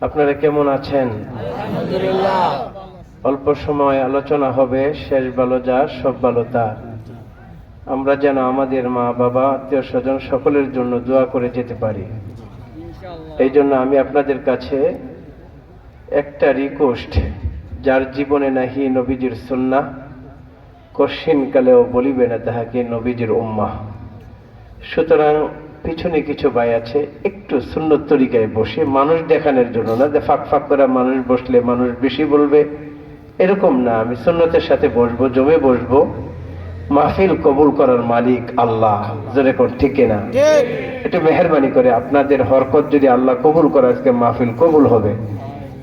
আপনারা কেমন আছেন? আলহামদুলিল্লাহ। অল্প সময় আলোচনা হবে, শেষ ভালো যার সব ভালো তার। আমরা যেন আমাদের মা বাবা আত্মীয় স্বজন সকলের জন্য দোয়া করে যেতে পারি। এই জন্য আমি আপনাদের কাছে একটা রিকোয়েস্ট, যার জীবনে নাহি নবীজির সুন্নাহ, কশিনকালেও বলিবে না তাহাকে নবীজির উম্মাহ। সুতরাং পিছনে কিছু ভাই আছে, একটু সুন্নত তরিকায় বসে, মানুষ দেখানোর জন্য না, যে ফাঁক ফাঁক করে মানুষ বসলে মানুষ বেশি বলবে এরকম না। আমি সুন্নতের সাথে বসবো, জমে বসবো। মাহফিল কবুল করার মালিক আল্লাহ, জোরে কোন ঠিক না? একটু মেহেরবানি করে আপনাদের হরকত যদি আল্লাহ কবুল করে, আজকে মাহফিল কবুল হবে।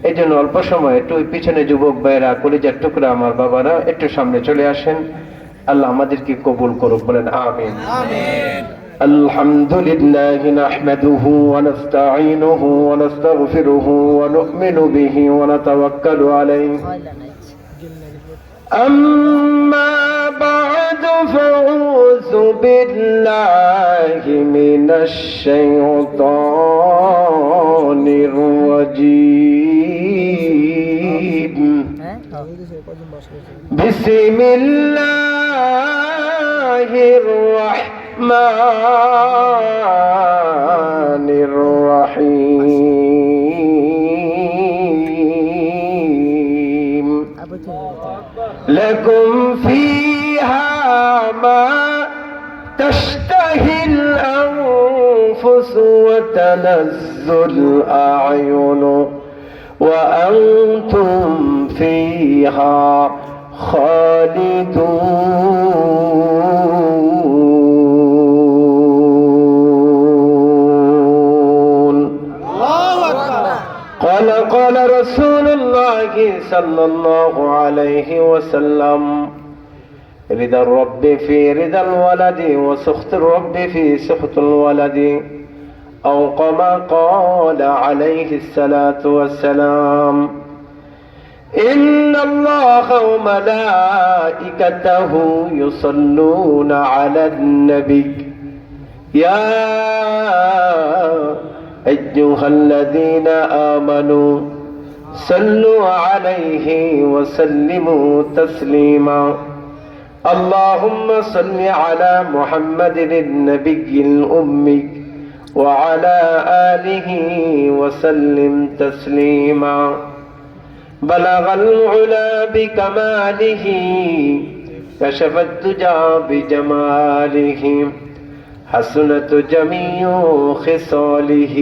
এই জন্য অল্প সময় একটু পিছনে যুবক ভাইয়েরা, কলিজার টুকরা আমার বাবারা, একটু সামনে চলে আসেন। আল্লাহ আমাদেরকে কবুল করুক, বলেন আমিন। আলহামদুলিল্লাহ নাহমাদুহু ওয়া নাস্তাঈনুহু ওয়া নাস্তাগফিরুহু ওয়া নু'মিনু বিহি ওয়া নাতাওয়াক্কালু আলাইহি। أما بعد فأعوذ بالله من الشيطان الرجيم. بسم الله الرحمن الرحيم. لكم فيها ما تشتهي الأنفس وتلذ الأعين وأنتم فيها خالدون. قال رسول الله صلى الله عليه وسلم: رضا الرب في رضا الولد وسخط الرب في سخط الولد، أو كما قال عليه الصلاة والسلام: إن الله وملائكته يصلون على النبي يا أيها الذين آمنوا صلوا عليه وسلموا تسليما. اللهم صل على محمد النبي الأمي وعلى آله وسلم تسليما. بلغ العلا بكماله كشف الدجى بجماله حسنت جميع خصاله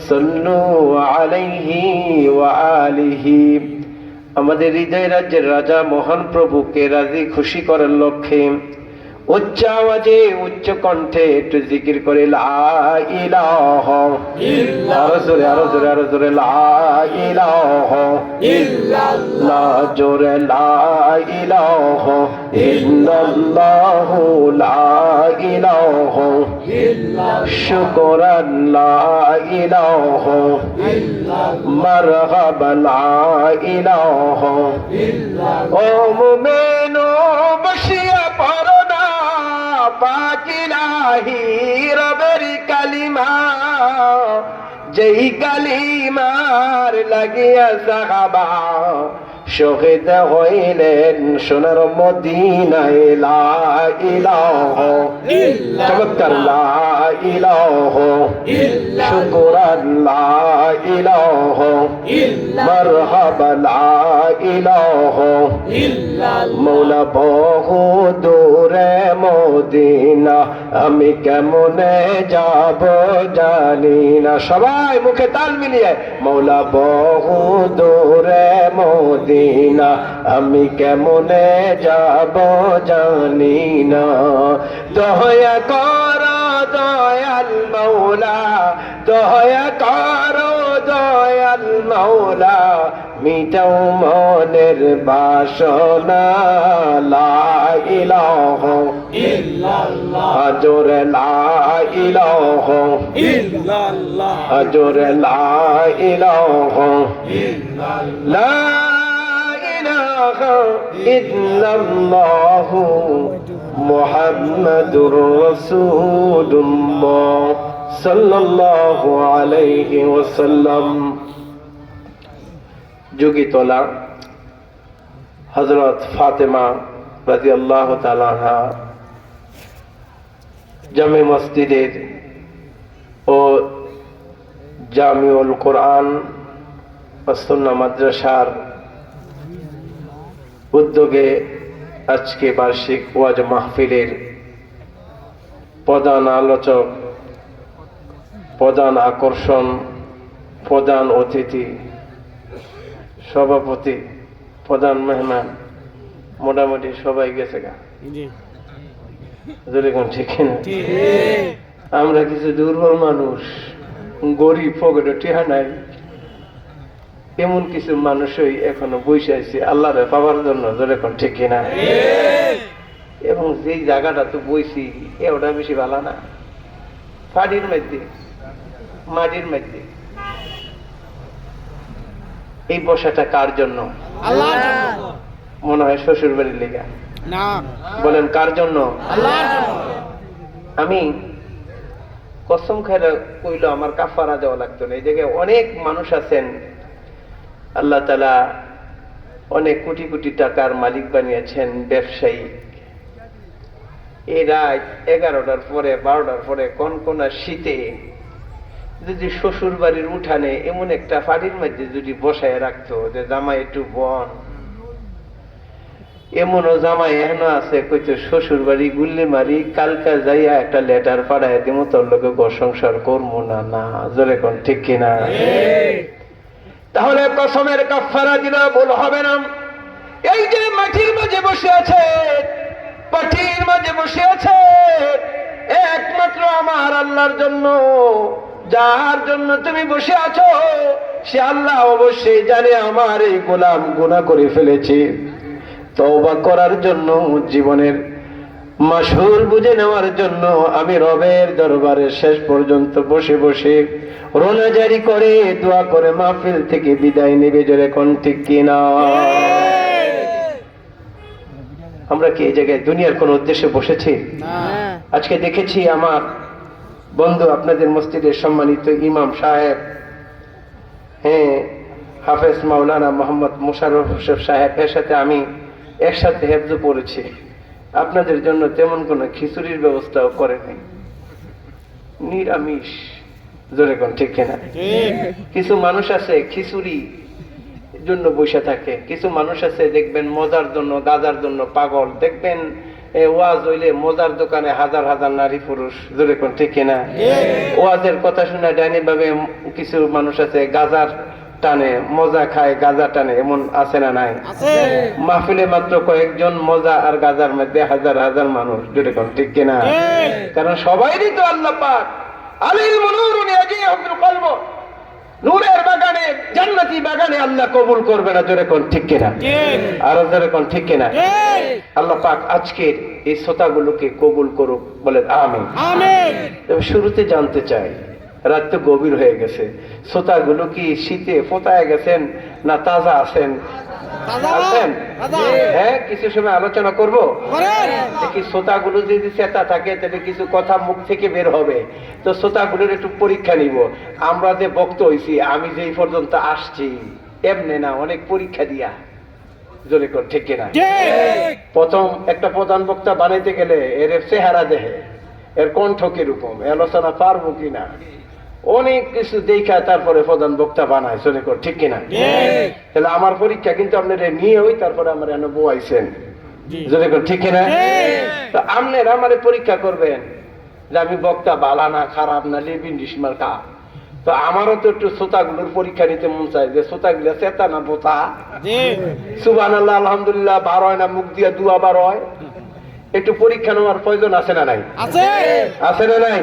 صلوا عليه وآله. আমাদের হৃদয় রাজ্যের রাজা মহান প্রভুকে রাজি খুশি করার লক্ষ্যে উচ্চ আওয়াজে উচ্চ কণ্ঠে একটু জিকির করে লা ইলাহা ইল্লাল্লাহ। আরো জোরে লা ইলাহা ইল্লাল্লাহ। জোরে লা ইলাহা ইল্লাল্লাহ। লা ইলাহা ইল্লাল্লাহ। শুকরান লা ইলাহা ইল্লাল্লাহ। মারহাবা লা ইলাহা ইল্লাল্লাহ। ও মুমিনু বসিয়া পড়ো না পাক ইলাহি রবের কালিমা, যেই কালিমার লাগিয়া সাহাবা শহীদ হইলেন সোনার মদিনায়। লা ইলাহা ইল্লাল্লাহ। চমৎকার লা ইলাহা ইল্লাল্লাহ। শুকরান লা ইলাহা ইল্লাল্লাহ। মারহাবা লা ইলাহা ইল্লাল্লাহ। মওলা বহু দূরে মদিনা, আমি কেমনে যাব জানি না। সবাই মুখে তাল মিলিয়ে মওলা বহু দূরে মদিনা, আমি কেমনে যাব জানি না। দয়া কর দয়াল মওলা, দয়া কর দয়াল মওলা, মিটাও মনের বাসনা। লা ইলাহা ইল্লাল্লাহ। জোরে লা ইলাহা ইল্লাল্লাহ। জোরে লা ইলাহা ইল্লাল্লাহ। লা ইলাহা ইল্লাল্লাহ মুহাম্মাদুর রাসূলুল্লাহ সাল্লাল্লাহু আলাইহি ওয়াসাল্লাম। যুগীতলা হযরত ফাতেমা রাদিয়াল্লাহু তাআলা আনহা জামে মসজিদের ও জামিউল কোরআন ও সুন্নাহ মাদ্রাসার উদ্যোগে আজকে বার্ষিক ওয়াজ মাহফিলের প্রধান আলোচক, প্রধান আকর্ষণ, প্রধান অতিথি, সভাপতি, প্রধান মেহমান, মোটামুটি সবাই গেছে গা। ঠিক না? আমরা কিছু দুর্বল মানুষ, গরিব, পকেটে টিহা নাই, এমন কিছু মানুষই এখনো বসে আছে আল্লাহরে পাওয়ার জন্য। যেরকম ঠিক কিনা? এবং যেই জায়গাটা তো বইছি ওটা বেশি ভালো না, ফাড়ির মধ্যে, মাটির মধ্যে। এই বসাটা কার জন্য? মনে হয় শ্বশুর বাড়ির লেগা। বলেন কার জন্য? আমি কসম খাইরা কইল আমার কাফারা দেওয়া লাগতো না। এই জায়গায় অনেক মানুষ আছেন আল্লাহ তাআলা অনেক কোটি কোটি টাকার মালিক বানিয়েছেন, ব্যবসায়ী। এই রাত 11টার পরে 12টার পরে কনকনা শীতে যদি শ্বশুর বাড়ির উঠানে এমন একটা ফাড়ির মধ্যে যদি বসায় রাখতো যে জামাই একটু বন, এমনও জামাই এখনো আছে কইতো শ্বশুর বাড়ি গুল্লি মারি, কালকা যাইয়া একটা লেটার পাঠায় দিব, তোর লোকে ঘর সংসার করবো না। না, জোরে কোন ঠিক কিনা? তাহলে কসমের কাফারা দিলে ভুল হবে না। এই যে মাটির মাঝে বসে আছে, পাটির মাঝে বসে আছে, একমাত্র আমার আল্লাহর জন্য। যার জন্য তুমি বসে আছো সে আল্লাহ অবশ্যই জানে আমার এই গোলাম গুনাহ করে ফেলেছে। তওবা করার জন্য, জীবনের মাসুল বুঝে নেওয়ার জন্য আমি রবের দরবারে শেষ পর্যন্ত বসে বসে রোনা জারি করে দোয়া করে মাহফিল থেকে বিদায় নেবে। জোরে কোন ঠিক কিনা? আমরা কি এই জায়গায় দুনিয়ার কোন উদ্দেশ্যে বসেছি? আজকে দেখেছি আমার বন্ধু আপনাদের মসজিদের সম্মানিত ইমাম সাহেব, হাফেজ মাওলানা মোহাম্মদ মোশাররফ হোসেন সাহেব, এর সাথে আমি একসাথে হেফজ পড়েছি। আপনাদের জন্য তেমন কোন খিচুড়ির ব্যবস্থাও করেনি, নিরামিষ। জোরে কোন ঠিক কিনা? কিছু মানুষ আছে খিচুড়ি জন্য বসে থাকে, কিছু মানুষ আছে দেখবেন মজার জন্য, গাজার জন্য পাগল। দেখবেন ওয়াজ হইলে মজার দোকানে হাজার হাজার নারী পুরুষ। জোরে কোন ঠিক কিনা? ওয়াজের কথা শুনে ডাইনি ভাবে কিছু মানুষ আছে গাজার টানে, মজা খায় গাজা টানে, এমন আছে না নাই? মাহফিলে মাত্র কয়েকজন, মজা আর গাজার মধ্যে হাজার হাজার মানুষ। জোরে কোন ঠিক কিনা? কারণ সবাইরই তো আল্লাহ পাক আলিল মুনুরুন ইয়াজিহুল কলব, নূরের বাগানে, জান্নাতি বাগানে আল্লাহ কবুল করবে না। জোরে কোন ঠিক কিনা? আর জোরে কোন ঠিক কিনা? আল্লাহ পাক আজকের এই শ্রোতাগুলোকে কবুল করুক, বলেন আমিন। তবে শুরুতে জানতে চাই, রাত তো গভীর হয়ে গেছে, শ্রোতাগুলো কি শীতে ফোটায় গেছেন না তাজা আছেন? হ্যাঁ, কিছু সময় আলোচনা করবো। দেখি শ্রোতাগুলো যদি চেতা থাকে তাহলে কিছু কথা মুখ থেকে বের হবে। তো শ্রোতাগুলোর একটু পরীক্ষা নিব। আমরা যে বক্তা হইছি, আমি যে পর্যন্ত আসছি এমনি না, অনেক পরীক্ষা দিয়া। জোরে কর ঠিক কিনা? প্রথম একটা প্রধান বক্তা বানাইতে গেলে এর চেহারা দেখে, এর কণ্ঠ কিরকম, আলোচনা পারবো কিনা, অনেক কিছু দেখা তারপরে প্রধান বক্তা বানায়। জোরে কর ঠিক কিনা? তাহলে আমার পরীক্ষা কিন্তু আপনারা নিয়ে ওই তারপরে আমার এনে বয়াইছেন। জোরে কর ঠিক কিনা? তো আপনারা আমারে পরীক্ষা করবেন যে আমি বক্তা বালা না খারাপ না লেবিন ডিসমার কা। তো আমারও তো একটু শ্রোতাগুলোর পরীক্ষা নিতে মন চায় যে শ্রোতাগুলো চেতা না বোতা, সুবহানাল্লাহ আলহামদুলিল্লাহ বার হয় না, মুখ দিয়া দুয়া বার হয়। একটু পরীক্ষা নেওয়ার প্রয়োজন আছে না নাই? আছে না নাই?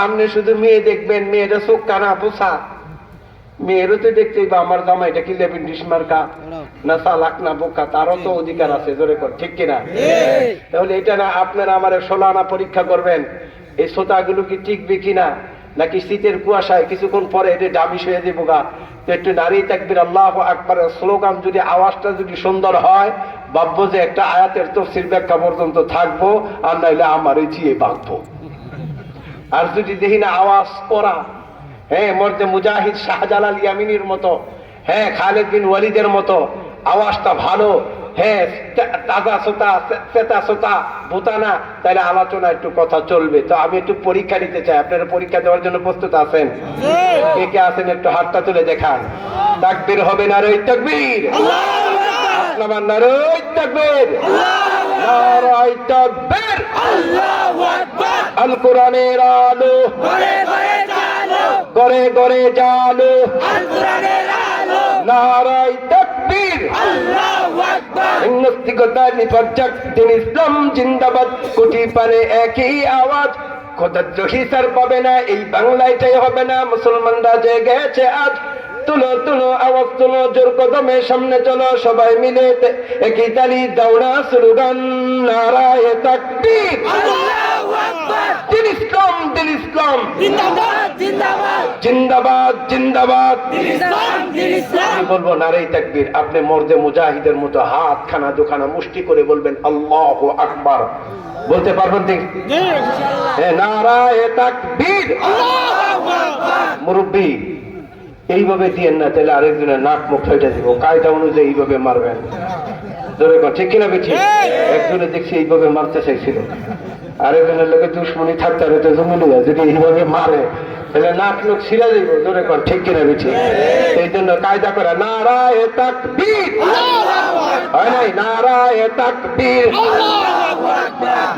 আপনি শুধু মেয়ে দেখবেন, মেয়েটা চোখ কানা বোঝা, মেয়েরও তো দেখতেই বা আমার জামাইটা কি লেবিন ডিসমার কা না চালাক না বোকা, তারও তো অধিকার আছে। জোরে কর ঠিক কিনা? তাহলে এটা না আপনারা আমার 16 আনা পরীক্ষা করবেন এই শ্রোতাগুলো কি টিকবে কিনা, নাকি শীতের কুয়াশায় কিছুক্ষণ পরে এটা ডামিশ হয়ে যাবো গা। তো একটু নারী তাকবীর আল্লাহু আকবারের স্লোগান যদি, আওয়াজটা যদি সুন্দর হয়, ভাববো যে একটা আয়াতের তাফসীর ব্যাখ্যা পর্যন্ত থাকবো, আর নাইলে আমার জিয়ে বাঁধবো। আর যদি দেখি না আওয়াজ করা, মর্দে মুজাহিদ শাহজালাল ইয়ামিনীর মতো হ্যাঁ, খালিদ বিন ওয়ালিদের মতো আওয়াজটা ভালো, হ্যাঁ, তাজা সোতা চেতা সোতা বোতা না, তাহলে আলোচনা একটু কথা চলবে। তো আমি একটু পরীক্ষা নিতে চাই, আপনারা পরীক্ষা দেওয়ার জন্য প্রস্তুত আছেন? কে কে আছেন একটু হাতটা তুলে দেখান। তাকবীর হবে, নারে তাকবীর, আসলামান নারে তাকবীর, নারে তাকবীর, আল কোরআনের আলো গড়ে গড়ে জালো, নারে তাকবীর, নাস্তিকতা নির্বাচক দিন ইসলাম জিন্দাবাদ, কোটি পারে একই আওয়াজ, খোদাদ্রোহী স্যার পাবে না, এই বাংলাটাই হবে না, মুসলমানরা জেগে গেছে আজ, তুলো তুলো আওয়াজ তুলো, জোর কদমে সামনে চলো, সবাই মিলে একই তালি দাও না স্লোগান, নারায়ে তাকবীর, দিন ইসলাম, দিন ইসলাম জিন্দাবাদ জিন্দাবাদ জিন্দাবাদ, আমি বলবো নারায়ে তাকবীর, আপনি মর্দে মুজাহিদের মতো হাত খানা দুখানা মুষ্টি করে বলবেন আল্লাহু আকবার, বলতে পারবেন? ঠিক, নারায়ে তাকবীর। মুরব্বী এইভাবে দিয়েন না, তাহলে আরেকজনের নাক মুখ ফেটে দিব, কায়দা অনুযায়ী এইভাবে মারবেন, ধরে ঠিক কিনা বেঠি? একজনে দেখছি এইভাবে মারতে চাইছিল, আরেকজনের লোকে দুশ্মনী থাকতে আর জমিলিয়া যদি এইভাবে মারে তাহলে নাক মুখ ছিঁড়ে দিব, ধরে ঠিক কিনা বেঠি? এই জন্য কায়দা করে নারায়ে তাকবীর, হয় নাই? নারায়ে তাকবীর।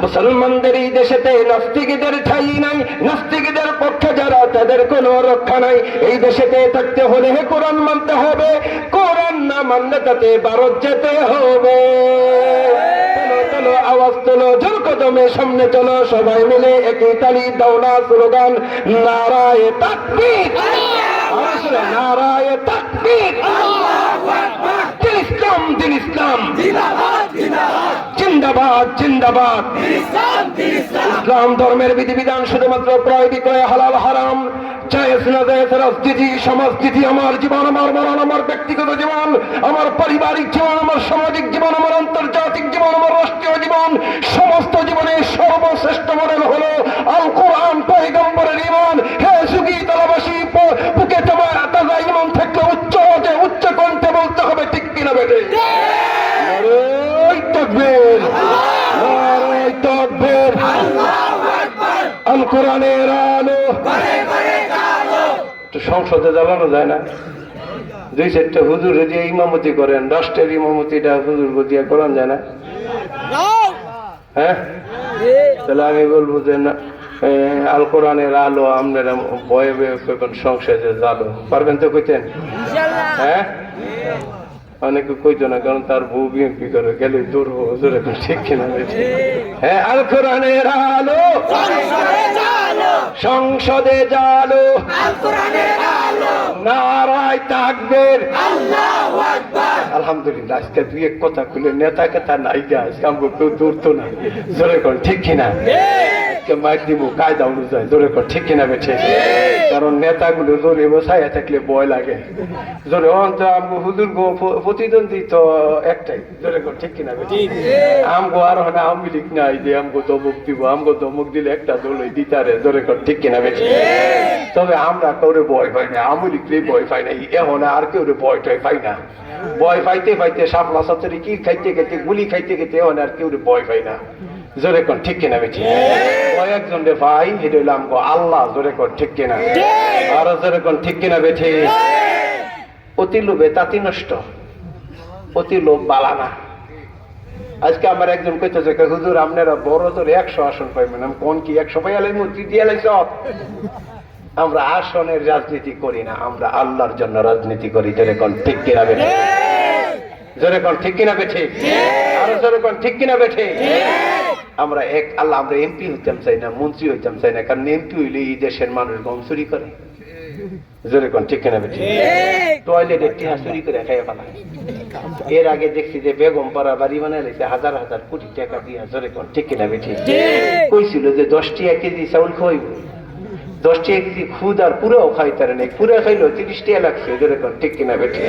মুসলমানদের এই দেশেতে নাস্তিকদের ঠাঁই নাই, নাস্তিকদের পক্ষে যারা তাদের কোনো রক্ষা নাই, এই দেশেতে থাকতে হলে কোরআন মানতে হবে, কোরআন না মানলে তাতে ভারত যেতে হবে। চলো আওয়াজ তোলো, জোর কদমে সামনে চলো, সবাই মিলে একই তালি দাও না স্লোগান, নারায়ে তাকবীর, নারায়ে তাকবীর, দিন ইসলাম, দিন ইসলাম জিন্দাবাদ জিন্দাবাদ, ইসলাম ধর্মের বিধিবিধান শুধুমাত্র ক্রয় বিক্রয়, হালাল হারাম, জায়েজ না জায়েজ, রাজনীতি সমাজনীতি, আমার জীবন, আমার মরণ, আমার ব্যক্তিগত জীবন, আমার পারিবারিক জীবন, আমার সামাজিক জীবন, আমার আন্তর্জাতিক জীবন, আমার রাষ্ট্রীয় জীবন, সমস্ত জীবনের সর্বশ্রেষ্ঠ মডেল হলো আল কোরআন, পয়গম্বরের ঈমান। হে সুগী তলাবাসী, বুকে তোমার তাজা ঈমান থাকলে উচ্চ কণ্ঠে বলতে হবে, ঠিক কিনা বেটে? নারায়ে তাকবীর, নারায়ে তাকবীর, আল কোরআনের আলো। সংসদে জ্বালানো যায় না? দুই চারটা হুজুর দিয়ে ইমামতি করেন, রাষ্ট্রের ইমামতিটা হুজুর দিয়ে করান যায় না? হ্যাঁ, তাহলে আমি বলবো যে না, আল কোরআনের আলো আপনারা বয়ে বয়ে সংসদে জ্বালো, পারবেন তো? কইতেন? হ্যাঁ, অনেকে কইতো না, কারণ তার বউ বিএনপি করে গেলে দূর হুজুর, এখন ঠিক কিনা? হ্যাঁ, আল কোরআনের আলো সংসদে জালো, নারায়ে তাকবীর, আল্লাহু আকবার। আলহামদুলিল্লাহ, আজকে দুই এক কথা খুলে নেতা কেতা নাই, আজকে আমাকে কেউ দূরতো না, জোরে কর ঠিক কিনা? মাইক দিব কায়দা অনুযায়ী, জোরে কর ঠিক কিনা বেঠে? কারণ নেতাগুলো জোরে বসাইয়া থাকলে ভয় লাগে, জোরে অন্তর আমগো হুজুর গো প্রতিদ্বন্দ্বী তো একটাই, জোরে কর ঠিক কিনা বেঠে? আমগো আর হয় না আওয়ামী লীগ নাই যে আমগো দমক দিব, আমগো দমক দিলে একটা দলই দিতারে, জোরে কর ঠিক কিনা বেঠে? তবে আমরা কাউরে ভয় পাই না, আওয়ামী লীগকে ভয় পাই না, এখন আর কেউ ভয় টয় পাই না, ভয় পাইতে পাইতে সাপলা সাতরি কি খাইতে খাইতে গুলি খাইতে খাইতে এখন আর কেউ ভয় পাই না, জোরে কর ঠিক কিনা বেঠে? কয়েকজন রে ভাই, এটা হইলাম গো আল্লাহ, জোরে কর ঠিক কিনা? আর জোরে কর ঠিক কিনা বেঠে? অতি লোভে তাঁতি নষ্ট, অতি লোভ বালানা। আজকে আমার একজন কইতেছে, হুজুর আপনারা বড় জোরে 100 আসন পাইবেন। আমি কোন কি 100 পাইয়ালাই মূর্তি দিয়ে লাইছ? আমরা আসনের রাজনীতি করি না, আমরা আল্লাহর জন্য রাজনীতি করি, জোরে কর ঠিক কিনা বেঠে? জোরে কর ঠিক কিনা বেঠে? আরো জোরে কর ঠিক কিনা বেঠে? আমরা এক আল্লাহ, আমরা এমপি হইতাম চাই না, মন্ত্রী হইতাম চাই না, কারণ এমপি হইলে এই দেশের মানুষ গম চুরি করে, জোরে কর ঠিক কিনা বেঠে? টয়লেটে টিহা চুরি করে খাইয়া ফেলা। এর আগে দেখছি যে বেগম পাড়া বাড়ি বানাই লাইছে হাজার হাজার কোটি টাকা দিয়া, জোরে কর ঠিক কিনা বেঠে? কইছিল যে 10 টাকা কেজি চাউল খাইব, 10টি একটি খুদ আর পুরোও খাইতারে নেই, পুরো খাইলো 30 টাকা লাগছে, যেরকম ঠিক কিনা বেঠে?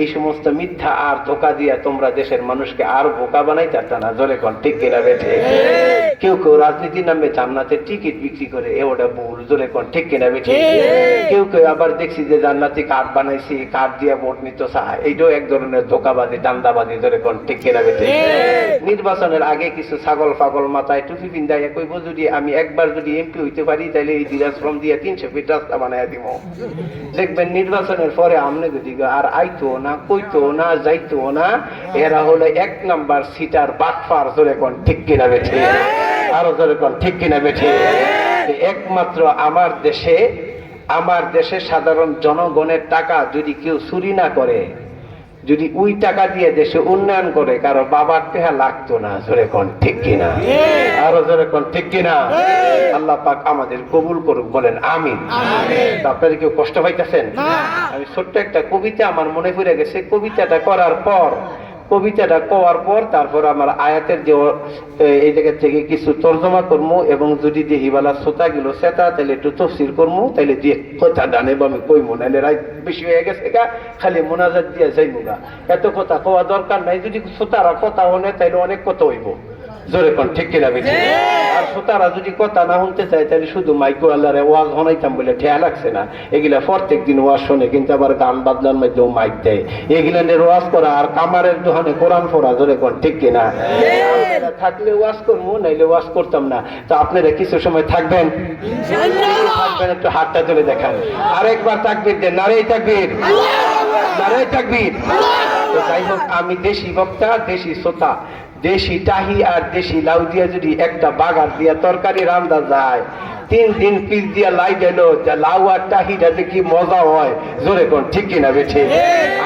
এই সমস্ত মিথ্যা আর ধোকা দিয়া তোমরা দেশের মানুষকে আর বোকা বানাইতে না, যেরকম ঠিক কিনা বেঠে? কেউ কেউ রাজনীতির নামে জান্নাতের টিকিট বিক্রি করে, ওটা ভুল, যেরকম ঠিক কিনা বেঠে? কেউ কেউ আবার দেখছি যে জান্নাতি কার্ড বানাইছি, কার্ড দিয়ে ভোট নিতে চায়, এইটাও এক ধরনের ধোকাবাজি, দান্দাবাজি, যেরকম ঠিক কিনা বেঠে? নির্বাচনের আগে কিছু ছাগল ফাগল মাথায় টুপি পিন্দাইয়া কইব, যদি আমি একবার যদি এমপি হইতে পারি তাহলে এই দিনাজপুর দিয়ে 300 ফিট রাস্তা বানাইয়া দিব। দেখবেন নির্বাচনের পরে আমনে যদি আর আইতো না, কইতো না, যাইতো না, এরা হলো 1 নাম্বার সিটার বাটফার, যেরকম ঠিক কিনা বেঠে? আরো যেরকম ঠিক কিনা বেঠে? একমাত্র আমার দেশে সাধারণ জনগণের টাকা যদি কেউ চুরি না করে, যদি ওই টাকা দিয়ে দেশে উন্নয়ন করে, কারো বাবার টেহা লাগতো না, যেরকম ঠিক কিনা? আরো যেরকম ঠিক কিনা? আল্লাহ পাক আমাদের কবুল করুক, বলেন আমিন। আপনারা কেউ কষ্ট পাইতেছেন? আমি ছোট্ট একটা কবিতা আমার মনে পড়ে গেছে, কবিতাটা করার পর তারপর আমার আয়াতের যে এই জায়গা থেকে কিছু তর্জমা করবো, এবং যদি দেহিবালা শ্রোতা গেল সেটা তাহলে একটু তফসির করবো, তাইলে দিয়ে কথা জানে বা আমি কইমো, নাহলে রাত বেশি হয়ে গেছে গা, খালি মোনাজাত দিয়ে যাইবো গা, এত কথা কওয়া দরকার নাই। যদি শ্রোতারা কথা হনে তাইলে অনেক কথা হইব, জোরে কোন ঠিক কিনা বেঠে? আর শ্রোতারা যদি কথা না শুনতে চায় তাহলে শুধু মাইকো আল্লাহরে ওয়াজ হনাইতাম বলে ঠেয়া লাগছে না। এগুলা প্রত্যেক দিন ওয়াজ শোনে, কিন্তু আবার গান বাজনার মধ্যেও মাইক দেয়, এগুলানের ওয়াজ করা আর কামারের দোকানে কোরআন পড়া, জোরে কোন ঠিক কিনা? থাকলে ওয়াজ করবো, নাইলে ওয়াজ করতাম না। তো আপনারা কিছু সময় থাকবেন, একটু হাতটা তুলে দেখান, আরেকবার তাকবীর দেন, নারেই তাকবীর, নারেই তাকবীর। তো যাই হোক, আমি দেশি বক্তা, দেশি শ্রোতা, দেশি টাহি আর দেশি লাউ দিয়া যদি একটা বাগার দিয়া তরকারি রান্না যায়, 3 দিন পিস দিয়া লাই গেল, লাউ আর টাহিটা যে কি মজা হয়, জোরে কোন ঠিক কিনা বেঠে?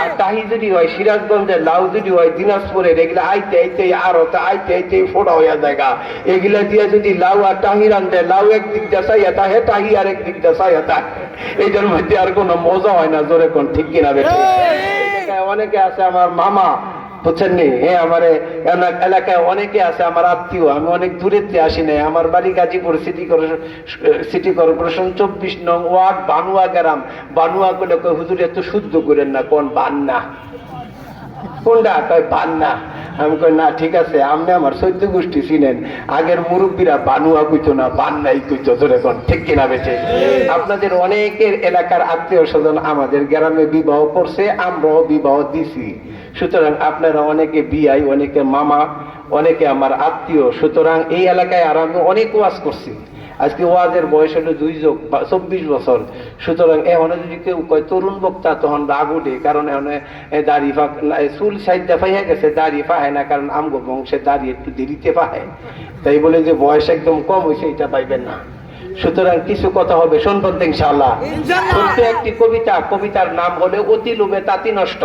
আর টাহি যদি হয় সিরাজগঞ্জের, লাউ যদি হয় দিনাজপুরের, এগুলা আইতে আইতে আরতে আইতে আইতে ফোড়া হইয়া জায়গা, এগুলা দিয়া যদি লাউ আর টাহি রান্ধে, লাউ একদিক দিয়ে চাইয়া তাহে, টাহি আর একদিক দিয়ে চাইয়া তাহে, এইটার মধ্যে আর কোনো মজা হয় না, জোরে কোন ঠিক কিনা বেঠে? অনেকে আছে আমার মামা, বুঝছেন নি? হ্যাঁ, আমার এলাকায় অনেকে আছে আমার আত্মীয়, আমি অনেক দূরেতে আসি নাই। আমার বাড়ি গাজীপুর সিটি কর্পোরেশন 24 নং ওয়ার্ড, বানুয়া গ্রাম। বানুয়া করলে কই হুজুর এত শুদ্ধ করেন না, কোন বান্না, কোনটা কয় বান্না। আমি কই না, ঠিক আছে, আপনি আমার 14 গোষ্ঠী চিনেন, আগের মুরব্বীরা বানুয়া কইতো না, বান্নাই কইতো, ধরে কোন ঠিক কিনা বেঠে? আপনাদের অনেকের এলাকার আত্মীয় স্বজন আমাদের গ্রামে বিবাহ করছে, আমরাও বিবাহ দিছি। সুতরাং আপনারা অনেকে বিয়াই, অনেকে মামা, অনেকে আমার আত্মীয়। সুতরাং এই এলাকায় আর আমি অনেক ওয়াজ করছি। আজকে ওয়াজের বয়স হলো 24 বছর। সুতরাং এখন যদি কেউ কয় তরুণ বক্তা, তখন রাগ উঠে, কারণ এখন দাড়ি চুল সাইডটা ফাইয়া গেছে, দাড়ি ফাহে না, কারণ আমগো বংশে দাড়ি একটু দেরিতে ফাহে, তাই বলে যে বয়স একদম কম হয়েছে এটা পাইবেন না। সুতরাং কিছু কথা হবে, শুনবেন ইনশাআল্লাহ। ছোট্ট একটি কবিতা, কবিতার নাম হলো অতি লোভে তাঁতি নষ্ট।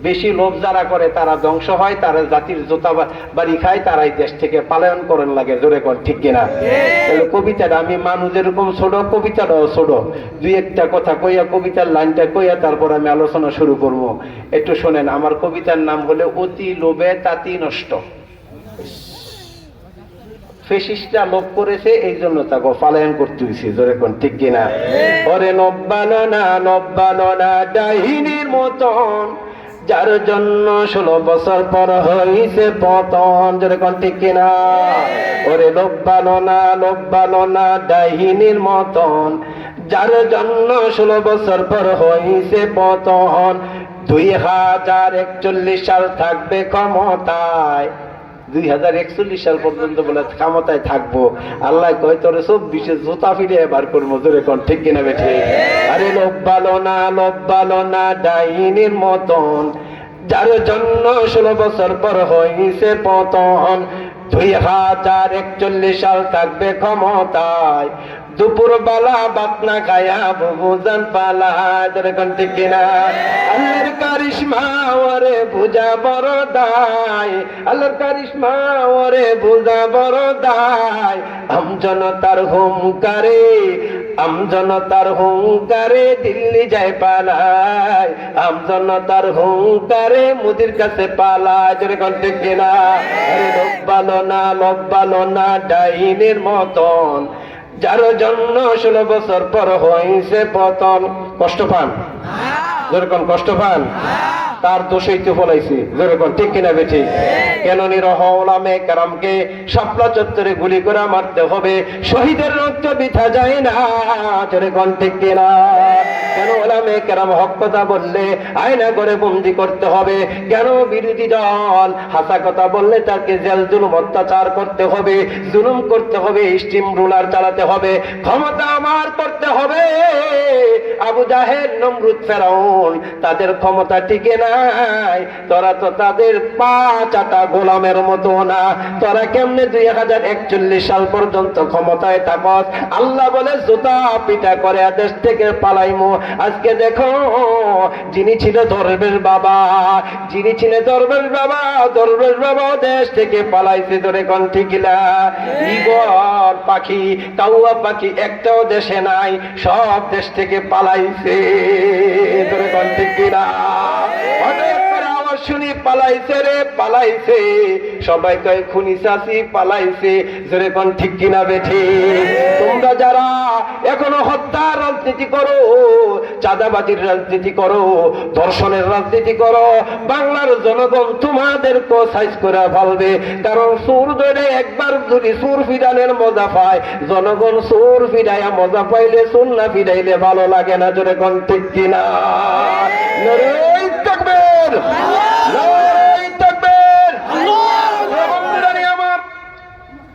বেশি লোভ যারা করে তারা ধ্বংস হয়, তারা জাতির জোতা বাড়ি খায়, তারাই দেশ থেকে পালায়ন করেন লাগে, জোরে কোন ঠিক কিনা? তাহলে কবিতাটা আমি মানুষ যেরকম ছোট, কবিতাটাও ছোট, 2-1টা কথা কইয়া, কবিতার লাইনটা কইয়া তারপর আমি আলোচনা শুরু করব। একটু শোনেন, আমার কবিতার নাম হলো অতি লোভে তাঁতি নষ্ট। ফেসিস্টরা লোভ করেছে, এই জন্য তাকে পালায়ন করতে হয়েছে, জোরে কোন ঠিক কিনা? ওরে নব্বাননা ডাইনির মতন, যার জন্য 16 বছর পর হইছে পতন, যেরকম ঠিক কিনা? ওরে লোভবাননা ডাইনির মতন, যার জন্য 16 বছর পর হইছে পতন। 2041 সাল থাকবে ক্ষমতায়, 2041 সাল পর্যন্ত বলে ক্ষমতায় থাকবো। আল্লাহ কয় তোরে 24-এ জুতা ফিরে এবার করবো, জোরে কোন ঠিক কিনা বেঠে? আরে লোভবালনা ডাইনির মতন, যার জন্য 16 বছর পর হইছে পতন। 2041 সাল থাকবে ক্ষমতায়, দুপুর বেলা ভাত না খায়া বুঝান পালা, যেরকম ঠিক কিনা? আল্লাহর কারিশমা ওরে বুঝা বড় দায়, আল্লাহর কারিশমা ওরে বুঝা বড় দায়। আমজনতার হুঙ্কারে দিল্লি যায় পালায়, আমজনতার হুঙ্কারে মোদির কাছে পালায়, যেরকম ঠিক কিনা? আরে লোভবালনা ডাইনির মতন, যার জন্য 16 বছর পর হয়েছে পতন। কষ্ট পান? যেরকম কষ্ট পান, তার দোষেই তো ফলাইছে। যেরকম ঠিক কিনা বেঠি? কেন নিরহ ওলামে কেরামকে শাপলা চত্বরে গুলি করে মারতে হবে? শহীদের রক্ত বৃথা যায় না। যেরকম ঠিক কিনা? কেন ওলামে কেরাম হক কথা বললে আয়না করে বন্দি করতে হবে? কেন বিরোধী দল হাসা কথা বললে তাকে জেল জুলুম অত্যাচার করতে হবে, জুলুম করতে হবে, স্টিম রুলার চালাতে হবে, ক্ষমতা আমার করতে হবে? আবু জাহেল, নমরুদ, ফেরাউন তাদের ক্ষমতা টিকে নাই। তোরা তো তাদের পা চাটা গোলামের মতো না। তোরা কেমনে 2041 সাল পর্যন্ত ক্ষমতায় থাকস? আল্লাহ বলে জুতা পিটা করে দেশ থেকে পালাইমু। আজকে দেখো, যিনি ছিল দরবেশ বাবা, যিনি ছিলেন দরবেশ বাবা দেশ থেকে পালাইছে। ধরে কোন ঠিকিলা? ঈগল পাখি, কাউয়া পাখি একটাও দেশে নাই, সব দেশ থেকে পালাইছে। ধরে কোন ঠিকিলা? শুনি পালাইছে রে পালাইছে, সবাই কয় খুনি চাচি পালাইছে। জোরে কোন ঠিক কিনা বেঠি? তোমরা যারা এখনো হত্যার রাজনীতি করো, চাঁদাবাজির রাজনীতি করো, ধর্ষণের রাজনীতি করো, বাংলার জনগণ তোমাদেরকে সাইজ করে ফেলবে। কারণ সুর ধরে একবার যদি সুর ফিরানের মজা পায়, জনগণ সুর ফিরাইয়া মজা পাইলে সুর না ফিরাইলে ভালো লাগে না। জোরে কোন ঠিক কিনা?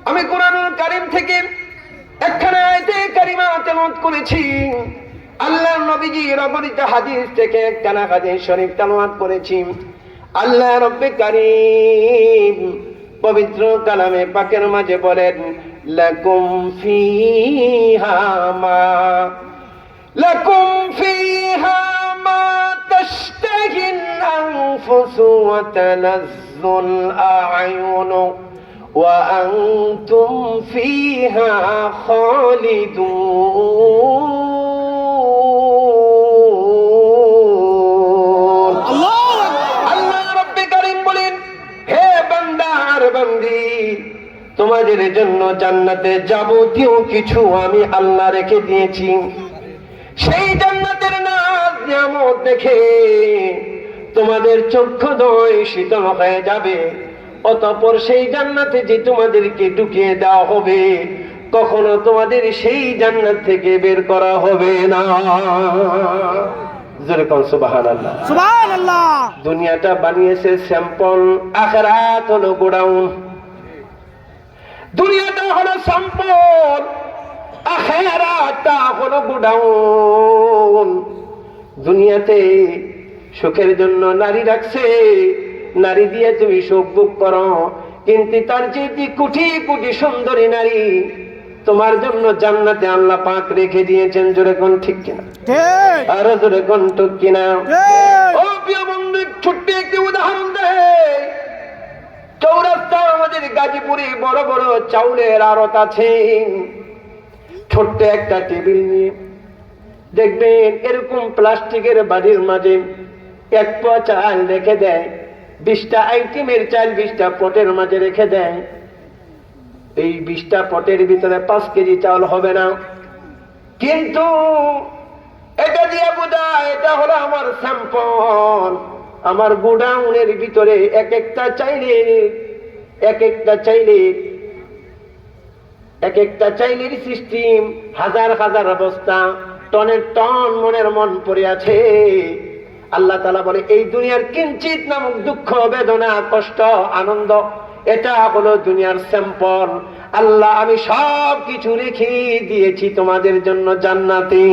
আমি কুরআনুল কারীম থেকে একখানা আয়াতে কারিমা তেলাওয়াত করেছি। আল্লাহর নবীজির অবতীর্ণ হাদিস থেকে একখানা হাদিস শরীফ তেলাওয়াত করেছি। আল্লাহ রব্বে কারীম পবিত্র কালামে পাকের মাঝে বলেন, লাকুম ফিহা মা তাশতাহিল আনফুসু ওয়া তালাজ্জুল আ'য়ুনু ওয়া আনতুম ফিহা খালিদুন। আল্লাহ রাব্বে কারীম বলেন, হে বান্দা আর বান্দি, তোমাদের জন্য জান্নাতে যাবতীয় কিছু আমি আল্লাহ রেখে দিয়েছি। সেই জান্নাতের নাজ নিয়ামত দেখে তোমাদের চক্ষুদ্বয় শীতল হয়ে যাবে। অতঃপর সেই জান্নাতে যে তোমাদেরকে ঢুকিয়ে দেওয়া হবে, কখনো তোমাদের সেই জান্নাত থেকে বের করা হবে না। জোরে কোন সুবহানাল্লাহ। সুবহানাল্লাহ। দুনিয়াটা বানিয়েছে স্যাম্পল, আখিরাত হলো গোডাউন। দুনিয়াটা হলো স্যাম্পল, আখিরাতটা হলো গোডাউন। দুনিয়াতে সুখের জন্য নারী রাখছে, নারী দিয়ে তুমি সুখ ভোগ করো, কিন্তু তার চেয়ে কোটি কোটি সুন্দরী নারী তোমার জন্য জান্নাতে আল্লাহ পাক রেখে দিয়েছেন। জোরে কোন ঠিক কিনা? ঠিক। আর জোরে কোন ঠিক কিনা? ঠিক। ও প্রিয় বন্ধু, ছোট্ট একটি উদাহরণ দেই। চৌরাস্তা আমাদের গাজীপুরে বড় বড় চাউলের আড়ত আছে। ছোট্ট একটা টেবিল নিয়ে দেখবেন এরকম প্লাস্টিকের বাড়ির মাঝে এক পোয়া চাল রেখে দেয়, 20টা আইটেমের চাল 20টা পটের মাঝে রেখে দেয়। এই 20টা পটের ভিতরে 5 কেজি চাল হবে না, কিন্তু এটা দিয়ে বোঝায় এটা হলো আমার স্যাম্পল। আমার গোডাউনের ভিতরে এক একটা চাইলের সিস্টেম, হাজার হাজার বস্তা, টনের টন মনের মন পড়ে আছে। আল্লাহ তাআলা বলে, এই দুনিয়ার কিঞ্চিত নামক দুঃখ, বেদনা, কষ্ট, আনন্দ, এটা হলো দুনিয়ার স্যাম্পল। আল্লাহ আমি সব কিছু রেখে দিয়েছি তোমাদের জন্য জান্নাতে।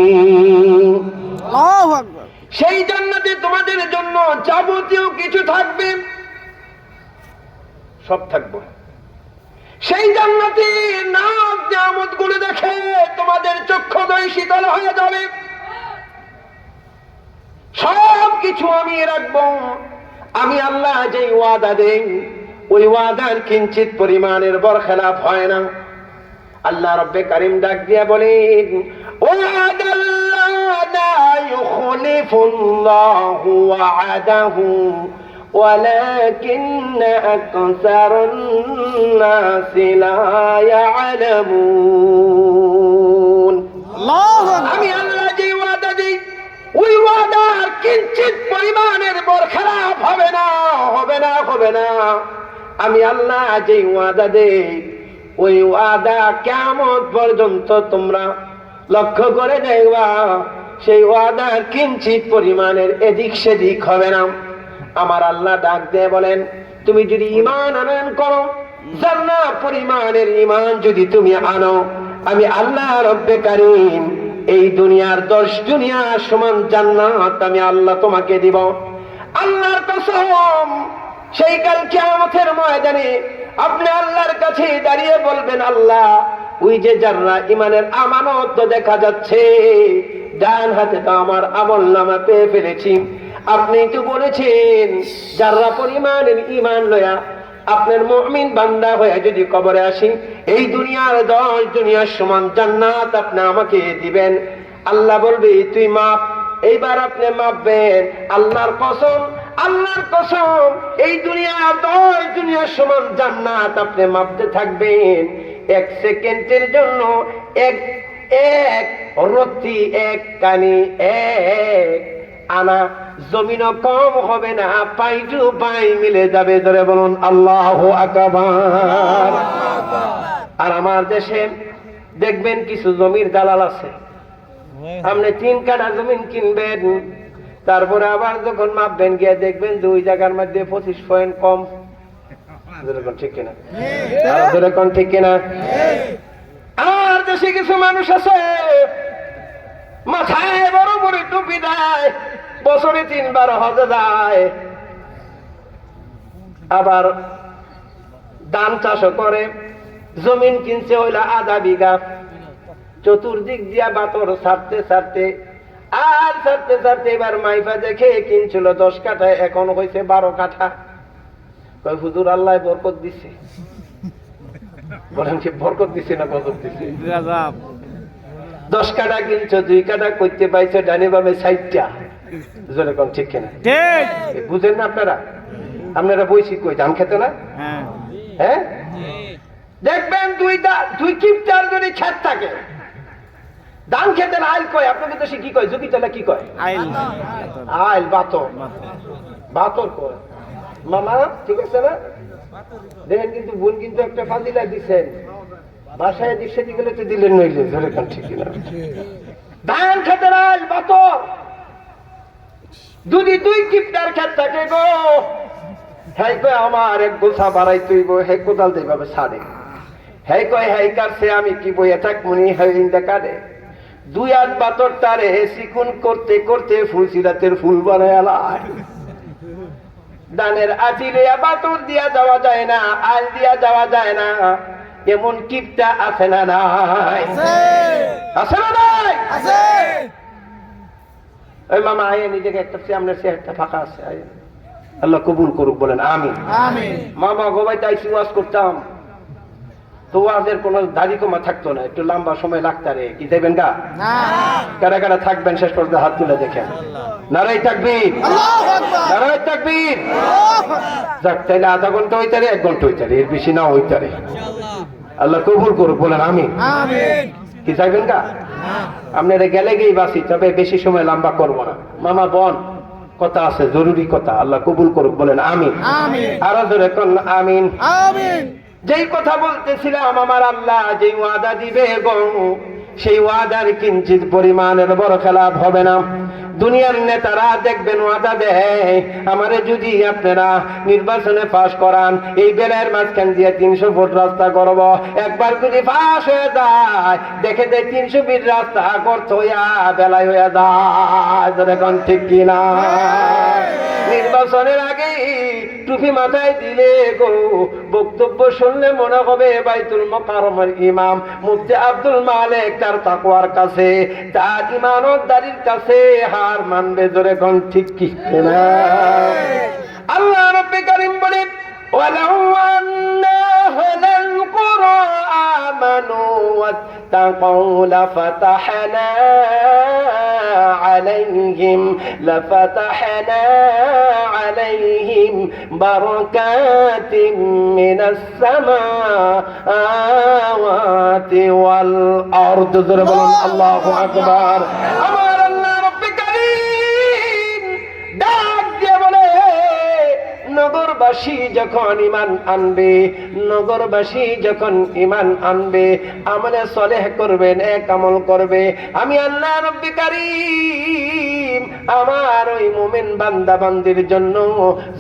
আল্লাহু আকবার। সেই জান্নাতে তোমাদের জন্য যাবতীয় কিছু থাকবে, সব থাকবে। সেই জান্নাতে নাজ নিয়ামত গুলো দেখে তোমাদের চক্ষুদ্বয় শীতল হয়ে যাবে। সব কিছু আমি রাখবো। আমি আল্লাহ যে ওয়াদা দেই, ওই ওয়াদার কিঞ্চিত পরিমাণের বরখেলাপ হয় না। আল্লাহ রব্বে কারীম ডাক দিয়া বলেন, ওয়াদাল্লাহু লা ইউখলিফুল্লাহু ওয়াদাহু ওয়ালাকিন্না আকসারান নাসি লা ইয়ালামুন। আমি আল্লাহ যে ওয়াদা দিই ওই ওয়াদার কিঞ্চিত পরিমাণের বরখেলাপ হবে না, হবে না, হবে না। আমি আল্লাহ যে ওয়াদা দেই ওই ওয়াদা কিয়ামত পর্যন্ত তোমরা লক্ষ্য করে দেখবা সেই ওয়াদার কিঞ্চিত পরিমাণের এদিক সেদিক হবে না। আমার আল্লাহ ডাক দিয়ে বলেন, তুমি যদি ঈমান আনয়ন করো, জান্না পরিমাণের ঈমান যদি তুমি আনো, আমি আল্লাহ রব্বে কারীম এই দুনিয়ার 10 দুনিয়া সমান জান্নাত আমি আল্লাহ তোমাকে দিব। আল্লাহর কসম, সেই কাল কিয়ামতের ময়দানে আপনি আল্লাহর কাছে দাঁড়িয়ে বলবেন, আল্লাহ ওই যে যারা ঈমানের আমানত তো দেখা যাচ্ছে, ডান হাতে তো আমার আমলনামা পেয়ে ফেলেছি। আপনি তো বলেছেন যারা পরিমাণের ঈমান লয়া আপনার মুমিন বান্দা হয়ে যদি কবরে আসি, এই দুনিয়ার 10 দুনিয়ার সমান জান্নাত আপনি আমাকে দিবেন। আল্লাহ বলবে, তুই মাপ, এইবার আপনি মাপবেন। আল্লাহর কসম, আল্লাহর কসম, এই দুনিয়ার 10 দুনিয়ার সমান জান্নাত আপনি মাপতে থাকবেন। 1 সেকেন্ডের জন্য এক রত্তি, এক কানি, এক আনা জমিনও কম হবে না, পাই টু পাই মিলে যাবে। ধরে বলুন আল্লাহু আকবার। আর আমার দেশে দেখবেন কিছু জমির দালাল আছে, আপনি 3 কাঠা জমিন কিনবেন, তারপরে আবার যখন মাপবেন গিয়ে দেখবেন 2 জায়গার মধ্যে 25 পয়েন্ট কম। ঠিক কিনা? ঠিক কিনা? আর দেশে কিছু মানুষ আছে মাথায় বড় বড় টুপি দেয়, বছরে 3 বার হজে যায়, আবার ধান চাষও করে, জমিন কিনছে হইলা আধা বিঘা, চতুর্দিক দিয়া বাতর ছাড়তে ছাড়তে আর ছাড়তে ছাড়তে এবার মাইফা দেখে কিনছিল 10 কাঠা, এখন হয়েছে 12 কাঠা। কই হুজুর আল্লাহ বরকত দিছে। বলেন কি বরকত দিছে না বরকত দিছে? 10 কাঠা কিনছো, 2 কাঠা করতে পাইছো ডানে বামে 60টা। যেরকম ঠিক কিনা? বুঝেন না আপনারা? আপনারা বইছি কই ধান খেতে না? হ্যাঁ, দেখবেন 2 কিপটার যদি ক্ষেত থাকে, ধান খেতে আইল কয়, আপনাদের দেশে কি কয়? জুকি চলে কি কয়? আইল বাতর, বাতর কয় মামা, ঠিক আছে না? দেখেন কিন্তু বোন কিন্তু একটা ফাজিলা দিচ্ছেন, বাসায় দিচ্ছে দিলে তো দিলেন নইলে। ধরে কান ঠিক কিনা? ধান খেতে আইল বাতর, যদি 2 কিপটার ক্ষেত থাকে গো, হ্যাঁ কয় আমার 1 গোছা বাড়াই তুইব, হে কোদাল দেবে ছাড়ে, হ্যাঁ কয় হ্যাঁ কাটছে আমি কি বইয়ে থাকমুনি, হ্যাঁ ইন্দা কাটে। 2 হাত বাতর তারে চিকুন করতে করতে ফুলসিরাতের ফুল বানায় আলায়। ধানের আটি লইয়া বাতর দিয়া যাওয়া যায় না, আল দিয়া যাওয়া যায় না, এমন কিপটা আছে না নাই? আছে না নাই? ওই মামা আয়ে নিজেকে একটা সামনের চেয়ারটা ফাঁকা আছে, আল্লাহ কবুল করুক, বলেন আমিন। মামা গোবাইতে আইসি ওয়াজ করতাম, তো ওয়াজের কোনো দাড়ি কমা থাকতো না, একটু লম্বা সময় লাগতো রে। কি দেবেন গা? কারা কারা থাকবেন শেষ পর্যন্ত হাত তুলে দেখেন। নারাই তাকবীর, নারাই তাকবীর। যাক, তাইলে আধা ঘন্টা হইতারে, 1 ঘন্টা হইতারে, এর বেশি না হইতারে। আল্লাহ কবুল করুক, বলেন আমিন। কি চাইবেন গা? আপনারা গেলে গিয়ে বাসি, তবে বেশি সময় লম্বা করবো না। মামা বোন কথা আছে, জরুরি কথা, আল্লাহ কবুল করুক, বলেন আমিন। আরো জোরে কোন আমিন। যেই কথা বলতেছিলাম, আমার আল্লাহ যে ওয়াদা দিবে গো, সেই ওয়াদার কিঞ্চিত পরিমাণের বড় খেলাপ হবে না। দুনিয়ার নেতারা দেখবেন ওয়াদা দেয়, আমারে যদি আপনারা নির্বাচনে পাস করান, এই বেলার মাঝখান দিয়ে 300 ফুট রাস্তা করব, একবার যদি পাস হয়ে যায় দেখে দেয় 300 ফিট রাস্তা গর্ত হইয়া বেলায় হইয়া যায়। এখন ঠিক কিনা? নির্বাচনের আগে টুপি মাথায় দিলে গো, বক্তব্য শুনলে মনে হবে বাইতুল মুকাররমের ইমাম মুফতি আব্দুল মালিক তার তাকওয়ার কাছে, তার ঈমানদারির কাছে হার মানবে। জোরে কোন ঠিক কি না? আল্লাহ রাব্বুল কারীম বলেন, ওয়ালাউ আন্না আহলাল কুরআ আমানু ওয়াত্তাকাউ লাফাতাহনা عليهم لفتحنا عليهم بركات من السماوات والأرض الله أكبر আমার আল্লাহ রব্বে কারীম ডাক দিয়ে বলে নগরবাসী যখন ঈমান আনবে নগরবাসী যখন ঈমান আনবে আমলে সলেহ করবে নেক আমল করবে আমি আল্লাহ রব্বে কারীম আমার ওই মুমিন বান্দা বান্দির জন্য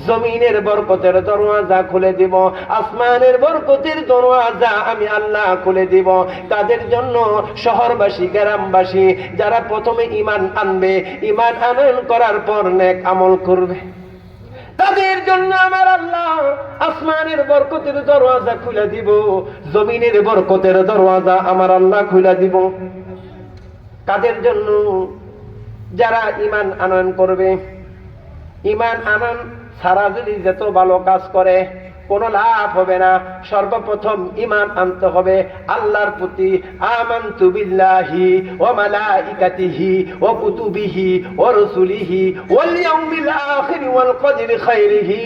জমিনের বরকতের দরওয়াজা খুলে দিব আসমানের বরকতের দরওয়াজা আমি আল্লাহ খুলে দিব তাদের জন্য শহরবাসী গ্রামবাসী যারা প্রথমে ঈমান আনবে ঈমান আনয়ন করার পর নেক আমল করবে তাদের জন্য আমার আল্লাহ আসমানের বরকতের দরওয়াজা খুলে দিব জমিনের বরকতের দরওয়াজা আমার আল্লাহ খুলে দিব তাদের জন্য যারা ঈমান আনয়ন করবে ঈমান আনয়ন ছাড়া যদি যত ভালো কাজ করে কোনো লাভ হবে না সর্বপ্রথম ঈমান আনতে হবে আল্লাহর প্রতি আমানতু বিল্লাহি ওয়া মালাইকাতিহি ওয়া কুতুবিহি ওয়া রাসূলিহি ওয়াল ইয়াউমিল আখির ওয়াল কদরি খাইরিহি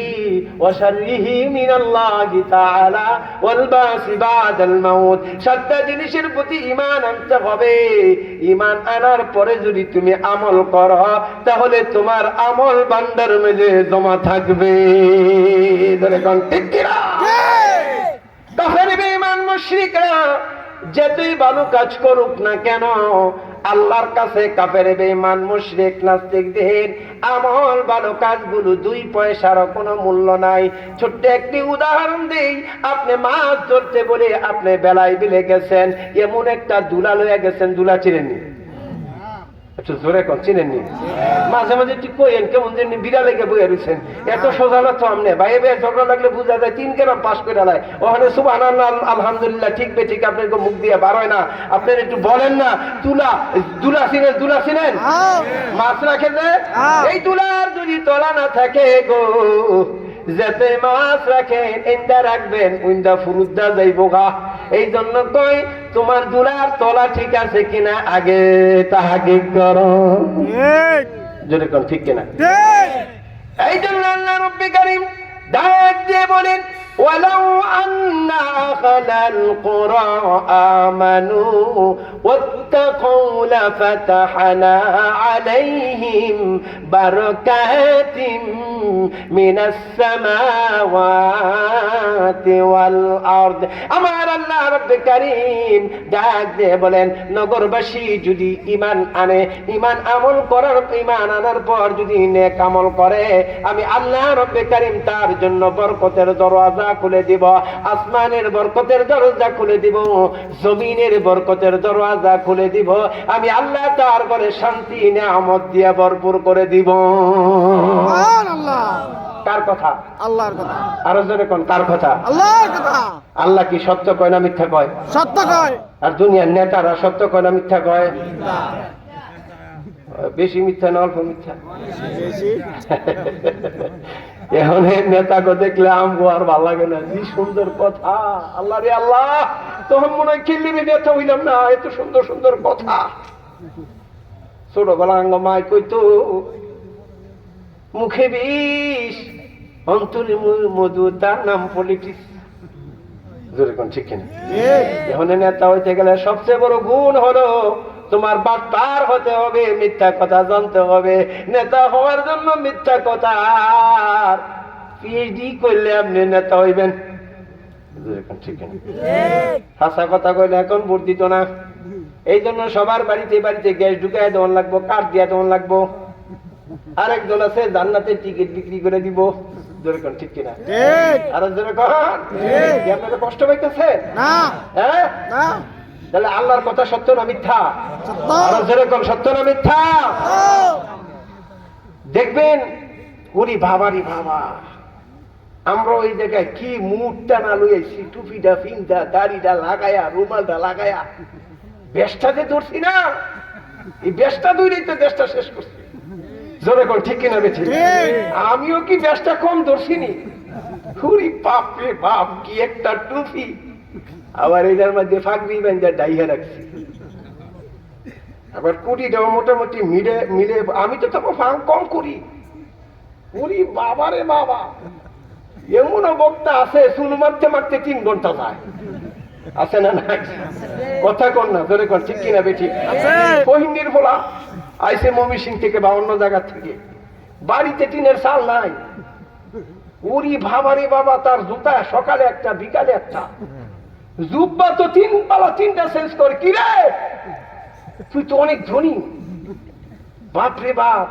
ওয়া শাররিহি মিনাল্লাহি তাআলা ওয়াল বাসি বাদাল মাউত সাতটা জিনিসের প্রতি ঈমান আনতে হবে ঈমান আনার পরে যদি তুমি আমল করো তাহলে তোমার আমল ভান্ডার মধ্যে জমা থাকবে দেখুন কাফের বেঈমান মুশরিকরা যতই ভালো কাজ করুক না কেন আল্লাহর কাছে কাফের বেঈমান মুশরিক নাস্তিকদের আমল ভালো কাজগুলো 2 পয়সার কোনো মূল্য নাই ছোট্ট একটি উদাহরণ দেই আপনি মাছ ধরতে বলে আপনি বেলায় বিলে গেছেন এমন একটা দুলা লয়ে গেছেন দুলা চিনেননি একটু জোরে কর চিনেননি মাঝে মাঝে ঠিক কইেন কেমন যেন বিড়ালে গিয়ে বইয়া রয়েছেন এত সোজা না তো আমনে ভাই ভাই ঝগড়া লাগলে বুঝা যায় 3 গ্রাম পাস করে লাই ওখানে সুবহানাল্লাহ আলহামদুলিল্লাহ ঠিক বে ঠিক আপনার মুখ দিয়ে বার হয় না আপনি একটু বলেন না দুলা চিনেন মাছ রাখেন এই দুলার যদি তলা না থাকে গো যেতে মাছ রাখেন ইন্দা রাখবেন উইন্দা ফুরুদ্দা যাইবো গা এই জন্য কই তোমার দুলার তলা ঠিক আছে কিনা আগে তাহাকিক করো যদি কোন ঠিক কিনা এই জন্য আল্লাহ রব্বে কারীম ডাক দিয়ে বলেন ওয়ালাউ আন্না আহলাল কুরা আমানু ওয়াত্তাকু লাফাতাহনা আলাইহিম বারাকাতিম মিনাস সামাওয়াতি ওয়াল আরদ আমার আল্লাহ রব্বে কারীম ডাক দিয়ে বলেন নগরবাসী যদি ঈমান আনে ঈমান আমল করার ঈমান আনার পর যদি নেক আমল করে আমি আল্লাহ রব্বে কারীম তার জন্য বরকতের দরওয়াজা খুলে দিব আসমানের বরকতের দরজা খুলে দিব জমিনের বরকতের দরওয়াজা খুলে দিব আমি আল্লাহ তার ঘরে শান্তি নিয়ামত দিয়ে ভরপুর করে দিব সুবহানাল্লাহ কার কথা আল্লাহর কথা আরো জোরে কোন কার কথা আল্লাহর কথা আল্লাহ কি সত্য কয় না মিথ্যা কয় সত্য কয় আর দুনিয়ার নেতারা সত্য কয় না মিথ্যা কয় বেশি মিথ্যা না অল্প মিথ্যা বেশি এখন নেতাকে দেখলে আমগো আর ভালো লাগে না কি সুন্দর কথা আল্লাহ রে আল্লাহ তখন মনে হয় কিল্লি নেতা হইলাম না এত সুন্দর সুন্দর কথা ছোটবেলা আঙ্গ মাই কইতো মুখে বিষ অন্তরে মধু তার নাম পলিটিক্স জোরে কোন ঠিক কিনা এখন নেতা হইতে গেলে সবচেয়ে বড় গুণ হলো তোমার বাটপার হতে হবে মিথ্যা কথা জানতে হবে নেতা হওয়ার জন্য মিথ্যা কথা পিএইচডি করলে আপনি নেতা হইবেন ঠিক হাসা কথা কইলে এখন ভোট দিত না এই জন্য সবার বাড়িতে বাড়িতে গ্যাস ঢুকায় দেওয়ান লাগবো কাঠ দিয়া দেওয়ান লাগবো আরেক দল আছে জান্নাতের টিকিট বিক্রি করে দিব ঠিক কিনা আর আপনারা কষ্ট পাইতেছে না হ্যাঁ তাহলে আল্লাহর কথা সত্য না মিথ্যা যেরকম সত্য না মিথ্যা দেখবেন উনি ভাবারি ভাবা আমরা ওই জায়গায় কি মুখটা না লইছি টুপিটা ফিনটা দাড়িটা লাগায়া রুমালটা লাগায়া বেশটাতে ধরছি না এই বেশটা ধরেই তো দেশটা শেষ করছি জোরে কর ঠিক কিনা বেছি আমিও কি বেশটা কম ধরছিনি হুরি বাপ রে বাপ কি একটা টুপি আবার এটার মধ্যে ফাঁকবি বেঞ্জা ডাইয়া রাখছি আবার কুড়িটাও মোটামুটি মিলে মিলে আমি তো তখন ফার্ম কম করি। উরি বাবারে বাবা, এমনও বক্তা আছে চুল মারতে মারতে 3 ঘন্টা যায়, আছে না নাই? কথা কন না, ধরে কন, ঠিক কিনা বেঠি? ফহিনীর বলা আইসে ময়মনসিংহ থেকে বা অন্য জায়গা থেকে, বাড়িতে টিনের চাল নাই। উরি বাবারে বাবা, তার জুতা সকালে একটা বিকালে একটা, জুব্বা তো 3 পালা 3টা চেঞ্জ করে। কি রে তুই তো অনেক ধনী, বাপরে বাপ।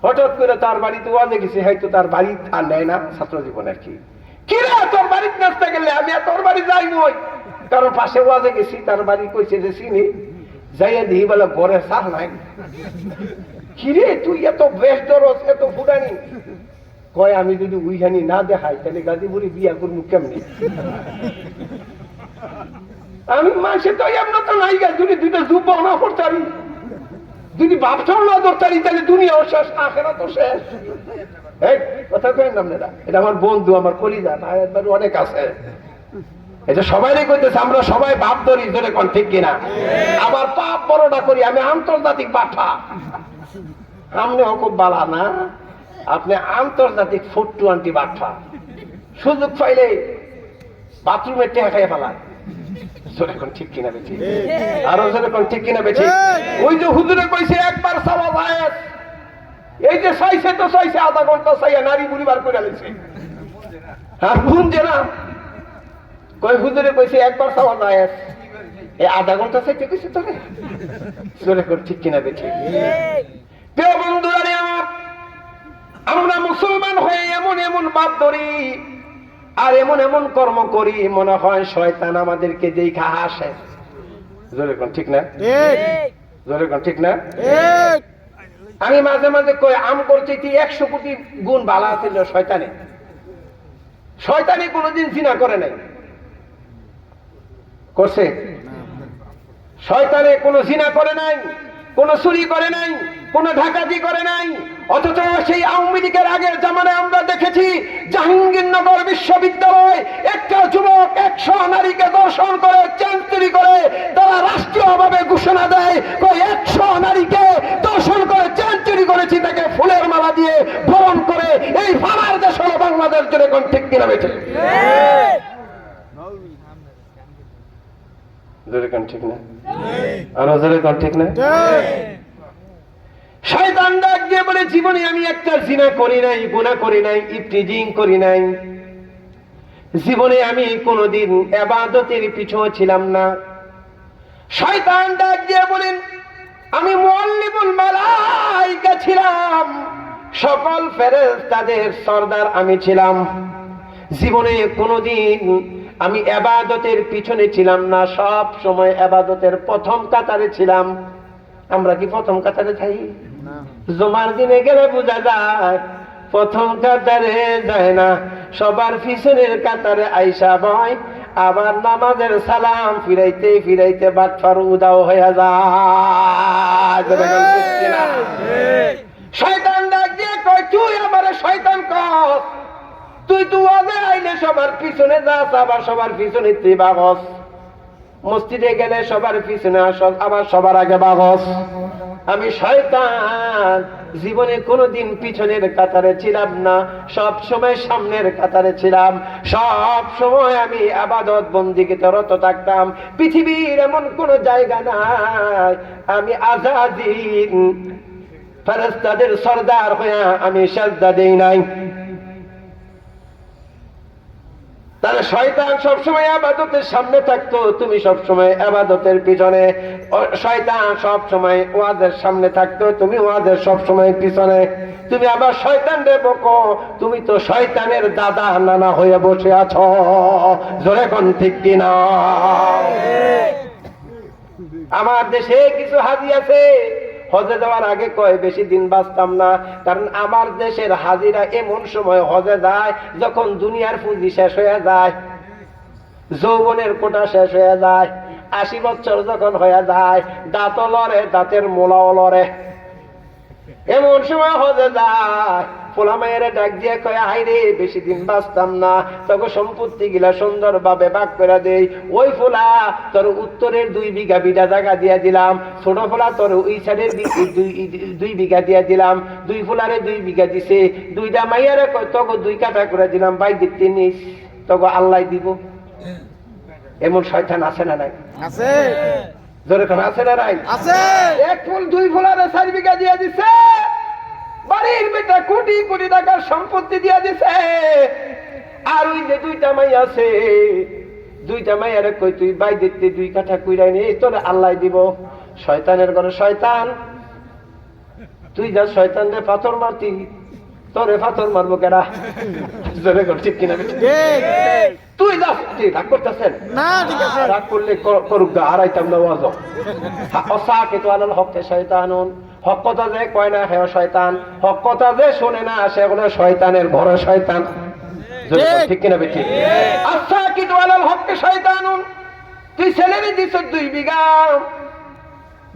হঠাৎ করে তার বাড়িতে ওয়াজে গেছে, হয়তো তার বাড়ি আর নেয় না ছাত্র জীবন আর কি। কি রে তোর বাড়িতে নাচতে গেলে আমি আর তোর বাড়ি যাই নই, কারণ পাশে ওয়াজে গেছি, তার বাড়ি কইছে যে চিনি, যাইয়া দিই বলে ঘরে চাল নাই। কি রে তুই এত বেশ দরস, এত ফুটানি? কয় আমি যদি উইহানি না দেখাই তাহলে গাজীপুরে বিয়া করবো কেমনি? আমি মাসে তো এমন তো নাই গা, যদি 2টা জুব্বা না করতারি, যদি বাপটাও না ধরতারি, তাহলে দুনিয়াও শেষ, আখেরাতও শেষ। এই কথা কেন আপনারা? এটা আমার বন্ধু, আমার কলিজা, না একবার অনেক আছে। এটা সবাই কইতেছে, আমরা সবাই বাপ ধরি, ধরে কোন ঠিক কিনা? আবার পাপ বড়টা করি, আমি আন্তর্জাতিক বাঠা। আপনিও খুব বালা না, আপনি আন্তর্জাতিক 420 বাঠা। সুযোগ পাইলে বাথরুমে টেহা খাইয়ে ফেলায়। ঠিক কিনা বেঠি? আরো যেরকম ঠিক কিনা বেঠি? ওই যে হুজুরে কইছে একবার চাওয়া যায়, এই যে চাইছে তো চাইছে, আধা ঘন্টা চাইয়া নারী বুড়ি বার করে আনছে। আর বুন যে না কই হুজুরে কইছে একবার চাওয়া যায়, এই আধা ঘন্টা চাইতে কইছে তোরে। যেরকম ঠিক কিনা বেঠি? প্রিয় বন্ধুরা, আমরা মুসলমান হয়ে এমন এমন বাদ ধরি আর এমন এমন কর্ম করি, মনে হয় শয়তান আমাদেরকে দেখা হাসে। জোরে কোন ঠিক না? জোরে কোন ঠিক না? আমি মাঝে মাঝে কই, আম করছি 100 কোটি গুণ ভালো ছিল শয়তানে। শয়তানে কোনোদিন জিনা করে নাই, করছে? শয়তানে কোনো জিনা করে নাই, কোনো চুরি করে নাই, কোনো ডাকাতি করে নাই। অথচ সেই আওয়ামী লীগের আগের জামানায় আমরা দেখেছি জাহাঙ্গীরনগর বিশ্ববিদ্যালয় একটা যুবক 100 নারীকে ধর্ষণ করে, চেঞ্চুরি করে, তারা রাষ্ট্রীয়ভাবে ঘোষণা দেয় 100 নারীকে ধর্ষণ করে চেঞ্চুরি করেছি, তাকে ফুলের মালা দিয়ে বরণ করে। এই ফালার দেশ হলো বাংলাদেশ। যেরকম ঠিক কিনা বেঠি? যেরকম ঠিক না? আরো যেরকম ঠিক না? শয়তান ডাক দিয়ে বলে, জীবনে আমি একটা জিনা করি নাই, গুনাহ করি নাই, ইফতিজিং করি নাই, জীবনে আমি কোনোদিন ইবাদতের পিছু ছিলাম না। শয়তান ডাক দিয়ে বলেন, আমি মুআল্লিমুল মালায়েকা ছিলাম, সকল ফেরেশতাদের সরদার আমি ছিলাম। জীবনে কোনোদিন আমি ইবাদতের পিছনে ছিলাম না, সব সময় ইবাদতের প্রথম কাতারে ছিলাম। আমরা কি প্রথম কাতারে থাকি? জুমার দিনে গেলে বোঝা যায় প্রথম কাতারে যায় না, সবার পিছনের কাতারে আইসা বয়। আবার নামাজের সালাম ফিরাইতে ফিরাইতে বাটফার উদাও হয়ে যায়। শয়তান ডাক দিয়ে কয়, তুই আমারে শয়তান কস, তুই তো ওয়াজে আইলে সবার পিছনে যাস, আবার সবার পিছনে তুই বাগস, মসজিদে গেলে সবার পিছনে আসস, আবার সবার আগে বাগস। আমি শয়তান, জীবনে কোনোদিন পিছনের কাতারে ছিলাম না, সব সময় সামনের কাতারে ছিলাম। সব সময় আমি ইবাদত বন্দেগীতে রত থাকতাম। পৃথিবীর এমন কোন জায়গা নাই আমি আযাদিন ফেরেশতাদের সরদার হয়ে আমি সিজদা দেই নাই। তাহলে শয়তান সবসময় ইবাদতের সামনে থাকতো, তুমি সবসময় ইবাদতের পিছনে। শয়তান সবসময় ওয়াজের সামনে থাকতো, তুমি ওয়াজের সবসময় পিছনে। তুমি আবার শয়তানরে বকো, তুমি তো শয়তানের দাদা নানা হয়ে বসে আছো। জোরে কোন ঠিক কিনা? আমার দেশে কিছু হাজি আছে, হজে যাওয়ার আগে কয় বেশি দিন বাঁচতাম না, কারণ আমার দেশের হাজিরা এমন সময় হজে যায় যখন দুনিয়ার পুঁজি শেষ হয়ে যায়, যৌবনের কোটা শেষ হয়ে যায়, 80 বছর যখন হয়ে যায়, দাঁতও লড়ে, দাঁতের মোলাও লড়ে। এমন সময় হজে যায়, পোলা মায়েরা ডাক দিয়ে কয় হাই রে বেশি দিন বাঁচতাম না, তখন সম্পত্তি গিলা সুন্দর ভাবে ভাগ করে দেই। ওই ফোলা তোর উত্তরের 2 বিঘা বিঘা জায়গা দিয়া দিলাম, ছোট ফোলা তোর ওই সাইডের 2 বিঘা দিয়া দিলাম, 2 ফোলারে 2 বিঘা দিছে, 2টা মাইয়ারে কয় তখন 2 কাঠা করে দিলাম, ভাই দিতে নিস, তখন আল্লাহ দিব। এমন শয়তান আছে না নাই? আছে জোরে কোন আছে না নাই? আছে। 1 ফুল 2 ফোলারে 4 বিঘা দিয়া দিছে, বাড়ির বেটা কোটি কোটি টাকার সম্পত্তি দিয়া দিছে। আর ওই যে 2টা মাই আছে, 2টা মাইয়ারে কই তুই বাই দিতে 2 কাঠা কইরাই নে, তোরে আল্লাহ দিব। শয়তানের ঘরে শয়তান, তুই যা শয়তান রে পাথর মারতি, তোরে পাথর মারবো কেডা? জোরে কর ঠিক কিনা? ঠিক তুই যা রাগ করতেছেন না, ঠিক আছে। রাগ করলে করুক গা, হারাইতাম না ওয়াজ। অসাকে তো আলাল হককে শয়তানুন, হক কথা যে কয় না হেও শয়তান, হক কথা যে শোনে না সেগুলো শয়তানের ঘরে শয়তান। ঠিক কিনা বেঠিক? আচ্ছা কি তো আলাল হককে শয়তানুন, তুই ছেলেরে দিছ 2 বিঘা,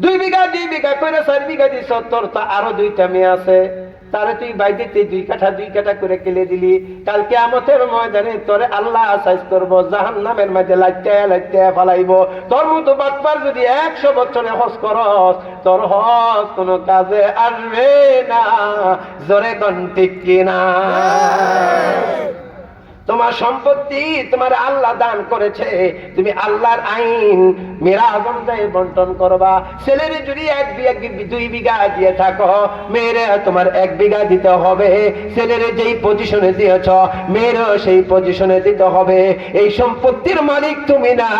2 বিঘা 2 বিঘা করে 4 বিঘা দিছ, তোর তো আরো 2টা মেয়ে আছে, তারে তুই বাইদিতে 2 কাঠা করে কেলে দিলি। কাল কিয়ামতের ময়দানে তোরে আল্লাহ সাইজ করব, জাহান্নামের মধ্যে লাইতে ফালাইব। তোর মতো বাটপার যদি 100 বছরে হজ করস, তোর হজ কোনো কাজে আসবে না। জোরে কোন ঠিক কিনা? তোমার সম্পত্তি তোমার আল্লাহ দান করেছে, তুমি আল্লাহর আইন মিরাজ অনুযায়ী বন্টন করবা। ছেলের যদি 1 বিঘা 2 বিঘা দিয়ে থাকো, মেয়েরে তোমার 1 বিঘা দিতে হবে। ছেলের যেই পজিশনে দিয়েছ, মেয়েরও সেই পজিশনে দিতে হবে। এই সম্পত্তির মালিক তুমি না,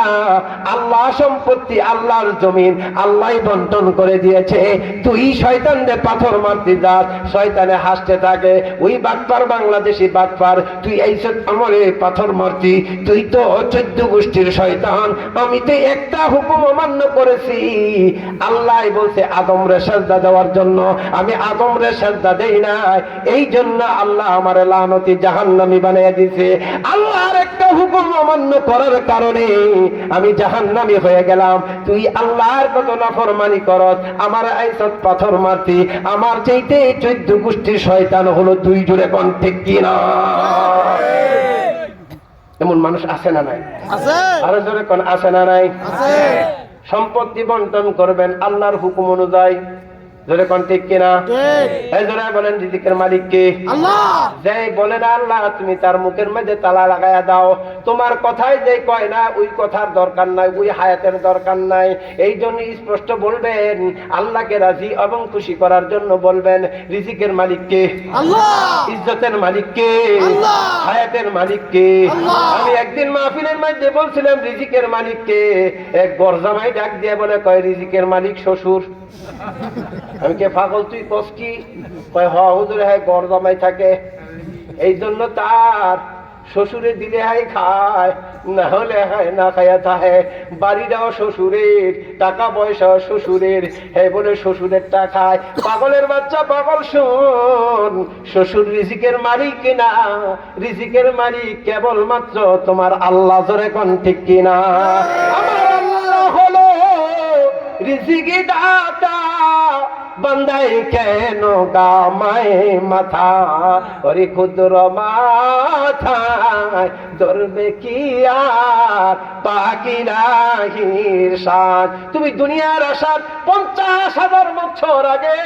আল্লাহ সম্পত্তি, আল্লাহর জমিন আল্লাহই বন্টন করে দিয়েছে। তুই শয়তানরে পাথর মারতে যাস, শয়তানে হাসতে থাকে। ওই বাটপার বাংলাদেশি বাটপার, তুই এই আমরে পাথর মারতি, তুই তো 14 গোষ্ঠীর শয়তান। আমি তো একটা হুকুম অমান্য করেছি, আল্লাহ বলছে আদমরে সেজদা দেওয়ার জন্য, আমি আদমরে সেজদা দেই নাই, এই জন্য আল্লাহ আমারে লানতি জাহান্নামী বানিয়ে দিয়েছে। আল্লাহর একটা হুকুম অমান্য করার কারণে আমি জাহান্নামী হয়ে গেলাম। তুই আল্লাহর কত নাফরমানি করস, আমার আইসত পাথর মারতি। আমার চাইতে 14 গোষ্ঠীর শয়তান হলো 2, জোরে কোন ঠিক কিনা? এমন মানুষ আছে না নাই? আছে আরো জোরে কোন আছে না নাই? আছে। সম্পত্তি বন্টন করবেন আল্লাহর হুকুম অনুযায়ী। জোরে কোন ঠিক কিনা? ঠিক। এই জোরে বলেন রিজিকের মালিক কে? আল্লাহ। যে বলে না আল্লাহ, তুমি তার মুখের মধ্যে তালা লাগায়া দাও। তোমার কথাই যে কয় না, ওই কথার দরকার নাই, ওই হায়াতের দরকার নাই। এই জন্য স্পষ্ট বলবেন, আল্লাহকে রাজি এবং খুশি করার জন্য বলবেন রিজিকের মালিক কে? আল্লাহ। ইজ্জতের মালিক কে? আল্লাহ। হায়াতের মালিক কে? আল্লাহ। আমি একদিন মাহফিলের মধ্যে বলছিলাম রিজিকের মালিক কে, এক গরজামাই ডাক দিয়ে বলে কয় রিজিকের মালিক শ্বশুর। আমি কে পাগল তুই কস কি? কয় হ হুজুর, হ্যাঁ গরজামাই থাকে, এই জন্য তার শ্বশুরে দিলে হাই খায়, না হলে হায় না খায়া থাকে। বাড়িটাও শ্বশুরের, টাকা পয়সাও শ্বশুরের, হ্যাঁ বলে শ্বশুরের টাকা খায়। পাগলের বাচ্চা পাগল শোন, শ্বশুর রিজিকের মালিক না, রিজিকের মালিক কেবলমাত্র তোমার আল্লাহ। জোরে কোন ঠিক কিনা? আমার আল্লাহ হলো রিজিকি দাতা, বান্দাই কেন গামায় মাথা, ওরে ক্ষুদ্র মাথায় ধরবে কি আর বাকি রাহির সাথ। তুমি দুনিয়ার আসার 50,000 বছর আগে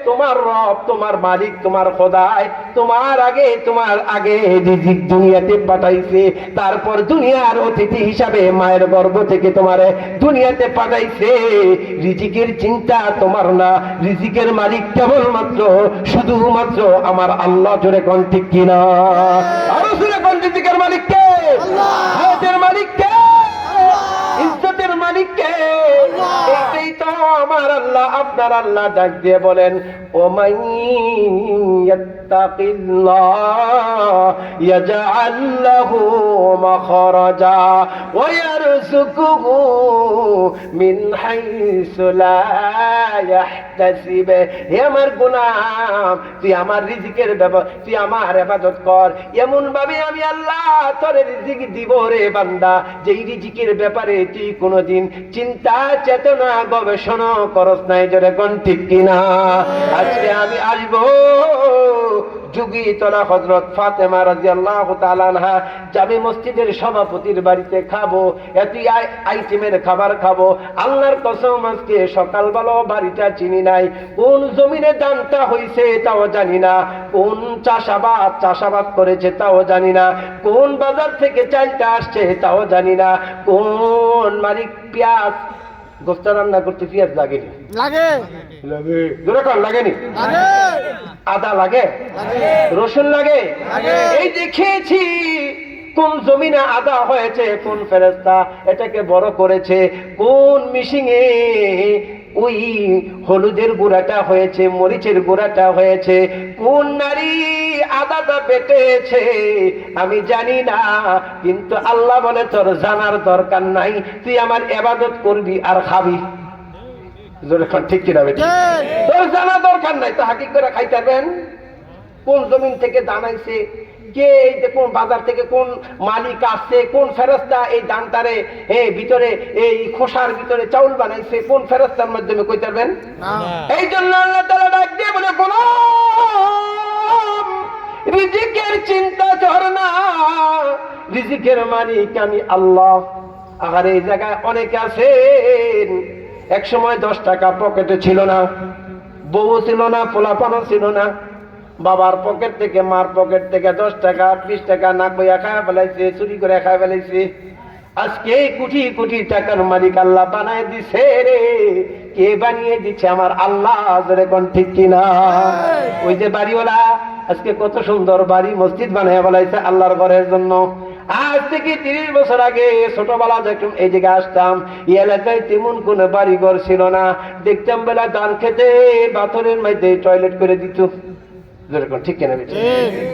তোমার রব, তোমার মালিক, তোমার খোদাই তোমার আগে রিজিক দুনিয়াতে পাঠাইছে। তারপর দুনিয়ার অতিথি হিসাবে মায়ের গর্ভ থেকে তোমারে দুনিয়াতে পাঠাইছে। রিজিকের চিন্তা তোমার না, রিজিকের মালিক কেবলমাত্র শুধুমাত্র আমার আল্লাহ। জোরে কোন ঠিক কিনা? আরো জোরে কোন? রিজিকের মালিক কে? হায়াতের মালিক কে? ইজ্জতের মালিক কে? এইটাই তো আমার আল্লাহ। আপনার আল্লাহ ডাক দিয়ে বলেন, ও মাই ইয়াত্তাকিল্লাহ ইয়াজআল লাহু মাখরাজা ওয়া ইয়ারযুকুহু মিন হাইসু লা ইয়াহতাসিব। হে আমার গোলাম, তুই আমার রিজিকের তুই আমার ইবাদত কর, এমন ভাবে আমি আল্লাহ তোর রিজিক দিব রে বান্দা, যেই রিজিকের ব্যাপারে তুই কোনোদিন চিন্তা চেতনা গবেষণা করস নাই। জোরে কোন ঠিক কিনা? আজকে আমি আসবো যুগী তোলা হযরত ফাতেমা রাদিয়াল্লাহু তাআলা আনহা জামে মসজিদের সভাপতির বাড়িতে খাবো, এতই আইটেমের খাবার খাবো। আল্লাহর কসম আজকে সকালবেলা বাড়িটা চিনি নাই, কোন জমিনে দানটা হইছে তাও জানি না, কোন চাষাবাদ করেছে তাও জানি না, কোন বাজার থেকে চালটা আসছে তাও জানি না, কোন মালিক পেঁয়াজ গোস্ত রান্না করতে পেঁয়াজ লাগেনি, লাগে লাগে লাগেনি, লাগে আদা লাগে, রসুন লাগে, এই দেখেছি কোন জমিনে আদা হয়েছে, কোন ফেরেশতা এটাকে বড় করেছে, কোন মিশিংয়ে ওই হলুদের গুঁড়াটা হয়েছে, মরিচের গুঁড়াটা হয়েছে, কোন নারী আদাটা বেটেছে আমি জানি না, কিন্তু আল্লাহ বলে তোর জানার দরকার নাই, তুই আমার ইবাদত করবি আর খাবি। ঠিক কিনা বেটি? তোর জানা দরকার নাই, তো হাকিক করে খাইতেবেন কোন জমিন থেকে দানাইছে, কে কোন বাজার থেকে কোন মালিক আসছে, কোন ফেরেশতা এই দানটারে ভিতরে এই খোসার ভিতরে চাউল বানাইছে, কোন ফেরেশতার মাধ্যমে কইতে পারবেন? এই জন্য আল্লাহ তাআলা ডাক দিয়ে বলে, গোলাম রিজিকের চিন্তা কর না, রিজিকের মালিক আমি আল্লাহ। আর এই জায়গায় অনেকে আছেন এক সময় 10 টাকা পকেটে ছিল না, বউ ছিল না, পোলাপানও ছিল না, বাবার পকেট থেকে মার পকেট থেকে 10 টাকা 20 টাকা না কইয়া খায় ফেলাইছে, চুরি করে খায় ফেলাইছে। আজকে কোটি কোটি টাকার মালিক আল্লাহ বানায় দিছে রে। কে বানিয়ে দিচ্ছে? আমার আল্লাহ। জোরে কোন ঠিক কিনা? ওই যে বাড়িওয়ালা আজকে কত সুন্দর বাড়ি মসজিদ বানায় ফেলাইছে আল্লাহর ঘরের জন্য। আজ থেকে 30 বছর আগে ছোটবেলা যখন এই জায়গায় আসতাম, এই এলাকায় তেমন কোন বাড়ি ঘর ছিল না, দেখতাম বেলা ধান খেতে পাথরের মধ্যে টয়লেট করে দিত। ঠিক কিনা?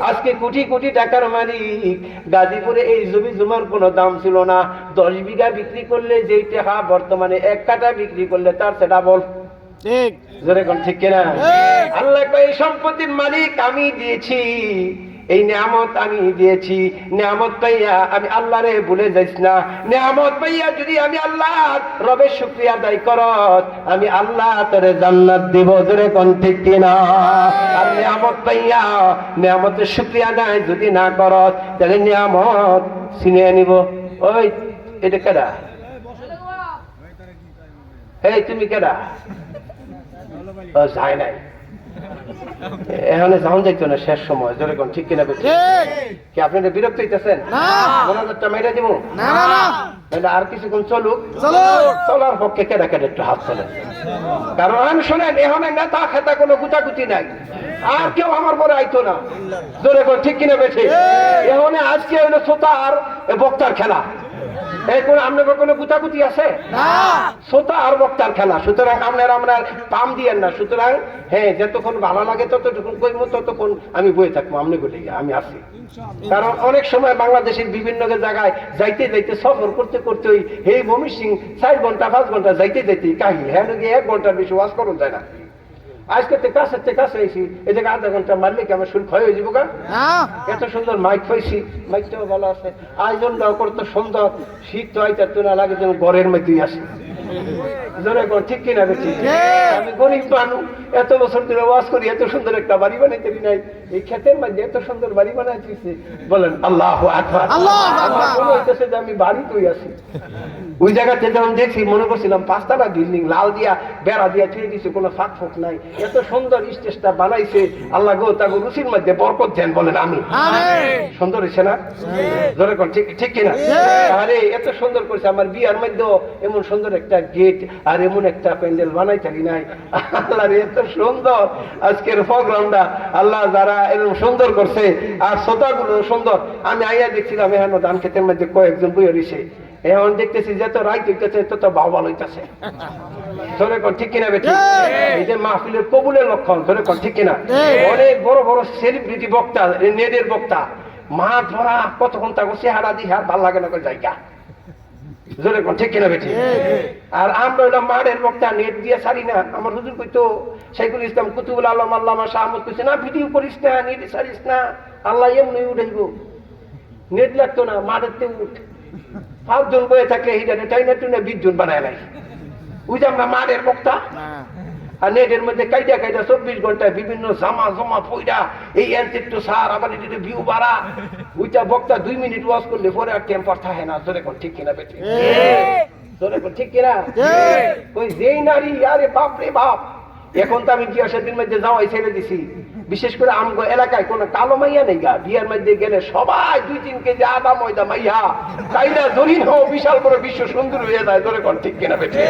আজকে কোটি কোটি টাকার মালিক। গাজীপুরে এই জমি জমার কোনো দাম ছিল না, 10 বিঘা বিক্রি করলে যেই টাকা বর্তমানে 1 কাঠা বিক্রি করলে তার সেটা বল। ঠিক জোরে কোন ঠিক কিনা? আল্লাহ কয় এই সম্পত্তির মালিক আমি দিয়েছি, এই নিয়ামত আমি দিয়েছি, নিয়ামত পাইয়া আমি আল্লাহরে ভুলে যাইস না। নিয়ামত পাইয়া যদি আমি আল্লাহ রবের শুকরিয়া আদায় করস, আমি আল্লাহ তোরে জান্নাত দিব। জোরে কোন ঠিক কিনা? আর নিয়ামত পাইয়া নিয়ামতের শুকরিয়া আদায় যদি না করস, তাহলে নিয়ামত ছিনিয়ে নিব। ওই এটা কেডা? এই তুমি কেডা? ও যায় নাই, এখানে যাওয়া যাইতো না, শেষ সময়। জোরে কোন ঠিক কিনা? কি আপনাদের বিরক্ত হইতেছেন? মনোযোগটা মেরে দিব না, আর কিছুক্ষণ চলুক, চলার পক্ষে কেডা কেডা একটু হাত তোলেন। কারণ শোনেন, এখানে নেতা খেতা কোনো গুতাগুতি নাই, আর কেউ আমার পরে আইতো না। জোরে কোন ঠিক কিনা? বেছে এখানে আজকে হইলো শ্রোতা আর বক্তার খেলা। এই কোন আপনার কোনো গুতাগুতি আছে? শ্রোতা আর বক্তার খেলা। সুতরাং আপনার পাম দিয়েন না। সুতরাং যতক্ষণ ভালো লাগে ততটুকু কইমু, ততক্ষণ আমি বয়ে থাকবো। আপনি বলে আমি আছি। কারণ অনেক সময় বাংলাদেশের বিভিন্ন জায়গায় যাইতে যাইতে সফর করতে করতে ওই এই ময়মনসিংহ সিং 4 ঘন্টা 5 ঘন্টা যাইতে যাইতে কাহিল। হ্যাঁ 1 ঘন্টার বেশি ওয়াজ করুন যায় না। আজকে কাছে আইসি, এই জায়গায় 1/2 ঘন্টা মারলে কি আমার শুল ক্ষয় হয়ে যাবো? এত সুন্দর মাইক পাইছি, মাইকটাও ভালো আছে, আয়োজনটাও কত সুন্দর। শীত তো আইতে তো না লাগে, যেন ঘরের মধ্যেই আসে। জোরে কোন ঠিক কিনা? বেশি আমি গরিব মানুষ, এত বছর ধরে ওয়াজ করি, এত সুন্দর একটা বাড়ি বানাইতে নাই। এই ক্ষেতের মধ্যে এত সুন্দর বাড়ি বানাইতেছে, বলেন আল্লাহু আকবার। মনে হইতেছে যে আমি বাড়িতেই আছি। ওই জায়গাতে যখন দেখছি মনে করছিলাম 5 তলা বিল্ডিং, লাল দিয়া বেড়া দিয়া ছুঁয়ে দিছে, কোনো ফাঁক ফোক নাই। এত সুন্দর স্টেজটা বানাইছে আল্লাহ গো, তাকে রুচির মধ্যে বরকত দেন। বলেন আমি সুন্দর হয়েছে না? ধরে কোন ঠিক কিনা? আরে এত সুন্দর করেছে। আমার বিয়ার মধ্যেও এমন সুন্দর একটা গেট আর এমন একটা প্যান্ডেল বানাই থাকি নাই। আল্লাহ এত সুন্দর আজকের প্রোগ্রামটা আল্লাহ যারা এরকম সুন্দর করছে, আর শ্রোতাগুলো সুন্দর। আমি আইয়া দেখছিলাম এখানে ধান ক্ষেতের মধ্যে কয়েকজন বইয়া রয়েছে, এখন দেখতেছি যত রাইত হইতেছে তত বাউল হইতেছে। ধরে কোন ঠিক কিনা বেঠিক? এই যে মাহফিলের কবুলের লক্ষণ, ধরে কোন ঠিক কিনা? অনেক বড় বড় সেলিব্রিটি বক্তা, নেটের বক্তা, মাঠ ভরা কতক্ষণ তাকে চেহারা দিয়ে হাত ভাল লাগে না করে জায়গা, ধরে কোন ঠিক কিনা বেঠিক? আর আমরা হইলাম মাঠের বক্তা, নেট দিয়ে ছাড়ি না। আমার হুজুর কইতো শাইখুল ইসলাম কুতুবুল আলম আল্লামা শাহ আহমদ কইছে না, ভিডিও করিস না, নেট ছাড়িস না, আল্লাহ এমনি উঠাইব। নেট লাগতো না, মাঠেতে উঠ। 5 জন বয়ে থাকলে হিটারে তাই না, তুই না 20 জন বানায় নাই। ওই যে আমরা মাঠের বক্তা, আর নেটের মধ্যে কাইটা কাইটা 24 ঘন্টায় বিভিন্ন জামা জমা পয়রা, এই অ্যান্টিক তো সার, আবার এটিতে ভিউ বাড়া। ওইটা বক্তা 2 মিনিট ওয়াজ করলে পরে আর টেম্পার থাকে না। জোরে কোন ঠিক কিনা বেটি? জোরে কোন ঠিক কিনা? ওই যেই নারী, আরে বাপ রে বাপ, এখন তো আমি বিয়ার মধ্যে যাওয়াই ছেড়ে দিছি। বিশেষ করে আমগো এলাকায় কোনো কালো মাইয়া নেই গা। বিয়ার মধ্যে গেলে সবাই 2-3 কেজি আদা ময়দা মাইয়া তাই না জরিন হোক বিশাল বড় বিশ্ব সুন্দর হয়ে যায়। ধরে কোন ঠিক কিনা বেঠে?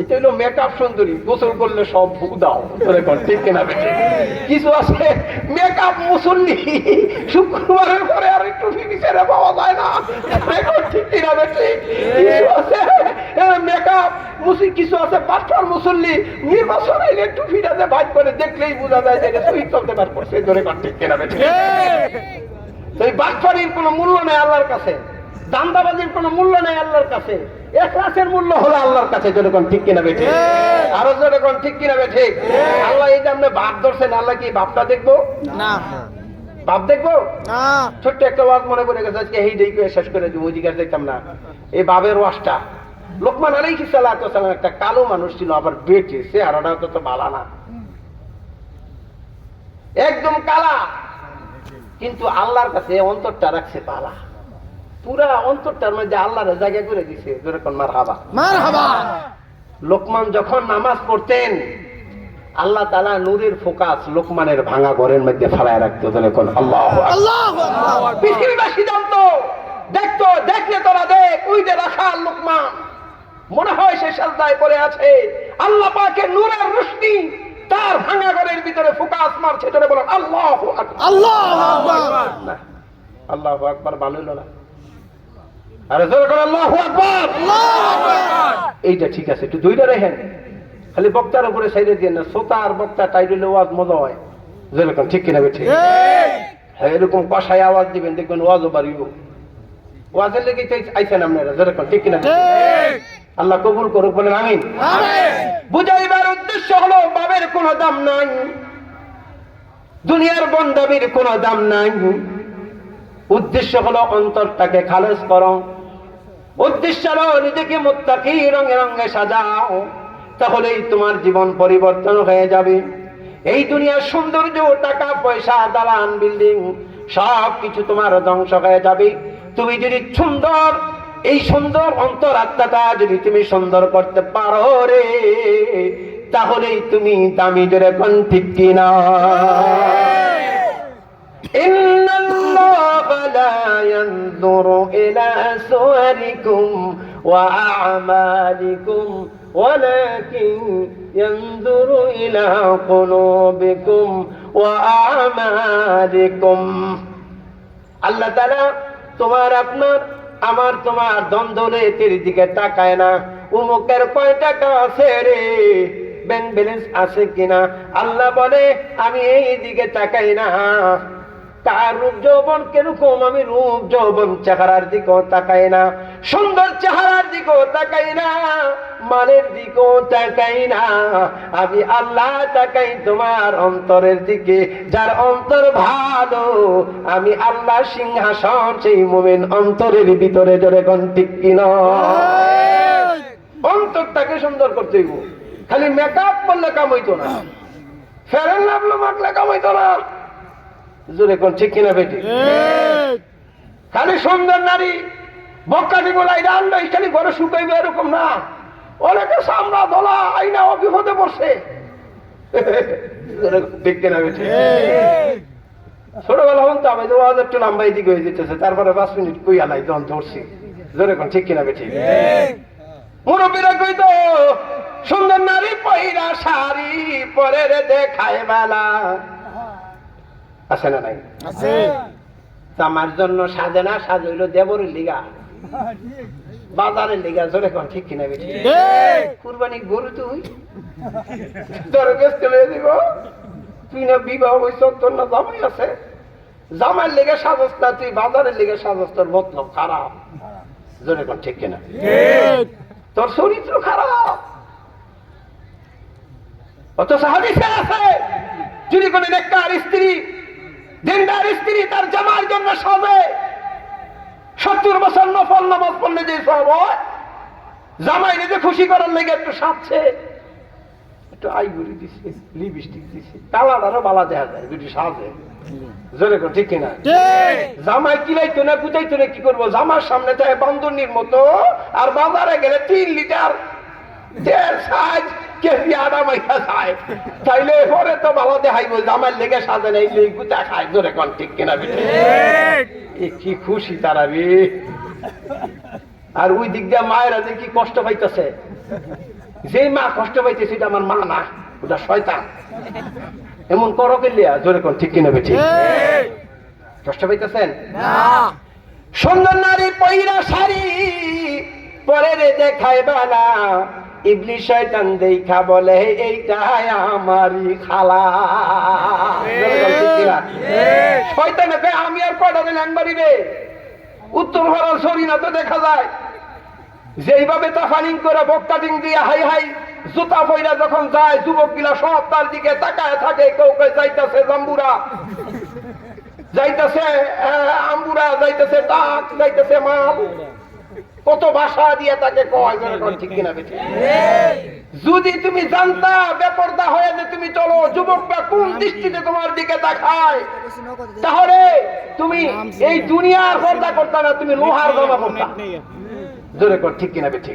এটা হলো মেকআপ সুন্দরী, গোসল করলে সব ভুক দাও। ধরে কোন ঠিক কিনা বেঠে? কিছু আছে মেকআপ মুসল্লি, শুক্রবারের পরে আর একটু ফিনিশারে পাওয়া যায় না। ঠিক কিনা বেঠে? কিছু আছে মেকআপ মুসল্লি, কিছু আছে বাচ্চার মুসল্লি, নির্বাচন এলে একটু ফিরাতে ভাগ করে দেখলেই বোঝা যায় যে সুই চলতে পার করছে। ধরে কোন ঠিক কিনা বেঠে? এই বাচ্চারির কোনো মূল্য নেই আল্লাহর কাছে, দান্দাবাজির কোনো মূল্য নেই আল্লাহর কাছে, ইখলাসের মূল্য হলো আল্লাহর কাছে। জোরে কোন ঠিক কিনা বেঠে? আরো জোরে কোন ঠিক কিনা বেঠে? আল্লাহ এই যে আপনি বাপ ধরছেন, আল্লাহ কি বাপটা দেখবো না? বাপ দেখবো না? ছোট্ট একটা ওয়াজ মনে করে গেছে আজকে, এই দেখে শেষ করে দিব, ওই দিকে দেখতাম না। এই বাবের ওয়াজটা, লোকমান আলাইহিস সালাম একটা কালো মানুষ ছিল, আবার বেটে, চেহারাটা তো ভালো না, একদম কালা, কিন্তু আল্লাহর কাছে অন্তরটা রাখছে পালা। পুরা অন্তরটার মধ্যে আল্লাহর জায়গা করে দিছে। যেরকম মারহাবা মারহাবা। লোকমান যখন নামাজ পড়তেন, আল্লাহ তাআলা নূরের ফোকাস লোকমানের ভাঙা ঘরের মধ্যে ফেলায় রাখতো। যেরকম আল্লাহু আকবার। পৃথিবীবাসী জানতো, দেখতো, দেখলে তোরা দেখ, ওই যে রাখা লোকমান, মনে হয় সে সাজদায় পড়ে আছে। আল্লাহ পাকের নূরের রোশনি তার ভাঙা ঘরের ভিতরে ফোকাস মারছে। যেটা বলেন আল্লাহু আকবার, আল্লাহু আকবার। না, আল্লাহু আকবার ভালো হলো না, আরে জোরে করে আল্লাহু আকবার, আল্লাহু আকবার। এইটা ঠিক আছে, একটু দুইটা রেখেন, খালি বক্তার উপরে সাইডে দিয়ে না, শ্রোতা আর বক্তা টাইটেলে ওয়াজ মজা হয়। যেরকম ঠিক কিনা বেঠে? হ্যাঁ, এরকম কষায় আওয়াজ দিবেন, দেখবেন ওয়াজও বাড়িব। ওয়াজের লেগে আইছেন আপনারা। যেরকম ঠিক কিনা? আল্লাহ কবুল করুক, বলেন আমিন। বুঝাইবার উদ্দেশ্য হলো বাবের কোনো দাম নাই, দুনিয়ার বন্দাবির কোনো দাম নাই। উদ্দেশ্য হলো অন্তরটাকে খালেস করো, উদ্দেশ্য হলো নিজেকে মুত্তাকি রঙে রঙে সাজাও, তাহলেই তোমার জীবন পরিবর্তন হয়ে যাবে। এই দুনিয়ার সৌন্দর্য, টাকা পয়সা, দালান বিল্ডিং সব কিছু তোমার ধ্বংস হয়ে যাবে। তুমি যদি সুন্দর, এই সুন্দর অন্তর আত্মাটা যদি তুমি সুন্দর করতে পারো রে, তাহলেই তুমি দামি। জোরে কোন ঠিক কিনা? ইন্নাল্লাহা লা ইয়ানজুরু ইলা সুওয়ারিকুম ওয়া আ'মালিকুম ওয়ালাকিন ইয়ানজুরু ইলা কুলুবিকুম ওয়া আ'মালিকুম। আল্লাহ তাআলা তোমার, আপনার, আমার, তোমার ধন দৌলতের দিকে তাকায় না। উমুকের কয় টাকা আছে রে, ব্যাংক ব্যালেন্স আছে কিনা। আল্লাহ বলে আমি এই দিকে তাকাই না। কার রূপ যৌবন কিরকম, আমি রূপ যৌবন চেহারার দিকেও তাকাই না, সুন্দর চেহারার দিকেও তাকাই না, মানের দিকেও তাকাই না। আমি আল্লাহ তাকাই তোমার অন্তরের দিকে। যার অন্তর ভালো, আমি আল্লাহ সিংহাসন সেই মুমিন অন্তরের ভিতরে। জোরে কোন ঠিক কিনা? অন্তরটাকে সুন্দর করতে হইব। খালি মেকআপ করলে কাম হইতো না, ফেরেন লাভলো মাখলে কাম হইতো না। জোরে কোন ঠিক কিনা বেটি? খালি সুন্দর নারী বক্কাটি গোলাই রান্না খালি ঘরে শুকাইবে এরকম না। অনেকে সামরা দলা আইনা বিপদে পড়ছে। ঠিক কিনা বেটি? ছোটবেলা হন তো আমি তো ওয়াজ একটু লম্বাই দিকে হয়ে যেতেছে, তারপরে 5 মিনিট কই আলাই তখন ধরছি। জোরে কোন ঠিক কিনা বেটি? মুরব্বীরা কইতো সুন্দর নারী পয়রা শাড়ি পরে রে দেখায় বেলা। আছে না নাই? আছে। আমার জন্য সাজে না, সাজ হইল দেবরের লিগা। বাজারের লেগে জোরে কন ঠিক কিনা বেশি কুরবানি গরু তুই তোর বেচতে লয়ে দিব তুই না বিবাহ হয়েছ তোর না জামাই আছে জামাইয়ের লেগে সাজস না তুই বাজারের লেগে সাজস তোর মতলব খারাপ জোরে কন ঠিক কিনা তোর চরিত্র খারাপ অথচ হাদিসে আছে যদি কোন নেককার স্ত্রী দিনদার স্ত্রী তার জামার জন্য সাজে 70 বছর নফল নামাজ পড়লে যে সব হয় জামাই নিজে খুশি করার লেগে একটু সাজছে একটু আইবুড়ি দিছে লিপস্টিক দিছে কালারও বালা দেখা যায় যদি সাজে জোরে কর ঠিক কিনা জামাই কিলাইতো না গুতাইতো না কি করবো জামার সামনে থাকে বান্দরনির মতো আর বাজারে গেলে 3 লিটার দেড় সাইজ কেজি আদা মাইখা খায় তাইলে পরে তো ভালো দেখাইবো জামাই লেগে সাজে নাই গুতা খায় জোরে কর ঠিক কিনা কি খুশি তারা রে আর ওই দিক দিয়ে মায়েরা যে কি কষ্ট পাইতেছে যে মা কষ্ট পাইতেছে এটা আমার মা না ওটা শয়তান এমন করো কেলিয়া জোরে কোন ঠিক কিনা বেঠি কষ্ট পাইতেছেন সুন্দর নারী পয়রা শাড়ি পরে রে দেখায় বানা ইবলিশ শয়তান দেখা বলে এইটাই আমারই খালা শয়তানে কয় আমি আর কয়টা দিন একবারই রে উত্তর হরার শরীর তো দেখা যায় যেইভাবে তাফানিং করে বক কাটিং দিয়ে হাই হাই জুতা পয়রা যখন যায় যুবক গুলা সব তার দিকে তাকায় থাকে কেউ কেউ যাইতেছে জাম্বুরা যাইতেছে আম্বুরা যাইতেছে টাক যাইতেছে মাল কত ভাষা দিয়ে তাকে কয় ঠিক কিনা বেঠি যদি তুমি জানতা বেপরদা হয়ে যে তুমি চলো যুবকরা কোন দৃষ্টিতে তোমার দিকে তাকায় তাহলে তুমি এই দুনিয়ার পর্দা করতা না তুমি লোহার জামা পরতা জোরে কর ঠিক কিনা বেঠি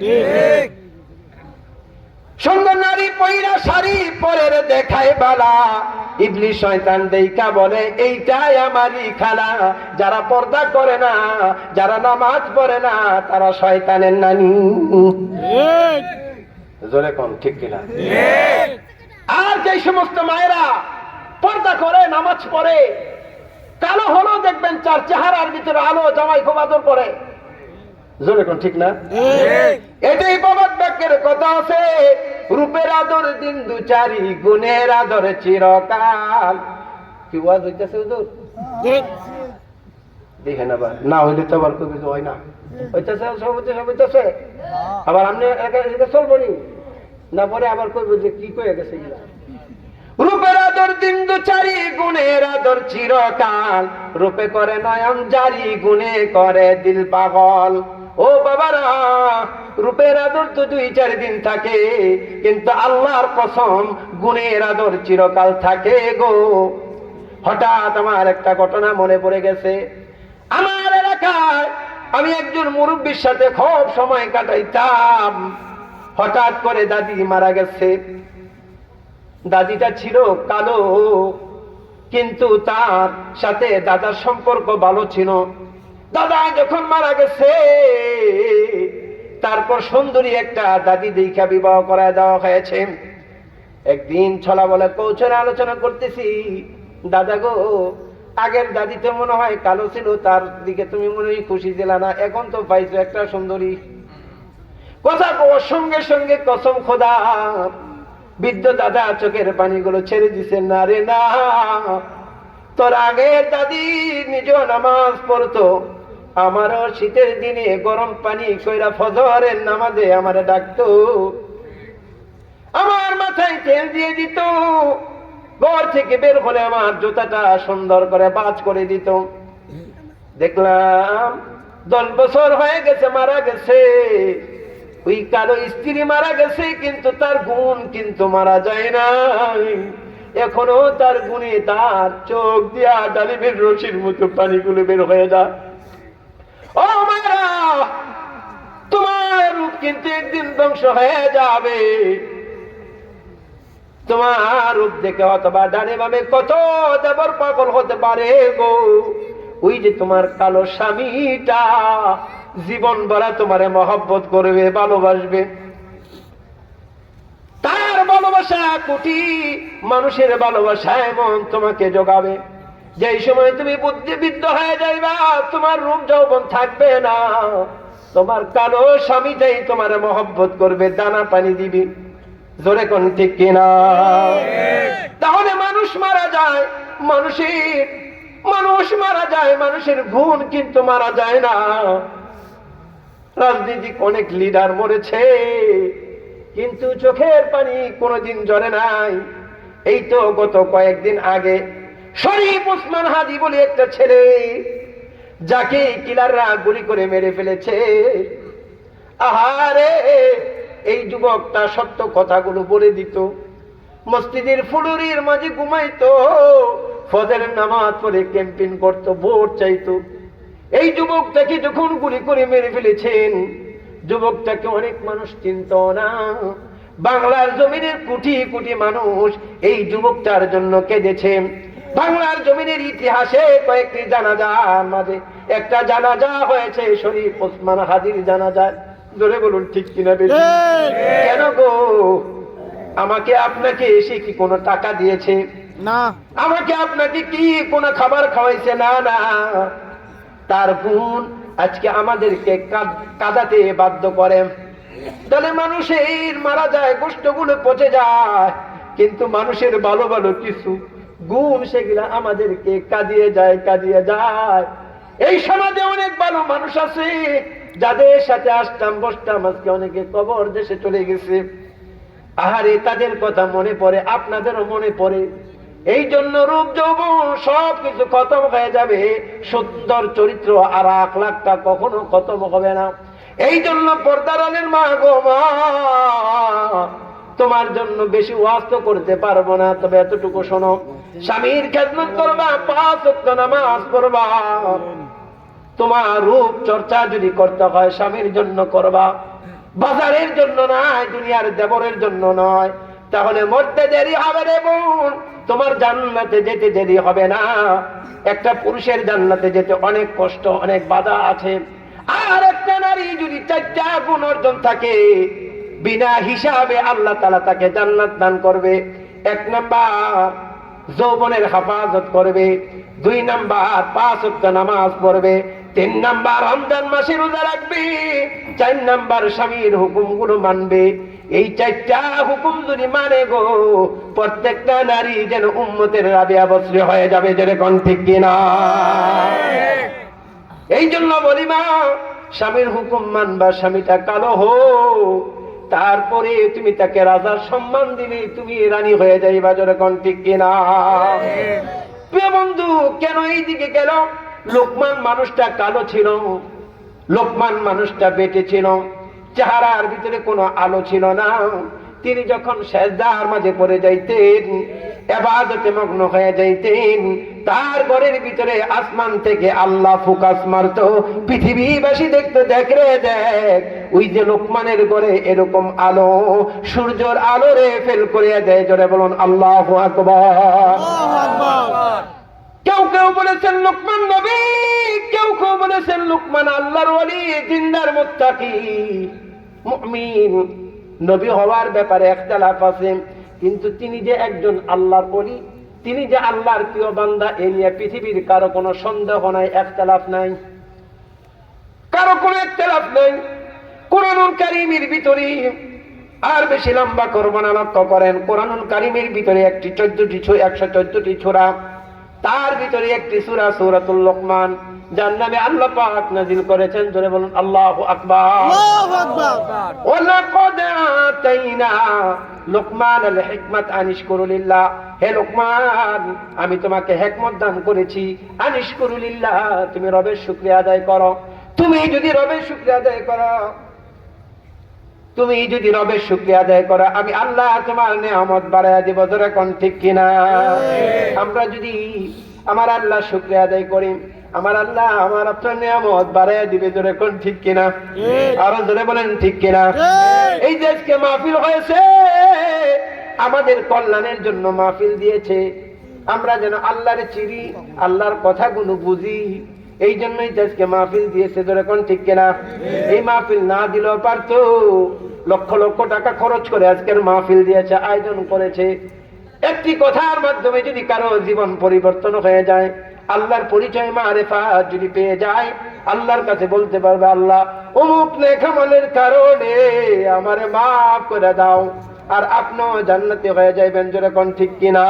সুন্দর নারী পয়রা শাড়ি পরে রে দেখায় বালা ইবলিশ শয়তান দেইকা বলে এইটাই আমারই খালা যারা পর্দা করে না যারা নামাজ পড়ে না তারা শয়তানের নানি জোরে কোন ঠিক কিনা আর যে সমস্ত মায়েরা পর্দা করে নামাজ পড়ে কালো হলো দেখবেন চার চেহারার ভিতরে আলো জামাই খুব আদর করে জোরে কোন ঠিক না এটাই বাবার বাক্যের কথা আছে রূপের আদর দিন দুচারি গুণের আদর চিরকাল কি ওয়াজ হইতেছে হুজুর দেখেন আবার না হইলে তো আবার কবি হয় না হইতেছে সব হইতেছে আবার আপনি একা চলবো নি না পরে আবার কইব যে কি কয়ে গেছে এগুলা রূপের আদর দিন দুচারি গুণের আদর চিরকাল রূপে করে নয়ন জারি গুণে করে দিল পাগল ও বাবারা রূপের আদর তো 2-4 দিন থাকে কিন্তু আল্লাহর কসম গুণের আদর চিরকাল থাকে গো হঠাৎ আমার একটা ঘটনা মনে পড়ে গেছে আমার এলাকায় আমি একজন মুরব্বির সাথে খুব সময় কাটাইতাম হঠাৎ করে দাদি মারা গেছে দাদিটা ছিল কালো কিন্তু তার সাথে দাদার সম্পর্ক ভালো ছিল দাদা যখন মারা গেছে তারপর সুন্দরী একটা দাদি দেখা বিবাহ করায় দেওয়া হয়েছে একদিন ছলা বলে কৌশলে আলোচনা করতেছি দাদা গো আগের দাদি তো মনে হয় কালো ছিল তার দিকে তুমি মনে হয় খুশি দিলা না এখন তো পাইছো একটা সুন্দরী কথা কওয়ার সঙ্গে সঙ্গে কসম খোদা বৃদ্ধ দাদা চোখের পানিগুলো ছেড়ে দিছে না রে না তোর আগের দাদি নিজেও নামাজ পড়তো আমারও শীতের দিনে গরম পানি কইরা ফজরের নামাজে আমারে ডাকতো আমার মাথায় তেল দিয়ে দিত ঘর থেকে বের হলে আমার জুতাটা সুন্দর করে বাজ করে দিত দেখলাম 10 বছর হয়ে গেছে মারা গেছে ওই কালো স্ত্রী মারা গেছে কিন্তু তার গুণ কিন্তু মারা যায় না এখনো তার গুণে তার চোখ দিয়া ডালিমের রশির মতো পানিগুলো বের হয়ে যায় ও মারা তোমার রূপ কিন্তু একদিন ধ্বংস হয়ে যাবে তোমার রূপ দেখে অথবা ডানে বামে কত দেবর পাগল হতে পারে গো ওই যে তোমার কালো স্বামীটা জীবন ভরা তোমারে মহব্বত করবে ভালোবাসবে তার ভালোবাসা কোটি মানুষের ভালোবাসা এমন তোমাকে জোগাবে যেই সময় তুমি বুদ্ধিবিদ্ধ হয়ে যাইবা তোমার রূপ যৌবন থাকবে না তোমার কালো স্বামীটাই তোমার মহব্বত করবে, দানা পানি দিবি। জোরে কোন ঠিক কিনা? তাহলে মানুষ মারা যায়, মানুষ মারা যায়, মানুষের গুণ কিন্তু মারা যায় না। রাজনীতিক অনেক লিডার মরেছে, কিন্তু চোখের পানি কোনোদিন ঝরে নাই। এই তো গত কয়েকদিন আগে শরীফ ওসমান হাদি বলে একটা ছেলে, যাকে কিলাররা গুলি করে মেরে ফেলেছে। আহারে, এই যুবকটা সত্য কথাগুলো বলে দিত, মসজিদের ফুলুরির মাঝে ঘুমাইতো, ফজরের নামাজ পড়ে ক্যাম্পেইন করতো, ভোট চাইতো। এই যুবকটাকে যখন গুলি করে মেরে ফেলেছেন, যুবকটাকে অনেক মানুষ চিনত না। বাংলার জমিনের কোটি কোটি মানুষ এই যুবকটার জন্য কেঁদেছে। বাংলার জমিনের ইতিহাসে কয়েকটি জানাজার মাঝে একটা জানাজা হয়েছে শরীফ ওসমান হাদির জানাজা। জোরে বলুন ঠিক কিনা বেশি? কেন গো? আমাকে আপনাকে এসে কি কোনো টাকা দিয়েছে? না। আমাকে আপনাকে কি কোনো খাবার খাওয়াইছে? না না। তার গুণ আজকে আমাদেরকে কাঁদাতে বাধ্য করে। তাহলে মানুষের মারা যায়, গোষ্ঠগুলো পচে যায়, কিন্তু মানুষের ভালো ভালো কিছু গুণ সেগুলা আমাদেরকে কাঁদিয়ে যায়। এই সমাজে অনেক ভালো মানুষ আছে, যাদের সাথে আসতাম বসতাম, আজকে অনেকে কবর দেশে চলে গেছে। আহারে, তাদের কথা মনে পড়ে, আপনাদেরও মনে পড়ে। এই জন্য রূপ যৌবন সবকিছু খতম হয়ে যাবে, সুন্দর চরিত্র আর আখলাকটা কখনো খতম হবে না। এই জন্য পর্দার আলের মা গো মা, তোমার জন্য বেশি ওয়াজ তো করতে পারবো না, তবে এতটুকু শোনো, স্বামীর খেদমত করবা, 5 ওয়াক্ত নামাজ পড়বা। তোমার রূপ চর্চা যদি করতে হয় স্বামীর জন্য করবা, বাজারের জন্য নয়, দুনিয়ার দেবরের জন্য নয়। তাহলে মরতে দেরি হবে রে বোন, তোমার জান্নাতে যেতে দেরি হবে না। একটা পুরুষের জান্নাতে যেতে অনেক কষ্ট, অনেক বাধা আছে। আর একটা নারী যদি 4টা গুণ অর্জন থাকে, বিনা হিসাবে আল্লাহ তাআলা তাকে জান্নাত দান করবে। 1 নাম্বার, যৌবনের হেফাজত করবে। 2 নাম্বার, 5 ওয়াক্ত নামাজ পড়বে। 3 নাম্বার, রমজান মাসে রোজা রাখবে। 4 নাম্বার, স্বামীর হুকুমগুলো মানবে। এই 4টা হুকুম যদি মানে গো, প্রত্যেকটা নারী যেন উম্মতের রাবিয়া বসরি হয়ে যাবে। যেরকম ঠিক কিনা? এই জন্য বলি মা, স্বামীর হুকুম মানবা, স্বামীটা কালো হোক, তারপরে তুমি তাকে রাজার সম্মান দিলে তুমি রানী হয়ে যাইবা। যেরকম ঠিক কিনা? প্রিয় বন্ধু, কেন এই দিকে গেল? লোকমান মানুষটা কালো ছিল, লোকমান মানুষটা বেটে ছিল, চেহারার ভিতরে কোনো আলো ছিল না। তিনি যখন সেজদার মাঝে পড়ে যাইতেন, ইবাদতে মগ্ন হয়ে যাইতেন, তার ঘরের ভিতরে আসমান থেকে আল্লাহ ফোকাস মারতো, পৃথিবীবাসী দেখতো, দেখ রে দেখ, ওই যে লোকমানের ঘরে এরকম আলো, সূর্যের আলো রে ফেল করে দেয়। জোরে বলুন আল্লাহু আকবার। কেউ কেউ বলেছেন লোকমান নবী, কেউ কেউ বলেছেন লোকমান আল্লাহর ওলি, দিনদার মুত্তাকি মুমিন। নবী হওয়ার ব্যাপারে ইখতিলাফ আছে, কিন্তু তিনি যে একজন আল্লাহর ওলি, তিনি যে আল্লাহর প্রিয় বান্দা, এ নিয়ে পৃথিবীর কারো কোনো সন্দেহ নাই, ইখতিলাফ নাই, কারো কোনো ইখতিলাফ নাই। কুরআনুল কারীমের ভিতরে, আর বেশি লম্বা করব না, লক্ষ্য করেন, কুরআনুল কারীমের ভিতরে 114টি সূরা, তার ভিতরে একটি সূরা সূরাতুল লোকমান, যার নামে আল্লাহ পাক নাযিল করেছেন। জোরে বলুন আল্লাহু আকবার। আল্লাহু আকবার। ওয়ালাকাদ আতাইনা লোকমানাল হিকমাত আনিশকুরু লিল্লাহ। হে লোকমান, আমি তোমাকে হিকমত দান করেছি, আনিশকুরু লিল্লাহ, তুমি রবের শুকরিয়া আদায় করো। তুমি যদি রবের শুকরিয়া আদায় করো, তুমি যদি রবের শুকরিয়া আদায় করো, আমি আল্লাহ তোমার নিয়ামত বাড়ায়া দেব। জোরে কোন ঠিক কিনা? আমরা যদি আমার আল্লাহ শুকরিয়া আদায় করি, আমার আল্লাহ আমার আপনার নিয়ামত বাড়ায়া দিবে। জোরে কোন ঠিক কিনা? আরো জোরে বলেন ঠিক কিনা? এই যে আজকে মাহফিল হয়েছে, আমাদের কল্যাণের জন্য মাহফিল দিয়েছে, আমরা যেন আল্লাহর চিনি, আল্লাহর কথাগুলো বুঝি, এই জন্যই আজকে মাহফিল দিয়েছে। জোরে কোন ঠিক কিনা? এই মাহফিল না দিলেও পারতো, লক্ষ লক্ষ টাকা খরচ করে আজকের মাহফিল দিয়েছে, আয়োজন করেছে। একটি কথার মাধ্যমে যদি কারো জীবন পরিবর্তন হয়ে যায়, আল্লাহর পরিচয় মারিফাত যদি পেয়ে যায়, আল্লাহর কাছে বলতে পারবে, আল্লাহ অমুক নেক আমলের কারণে আমারে মাফ করে দাও, আর আপনিও জান্নাতি হয়ে যাইবেন। জোরে কোন ঠিক কিনা?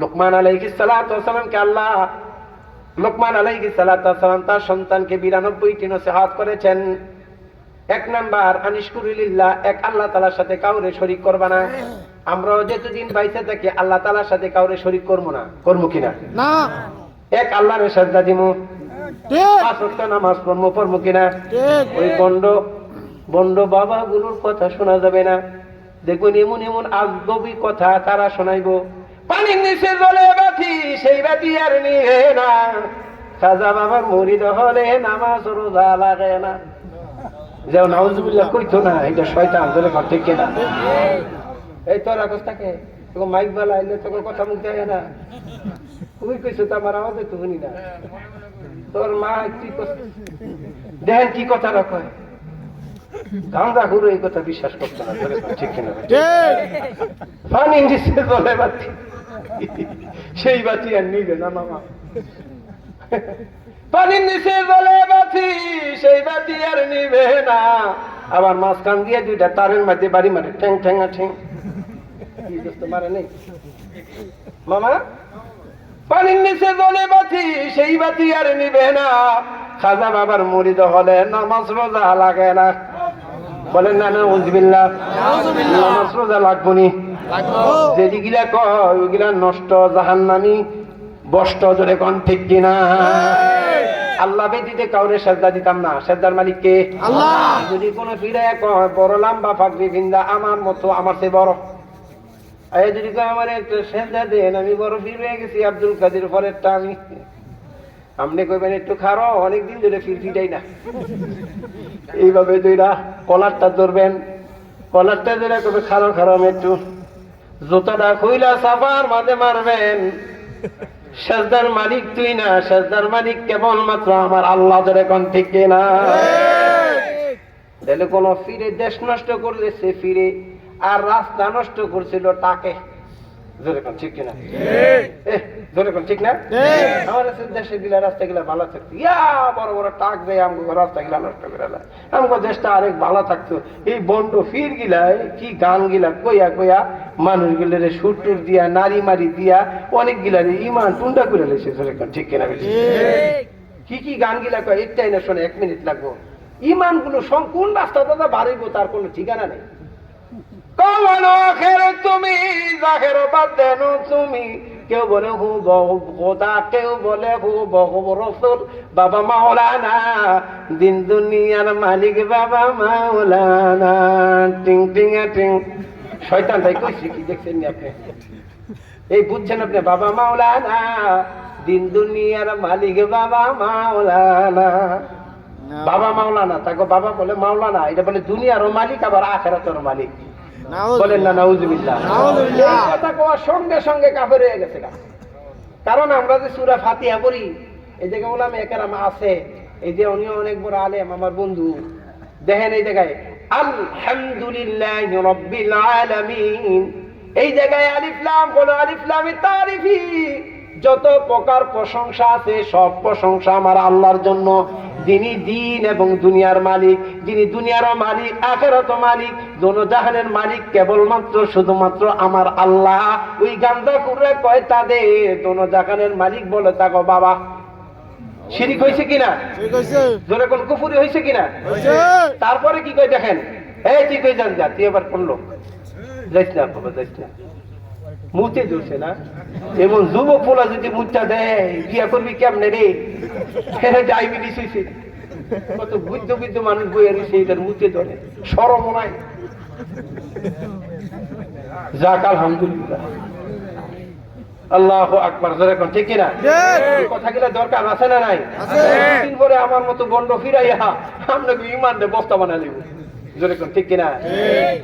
লোকমান আলাইহিস সালাতু ওয়াস সালামকে আল্লাহ, লোকমান আলাইহিস সালাতু ওয়াস সালাম তার সন্তানকে 92টি নসিহত করেছেন। 1 নাম্বার, আনিশকুরিল্লাহ, এক আল্লাহ তাআলার সাথে কাউরে শরীক করবা না। আমরাও যতদিন বাইসে থাকি আল্লাহ তাআলার সাথে কাউরে শরীক করব না, করবো কিনা? না এক আল্লাহর সাজদা দিমু, ঠিক 5 ওয়াক্ত নামাজ পড়বো কিনা? ঠিক ওই বন্ড বাবাগুলোর কথা শোনা যাবে না। দেখুন এমন এমন আজগবি কথা তারা শোনাইবো। পানির নিচে জলে বাতি, সেই বাতি আর নিয়ে না। খাজা বাবার মুরিদ হলে নামাজ রোজা লাগে না। যেও নাউজুবিল্লাহ কইতো না, এটা শয়তান। ধরে ঘর থেকে না এই তোর অবস্থাকে তোকে মাইক বেলা আইলে তোকে কথা মুখ দেয় না। তুমি কইছো তো আমার আওয়াজে তো শুনি না। তোর মা কি দেখেন কি কথা রাখো, গাঁদা ঘুরে এই কথা বিশ্বাস করতো না। ধরে ঘর ঠিক কিনা? ঠিক পানি নিচে জলে বাতি, সেই বাতি আর নিবে না মামা। পানির নিচে জলে বাতি, সেই বাতি আর নিবে না। আবার মাঝখান দিয়ে 2টা তারের মধ্যে বাড়ি মারে, ঠ্যাং ঠ্যাঙা ঠ্যাং। কি দোস্ত মারে নেই মামা? পানির নিচে জলে বাতি, সেই বাতি আর নিবে না। খাজা বাবার মুরিদ হলে নামাজ রোজা লাগে না। বলেন না নাউজুবিল্লাহ, নামাজ রোজা লাগবো নি। যেদিগুলা কয় ওইগুলা নষ্ট, জাহান্নামী, বষ্ট। জোরে কোন ঠিক কিনা? আল্লাহ ব্যতীতে কাউরে সেজদা দিতাম না। সেজদার মালিক কে? আল্লাহ। যদি কোনো ফিরে কয় বড় লম্বা পাগড়ি বিন্দা আমার মতো, আমার চেয়ে বড়, এই যদি কয় আমার একটু সেজদা দেন, আমি বড় ফির হয়ে গেছি, আব্দুল কাদের পরেরটা আমি। আপনি কইবেন একটু খারো, অনেকদিন ধরে ফিরফিটাই না। এইভাবে দুইটা কলারটা ধরবেন, কলারটা ধরে কবে খারো খারো, আমি একটু জুতাটা খুইলা সাফার মাঝে মারবেন। সেজদার মালিক তুই না, সেজদার মালিক কেবলমাত্র আমার আল্লাহ। ধরে কোন ঠিক কিনা? তাহলে কোন ফিরে দেশ নষ্ট করলে সে ফিরে, আর রাস্তা নষ্ট করছিল টাকে। জোরে কোন ঠিক কিনা? জোরে কোন ঠিক না? আমার দেশে গিলা রাস্তা গিলা ভালো থাকতো, ইয়া বড় বড় টাক দেয় আমগো রাস্তা গিলা নষ্ট করে দেয়। আমগো দেশটা আরেক ভালো থাকতো। এই বন্ড ফির গিলায় কি গান গিলা কইয়া কইয়া মানুষ গিলারে সুর টুর দিয়া, নারী মারি দিয়া, অনেক গিলারে ইমান টুন্ডা করে লেছে। জোরে কোন ঠিক কিনা? কি কি গান গিলা কয় একটাই না শোনে, 1 মিনিট লাগবো। ইমান গুলো কোন রাস্তা দাদা বাড়িব তার কোনো ঠিকানা নেই। কওয়ানো আখের তুমি, জাহের বাতেন তুমি। কেউ বলে হু খোদা, কেউ বলে হু রসুল, বাবা মাওলানা, দিন দুনিয়ার মালিক বাবা মাওলানা। টিং টিং টিং। শয়তান ভাই কইছি কি দেখছেন নি আপনি? এই বুঝছেন আপনি? বাবা মাওলানা, দিন দুনিয়ার মালিক বাবা মাওলানা। বাবা মাওলানা, তাকে বাবা বলে মাওলানা, এটা বলে দুনিয়ারও মালিক আবার আখিরাতেরও মালিক। বলেন না নাউজুবিল্লাহ। এই কথা কোয়ার সঙ্গে সঙ্গে কাফের হয়ে গেছে। কারণ আমরা যে সূরা ফাতিহা পড়ি, এই জায়গায় ওলামা একরাম আছে, এই যে উনি অনেক বড় আলেম আমার বন্ধু, দেখেন এই জায়গায় আলহামদুলিল্লাহি রাব্বিল আলামিন, এই জায়গায় আলিফ লাম হলো আলিফ লামের তারিফি। যত প্রকার প্রশংসা আছে সব প্রশংসা আমার আল্লাহর জন্য, যিনি দিন এবং দুনিয়ার মালিক, যিনি দুনিয়ারও মালিক আখিরাতের মালিক, দোনোজাহানের মালিক কেবলমাত্র শুধুমাত্র আমার আল্লাহ। ওই গান্দা কুররা কয় তাদের দোনোজাহানের মালিক বলে তাকো বাবা। শিরিক হইছে কিনা? ঠিক আছে জোরে কোন কুফরি হইছে কিনা? হইছে। তারপরে কি কই দেখেন, এই তুই কই যান, যা তুই এবার করলো, যাইস না বাবা, যাইস না। মুতে ধরছে না? এমন যুবক পোলা যদি মুচা দেয়, বিয়া করবি কেমনে রে? ডায়াবেটিস হয়েছে, কত বুদ্ধ বুদ্ধ মানুষ বইয়া রয়েছে, এটার মুতে ধরে সরম নাই। যাক আলহামদুলিল্লাহ, আল্লাহু আকবার। জোরে কোন ঠিক কিনা? এই কথাগুলো দরকার আছে না নাই? দিন পরে আমার মতো গন্ড ফিরাইয়া আপনাকে ইমান রে বস্তা বানাই দিব। জোরে কোন ঠিক কিনা?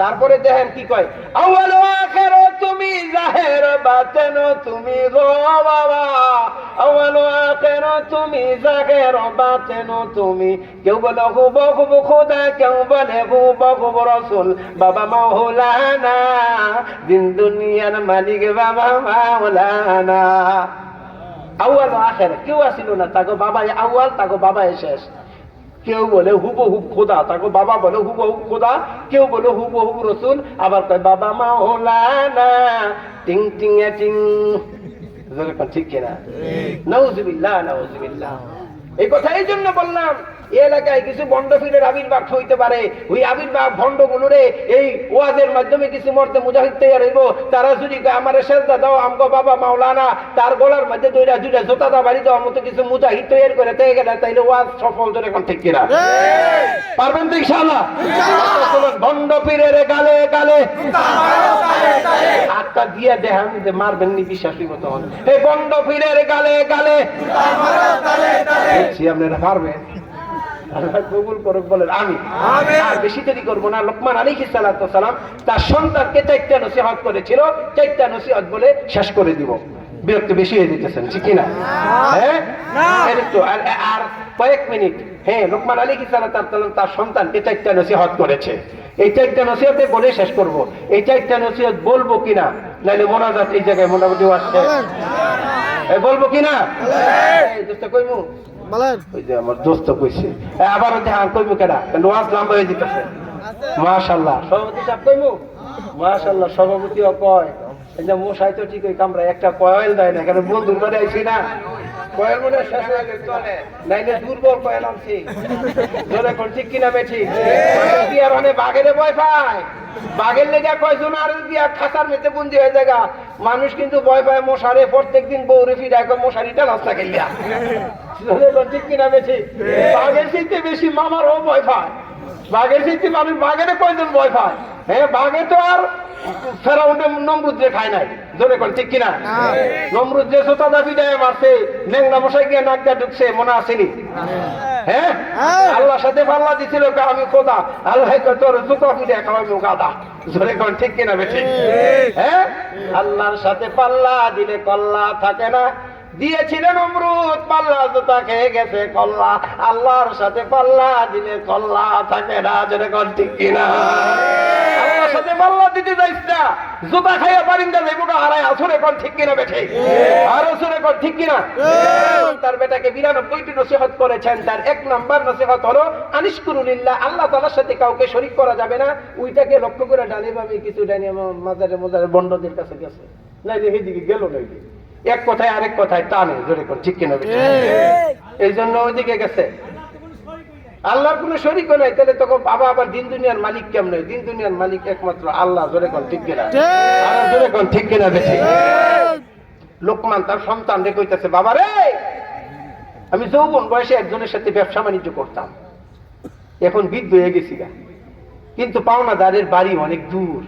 তারপরে দেখেন কি কয়, আউয়াল আখির তুমি, জাহের বাতেন তুমি গো বাবা। আউয়াল আখির তুমি, জাহের বাতেন তুমি। কেউ বলে হুবহু খোদা, কেউ বলে হুবহু রাসূল, বাবা মাওলানা, দিন দুনিয়ার মালিক বাবা মাওলানা। আউয়াল ও আখের, কেউ আসিল না, তাকে বাবা আউয়াল, তাকে বাবা শেষ। কেউ বলে হুবহুব খোদা, তাকে বাবা বলে হুবহুব খোদা, কেউ বলে হুবহুব রসুল, আবার কয় বাবা মাওলানা টিং টিং টিং। ঠিক কিনা? নাউজুবিল্লাহ, নাউজুবিল্লাহ। এই কথা এই জন্য বললাম, এই এলাকায় কিছু ভণ্ডফিরের আবির্ভাব হইতে পারে। ওই আবির্ভাব ভণ্ডগুলোরে এই ওয়াজের মাধ্যমে কিছু মর্তে মুজাহিদ তৈরি হইব। তারা যদি আমার সেজদা দাও আমগো বাবা মাওলানা, তার গলার মধ্যে দুইটা দুইটা জোতা দা বাড়ি দেওয়ার মতো কিছু মুজাহিদ তৈরি করে থেকে গেলে তাইলে ওয়াজ সফল। ধরে এখন ঠিক কিনা? পারবেন তো ইনশাআল্লাহ? ভণ্ডপীরের গালে গালে হাতটা দিয়ে দেখান যে মারবেন নি, বিশ্বাস হইব তখন। এই ভণ্ডপীরের গালে গালে আপনারা পারবেন? আল্লাহ কবুল করুক, বলেন আমি। আর বেশি দেরি করবো না। লোকমান আলাইহিস সালাতু ওয়াস সালাম তার সন্তানকে 4টা নসিহত করেছিল, 4টা নসিহত বলে শেষ করে দিব। বিরক্ত বেশি হয়ে যেতেছেন, ঠিক কি না? হ্যাঁ, একটু আর কয়েক মিনিট। হ্যাঁ, লোকমান আলাইহিস সালাতু ওয়াস সালাম তার সন্তানকে 4টা নসিহত করেছে। এই 4টা নসিহতে বলে শেষ করব। এই 4টা নসিহত বলবো কিনা, নাইলে মোনাজাত এই জায়গায় মোটামুটি আসছে, বলবো কিনা? এই দোস্ত কইমু, ওই যে আমার দোস্ত কইছে আবার ধ্যান কইমু কেডা, ওয়াজ লম্বা হয়ে যেতেছে। মাশাআল্লাহ, সভাপতি সাহেব কইমু, মাশাআল্লাহ সভাপতিও কয়। এই যে মশাই তো ঠিক ওই কামরা একটা কয়েল দেয় না, কারণ বন্ধুর বাড়ি আইছি না, কয়েল মনে শেষ হয়ে গেছে, নাইলে দুর্বল কয়েল আনছি। জোরে কোন ঠিক কিনা বেঠি? কি আর অনেক বাঘের ভয় পায়, বাঘের লেগে কয়জন আর দিয়া খাঁচার মেতে বন্দি হয়ে যায়। মানুষ কিন্তু ভয় পায় মশারে, প্রত্যেকদিন বউরে ফিরে মশারিটা রাস্তা খেলিয়া। ঠিক কিনা বেঠি? বাঘের চাইতে বেশি মামারও ভয় পায়। বাঘের চাইতে মানুষ বাঘের কয়জন ভয় পায়? হ্যাঁ, বাঘে তো আর ফেরাউন্ডে নমরুদ যে খায় নাই। জোরে কোন ঠিক কিনা? নমরুদ যে সোতা দাবি দেয় মারছে, ন্যাংরা মশাই গিয়ে নাকটা ঢুকছে, মনে আসেনি? হ্যাঁ, আল্লাহর সাথে পাল্লা দিছিল, আমি খোদা, আল্লাহ তোর জুতো ফিরে খাওয়াবো গাদা। জোরে কোন ঠিক কিনা বেঠি? হ্যাঁ, আল্লাহর সাথে পাল্লা দিলে কল্লা থাকে না। দিয়েছিলেন নমরুদ, পাল্লা জুতা খেয়ে গেছে কল্লা। আল্লাহর সাথে পাল্লা দিলে কল্লা থাকে না। জোরে কোন ঠিক কিনা? আল্লাহর সাথে পাল্লা দিতে যাইস না, জুতা খাইয়া পারিন্দা যাইব না হারায়। আসরে কোন ঠিক কিনা বেঠে? আর আসরে কোন ঠিক কিনা? তার বেটাকে 92টি নসিহত করেছেন। তার 1 নাম্বার নসিহত হলো আনিশকুরুলিল্লাহ, আল্লাহ তাআলার সাথে কাউকে শরীক করা যাবে না। ওইটাকে লক্ষ্য করে ডালে ভাবে কিছু ডানি মাজারে মাজারে বন্ডদের কাছে গেছে, নাইলে সেদিকে গেল নাইলে এক কথায় আরেক কথায় টানে। জোরে কোন ঠিক কিনা? এই জন্য ওইদিকে গেছে। আল্লাহর কোন শরীক নাই, তাহলে তখন বাবা আবার দিন দুনিয়ার মালিক কেমন? দিন দুনিয়ার মালিক একমাত্র আল্লাহ। জোরে কোন ঠিক কিনা? আর জোরে কোন ঠিক কিনা বেঠি? লোকমান তার সন্তান রে কইতেছে, বাবা রে, আমি যৌবন বয়সে একজনের সাথে ব্যবসা বাণিজ্য করতাম, এখন বৃদ্ধ হয়ে গেছি গা, কিন্তু পাওনাদারের বাড়ি অনেক দূর।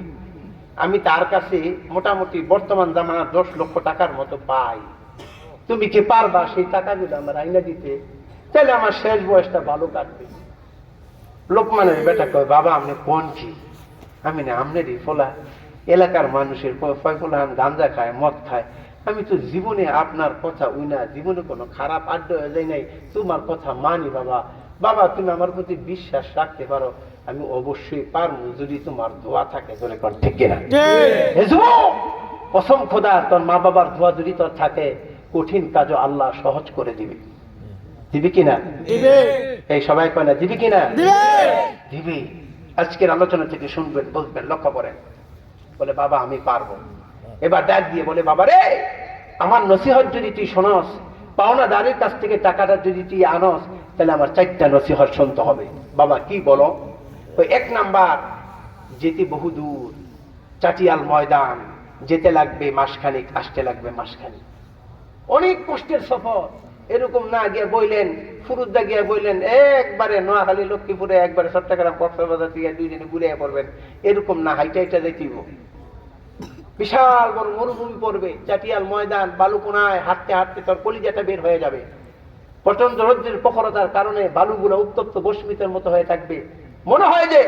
আমি তার কাছে মোটামুটি বর্তমান জামানার 10 লক্ষ টাকার মতো পাই। তুমি কি পারবা সেই টাকাগুলো আমার আইনা দিতে? তাহলে আমার শেষ বয়সটা ভালো কাটবে। লোকমানের বেটা কয়, বাবা আপনি কোন কি? আমি না আমনেরই ফলা, এলাকার মানুষের ফয়ফলান গাঁজা খায়, মদ খায়। আমি তো জীবনে আপনার কথা উইনা জীবনে কোনো খারাপ আড্ডা হয়ে যায় নাই, তোমার কথা মানি বাবা। বাবা তুমি আমার প্রতি বিশ্বাস রাখতে পারো, আমি অবশ্যই পারবো যদি তোমার দোয়া থাকে। ধরে কোন ঠিক কিনা? কসম খোদা, তোর মা বাবার দোয়া যদি তোর থাকে, কঠিন কাজও আল্লাহ সহজ করে দিবে। দিবি কিনা? এই সবাই কয় না দিবি কিনা? দিবি। আজকের আলোচনা থেকে শুনবেন, বলবেন, লক্ষ্য করেন। বলে বাবা আমি পারবো। এবার ডাক দিয়ে বলে, বাবা রে, আমার নসিহত যদি তুই শোনস, পাওনাদারের কাছ থেকে টাকাটা যদি তুই আনস, তাহলে আমার 4টা নসিহত শুনতে হবে। বাবা কি বলো? ওই 1 নাম্বার, যেতে বহু দূর, চাটিয়াল ময়দান, যেতে লাগবে মাসখানিক, আসতে লাগবে মাসখানিক, অনেক কষ্টের সফর। এরকম না গিয়ে বইলেন ফুরুদ্দা গিয়ে বইলেন একবারে নোয়াখালী লক্ষ্মীপুরে একবারে চট্টগ্রাম কক্সবাজার থেকে 2 দিনে ঘুরে পড়বেন, এরকম না, হাইটা হাইটা যাইতেইব। বিশাল বড় মরুভূমি পড়বে, চাটিয়াল ময়দান, বালুকোনায় হাঁটতে হাঁটতে তোর কলিজাটা বের হয়ে যাবে। প্রচন্ড রৌদ্রের প্রখরতার কারণে বালুগুলো উত্তপ্ত বস্মিতের মতো হয়ে থাকবে। মনে হয় যে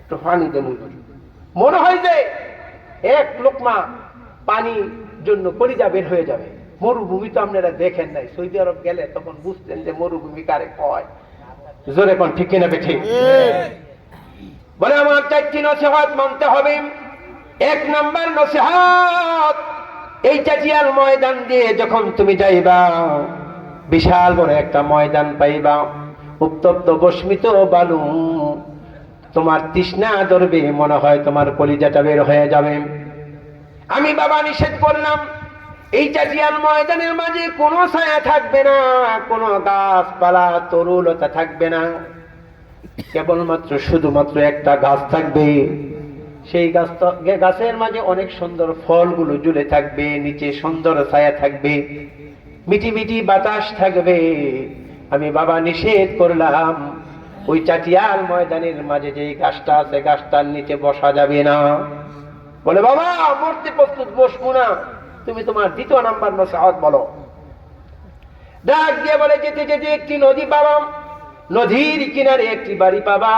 একটু পানি দেন, মনে হয় যে 1 লোকমা পানির জন্য কলিজা বের হয়ে যাবে। মরুভূমি তো আপনারা দেখেন নাই, সৌদি আরব গেলে তখন বুঝতেন যে মরুভূমি কারে কয়। জোরে কোন ঠিক কিনা বেঠি? বলে আমার 4টি নসিহত মানতে হবে। 1 নাম্বার নসিহত, এই চাচিয়াল ময়দান দিয়ে যখন তুমি যাইবা, বিশাল বড় একটা ময়দান পাইবা, উত্তপ্ত বস্মিত বালু, তোমার তৃষ্ণা ধরবে, মনে হয় তোমার কলিজাটা বের হয়ে যাবে। আমি বাবা নিষেধ করলাম, এই চাচিয়াল ময়দানের মাঝে কোনো ছায়া থাকবে না, কোনো গাছপালা তরুলতা থাকবে না, কেবলমাত্র শুধুমাত্র একটা গাছ থাকবে। সেই গাছের মাঝে অনেক সুন্দর ফলগুলো ঝুলে থাকবে, নিচে সুন্দর ছায়া থাকবে, মিটি মিটি বাতাস থাকবে। আমি বাবা নিষেধ করলাম, ওই চাটিয়াল ময়দানের মাঝে যে গাছটা আছে, গাছটার নিচে বসা যাবে না। বলে বাবা মরতে প্রস্তুত, বসবো না। তুমি তোমার দ্বিতীয় নাম্বার নসিহত বলো। ডাক দিয়ে বলে, যেতে যেতে একটি নদী পাবা, নদীর কিনারে একটি বাড়ি পাবা,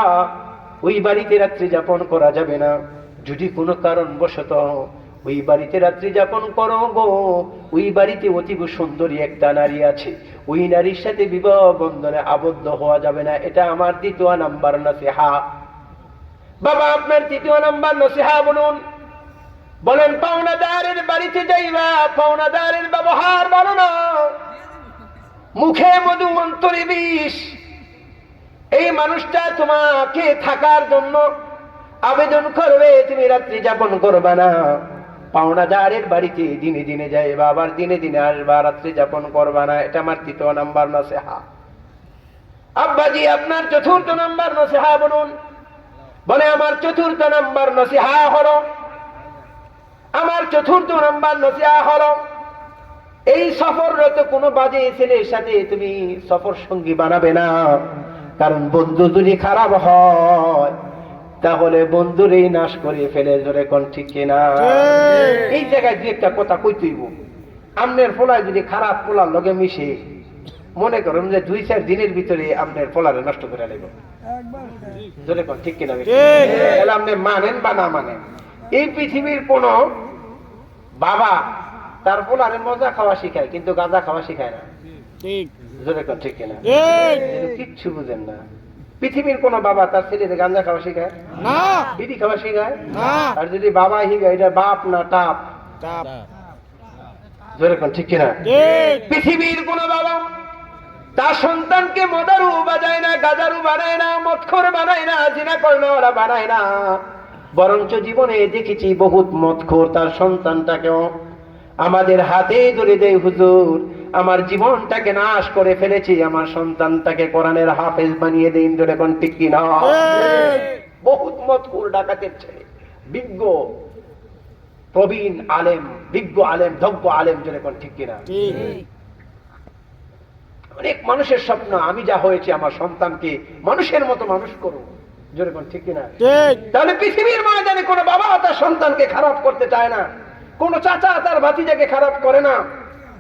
ওই বাড়িতে রাত্রি যাপন করা যাবে না। যদি কোনো কারণ বশত ওই বাড়িতে রাত্রি যাপন করো গো, ওই বাড়িতে অতীব সুন্দরী একটা নারী আছে, ওই নারীর সাথে বিবাহ বন্ধনে আবদ্ধ হওয়া যাবে না। এটা আমার দ্বিতীয় নাম্বার নসিহা। বাবা আপনার তৃতীয় নাম্বার নসিহা বলুন। বলেন, পাওনাদারের বাড়িতে যাইবা, পাওনাদারের ব্যবহার ভালো না, মুখে মধু অন্তরে বিষ। এই মানুষটা তোমাকে থাকার জন্য আবেদন করবে, তুমি রাত্রি যাপন করবা না। পাওনাদারের বাড়িতে দিনে দিনে যাইবা, আবার দিনে দিনে আসবা, রাত্রি যাপন করবা না। এটা আমার তৃতীয় নাম্বার নসিহা। আব্বাজি আপনার চতুর্থ নাম্বার নসিহা বলুন। বলে, আমার চতুর্থ নাম্বার নসিহা হলো, আমার চতুর্থ নাম্বার নসিহা হলো, এই সফররত কোনো বাজে ছেলের সাথে তুমি সফর সঙ্গী বানাবে না। কারণ বন্ধু যদি খারাপ হয় তাহলে বন্ধুরেই নাশ করে ফেলে। জোরে কোন ঠিক কিনা? এই জায়গায় দুই একটা কথা কই তুইব। আমনের ফলায় যদি খারাপ পোলার লগে মিশে, মনে করেন যে 2-4 দিনের ভিতরে আমনের ফলারে নষ্ট করে নেব। জোরে কোন ঠিক কিনা? তাহলে আপনি মানেন বা না মানেন, এই পৃথিবীর কোন বাবা তার পোলারে মজা খাওয়া শিখায়, কিন্তু গাঁজা খাওয়া শিখায় না। জোরে কোন ঠিক কিনা? কিচ্ছু বুঝেন না। পৃথিবীর কোন বাবা তার ছেলেদের গাঁজা খাওয়া শিখায় না, বিড়ি খাওয়া শিখায় না। আর যদি বাবা শিখায়, এটা বাপ না টাপ? জোরে কোন ঠিক কিনা? পৃথিবীর কোন বাবা তার সন্তানকে মদারু বানায় না, গাজারু বানায় না, মদখোর বানায় না, জিনা করনেওয়ালা বানায় না। বরঞ্চ জীবনে দেখেছি বহুত মদখোর তার সন্তানটাকেও আমাদের হাতে ধরে দেয়, হুজুর আমার জীবনটাকে নাশ করে ফেলেছি, আমার সন্তানটাকে কোরআনের হাফেজ বানিয়ে দেন। জোরে কোন ঠিক কিনা? বহুত মদখোর ডাকাতের ছেলে, বিজ্ঞ প্রবীণ আলেম, বিজ্ঞ আলেম, দক্ষ আলেম। জোরে কোন ঠিক কিনা? অনেক মানুষের স্বপ্ন, আমি যা হয়েছে আমার সন্তানকে মানুষের মতো মানুষ করো। জোরে কোন ঠিক কিনা? তাহলে পৃথিবীর ময়দানে কোনো বাবা তার সন্তানকে খারাপ করতে চায় না, কোন চাচা তার ভাতিজাকে খারাপ করে না।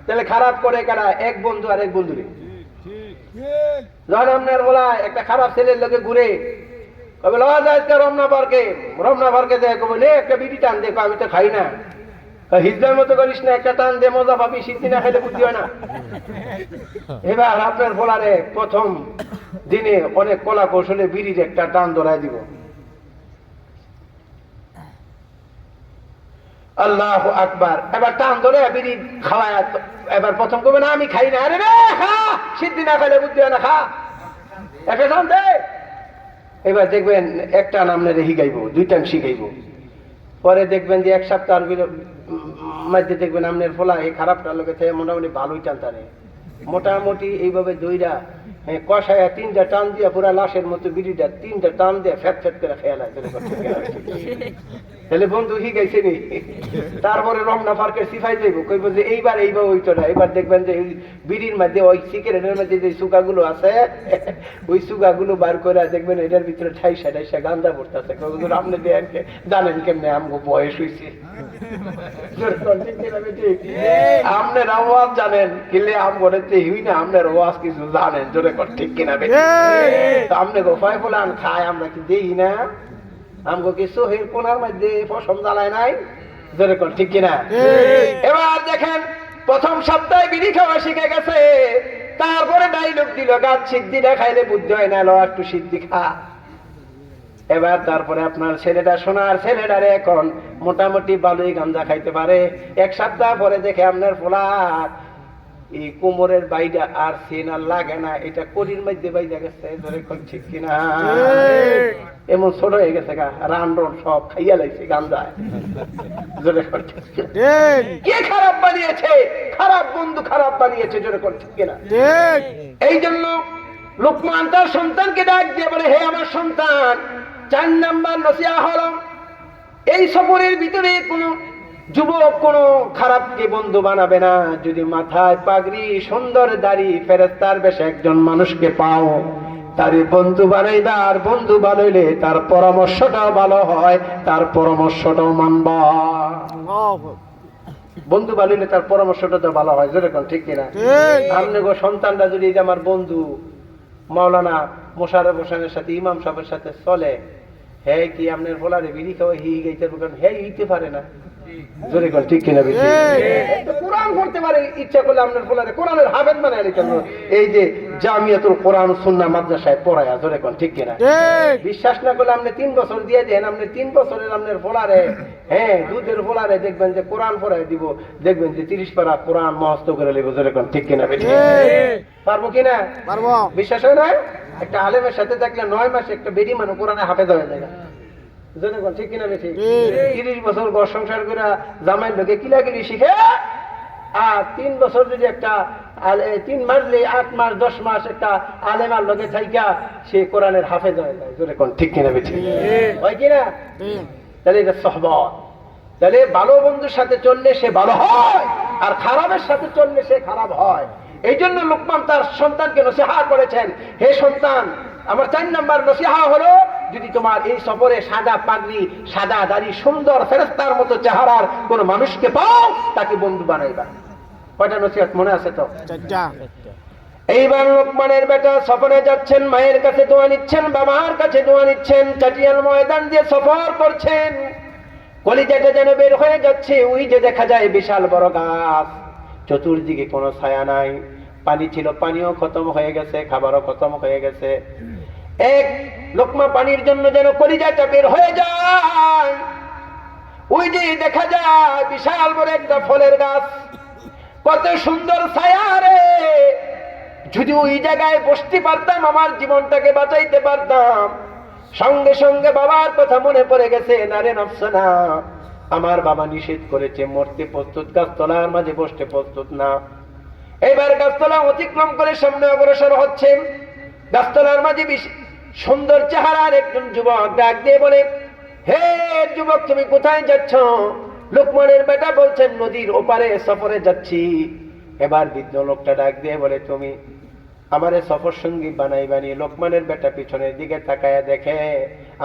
তাহলে খারাপ করে কারা? এক বন্ধু আর এক বন্ধুরে। যখন আপনার বলা একটা খারাপ ছেলের লোকে ঘুরে কবে লওয়া যায় রমনা পার্কে যায়, কবে একটা বিড়ি টান দেখো, আমি তো খাই না। হিজড়ার মতো করিস না, একটা টান দে, মজা পাবি, সিদ্ধি না খেলে বুদ্ধি হয় না। এবার আপনার বলারে প্রথম দিনে অনেক কলা কৌশলে বিড়ির একটা টান ধরাই দিব। আল্লাহু আকবার। এবার টান ধরে বিড়ি খাওয়ায়, এবার প্রথম করবে না আমি খাই না, আরে রে খা, সিদ্ধি না খেলে বুদ্ধি হয় না, খা, একটা টান দে। এবার দেখবেন একটা নামনে শিখাইব, 2 টান শিখাইব। পরে দেখবেন যে 1 সপ্তাহের মধ্যে দেখবেন আপনার ফলা এই খারাপটার লোকে থেকে মোটামুটি ভালোই টানতারে। মোটামুটি এইভাবে দইরা কষায়া 3টা টান দিয়া পুরা লাশের মতো বিড়িটা 3টা টান দিয়ে ফ্যাট ফ্যাট করে খেয়াল হয়। তাহলে বন্ধু শিখাইছে নি। তারপরে রমনা পার্কের সিফাই যাইব, কইব যে এইবার ওইটা না, এবার দেখবেন যে বিড়ির মধ্যে ওই সিগারেটের মধ্যে যে সুগাগুলো আছে, ওই সুগাগুলো বার করে দেখবেন এটার ভিতরে ঠাইসা গান্দা পড়তেছে। আপনি জানেন কেমনে আমগো বয়স হয়েছে, আপনার আওয়াজ জানেন কিলে আম গড়েছে হুই না, আপনার আওয়াজ কিছু জানেন। জোরে কর ঠিক কিনা? আপনি গোফায় ফুলান খায়, আমরা কি দেই না? আমগো কি সোহের কোনার মধ্যে পশম জ্বালায় নাই? জোরে কর ঠিক কিনা? এবার দেখেন প্রথম সপ্তাহে বিড়ি খাওয়া শিখে গেছে, তারপরে ডাইলগ দিল গাছ সিদ্ধি না খাইলে বুদ্ধি হয় না, লো একটু সিদ্ধি খা। এবার তারপরে আপনার ছেলেটা সোনার ছেলেটারে এখন মোটামুটি ভালোই গাঞ্জা খাইতে পারে। এক সপ্তাহ পরে দেখে আপনার পোলা এই কোমরের বাইরে আর সিন আর লাগে না, এটা করির মধ্যে বাইরে গেছে, ধরে ঠিক কিনা? এমন ছোট হয়ে গেছে গা, রান রন সব খাইয়া লাগছে গাঞ্জায়। কে খারাপ বানিয়েছে? খারাপ বন্ধু খারাপ বানিয়েছে, জোরে করে ঠিক কিনা? এই জন্য লোকমান তার সন্তানকে ডাক দিয়ে বলে, হে আমার সন্তান, 4 নাম্বার নসিহত হলো এই সফরের ভিতরে কোনো যুবক কোনো খারাপকে বন্ধু বানাবে না। যদি মাথায় পাগড়ি, সুন্দর দাড়ি, ফেরেশতার বেশে একজন মানুষকে পাও, তারে বন্ধু বানাইবা। আর বন্ধু বানাইলে তার পরামর্শটাও ভালো হয়, তার পরামর্শটাও মানবা। বন্ধু বানাইলে তার পরামর্শটা তো ভালো হয়, যেরকম ঠিক কিনা? আপনি গো সন্তানটা যদি আমার বন্ধু মাওলানা মোশাররফ হোসেনের সাথে, ইমাম সাহেবের সাথে চলে, হে কি আপনার বলারে বিড়ি খাওয়া হি গাইতে হে হইতে পারে না, জোরে কোন ঠিক কিনা? কোরআন পড়তে পারে, ইচ্ছা করলে আপনার বলারে কোরআনের হাফেজ বানায় কেন? এই যে জামিয়াতুল কোরআন সুন্নাহ মাদ্রাসায় পড়ায়া, জোরে কোন ঠিক কিনা? বিশ্বাস না করলে আপনি 3 বছর দিয়ে দেন, আপনি 3 বছরের আপনার বলারে, হ্যাঁ দুধের বলারে দেখবেন যে কোরআন পড়ায় দিব, দেখবেন যে 30 পারা কোরআন মুখস্থ করে লিখব, জোরে কোন ঠিক কিনা? পারবো কিনা? পারবো। বিশ্বাস হয় না? একটা আলেমের সাথে থাকলে 9 মাসে একটা বেডি মানুষ কোরআনে হাফেজ হয়ে যায়, ঠিক কিনা? বেশি 30 বছর ঘর সংসার করে জামাইয়ের লোকে কিলাকিলি শিখে, আর 3 বছর যদি একটা 3 মাস 8 মাস 10 মাস একটা আলেমার লোকে থাইকা সে কোরআনের হাফেজ হয়ে যায়, ঠিক কিনা? বেশি হয় কিনা? তাহলে এটা সহবত। তাহলে ভালো বন্ধুর সাথে চললে সে ভালো হয়, আর খারাপের সাথে চললে সে খারাপ হয়। এই জন্য লোকমান তার সন্তানকে নসিহত করেছেন, হে সন্তান, আমার 4 নাম্বার নসিহত হলো, যদি তোমার এই সফরে সাদা পাগড়ি, সাদা দাড়ি, সুন্দর ফেরেশতার মতো চেহারার কোন মানুষকে পাও, তাকে বন্ধু বানাইবা। কয়টা নসিহত মনে আছে তো? এইবার লোকমানের বেটা সফরে যাচ্ছেন, মায়ের কাছে দোয়া নিচ্ছেন, বাবার কাছে দোয়া নিচ্ছেন, চাটিয়াল ময়দান দিয়ে সফর করছেন, কলিজাটা যেন বের হয়ে যাচ্ছে। ওই যে দেখা যায় বিশাল বড় গাছ, চতুর্দিকে কোনো ছায়া নাই, পানি ছিল, পানিও খতম হয়ে গেছে, খাবারও খতম হয়ে গেছে। এক লোকমা পানির জন্য যেন কলিজাটা বের হয়ে যায়। ওই যে দেখা যায় বিশাল বড় একটা ফলের গাছ, কত সুন্দর ছায়া রে, যদি ওই জায়গায় বসতে পারতাম, আমার জীবনটাকে বাঁচাইতে পারতাম। সঙ্গে সঙ্গে বাবার কথা মনে পড়ে গেছে, না রে নফসনা, আমার বাবা নিষেধ করেছে, মরতে প্রস্তুত, গাছতলার মাঝে বসতে প্রস্তুত না। এবার গাছতলা অতিক্রম করে সামনে অগ্রসর হচ্ছেন। গাছতলার মাঝে সুন্দর চেহারার একজন যুবক ডাক দিয়ে বলে, হে যুবক, তুমি কোথায় যাচ্ছ? লোকমানের বেটা বলছেন, নদীর ওপারে সফরে যাচ্ছি। এবার বৃদ্ধ লোকটা ডাক দিয়ে বলে, তুমি আমারে সফর সঙ্গী বানাইবানি? লোকমানের বেটা পিছনের দিকে তাকায়া দেখে,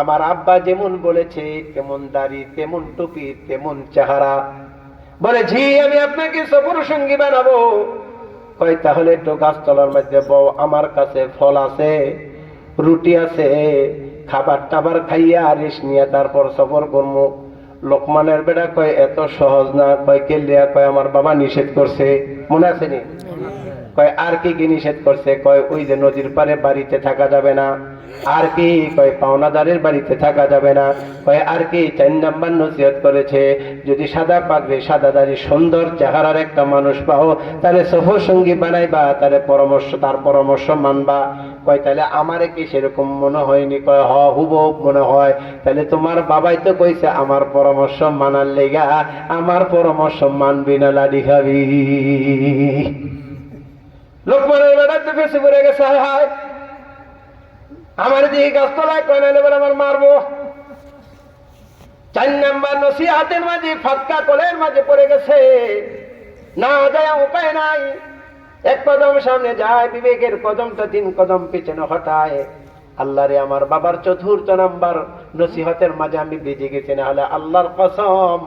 আমার আব্বা যেমন বলেছে, তেমন দাড়ি, তেমন টুপি, তেমন চেহারা। বলে, জি আমি আপনাকে সফর সঙ্গী বানাবো। কয়, তাহলে একটু গাছতলার মধ্যে বউ, আমার কাছে ফল আছে, রুটি আছে, খাবার টাবার খাইয়া রেস্ট নিয়ে তারপর সফর করবো। লোকমানের বেটা কয়, এত সহজ না। কয়, কেলিয়া? কয়, আমার বাবা নিষেধ করছে, মনে আছে নি? কয়, আর কি কি নিষেধ করছে? কয়, ওই যে নদীর পারে বাড়িতে থাকা যাবে না। আর কি? কয়, পাওনাদারের বাড়িতে থাকা যাবে না। কয়, আর কি? 4 নাম্বার নসিহত করেছে, যদি সাদা পাগড়ি, সাদা দাড়ি, সুন্দর চেহারার একটা মানুষ পাও, তাহলে সফর সঙ্গী বানাইবা, তার পরামর্শ মানবা। কয়, তাহলে আমারে কি সেরকম মনে হয়নি? কয়, হুবহু মনে হয়। তাহলে তোমার বাবাই তো কইছে আমার পরামর্শ মানার লেগা, আমার পরামর্শ মানবি না লাডি খাবি। লোকমানের বেটা তো ফেসে পড়ে গেছে, হায় হায়, আমার যে গাছতলায় কয় না বলে আমার মারবো। 4 নাম্বার নসিহতের মাঝে ফাতকা কলের মাঝে পড়ে গেছে, না যায় উপায় নাই। 1 কদম সামনে যায়, বিবেকের কদমটা 3 কদম পিছনে হটায়। আল্লাহরে, আমার বাবার 4র্থ নাম্বার নসিহতের মাঝে আমি বেজে গেছি, না হলে আল্লাহর কসম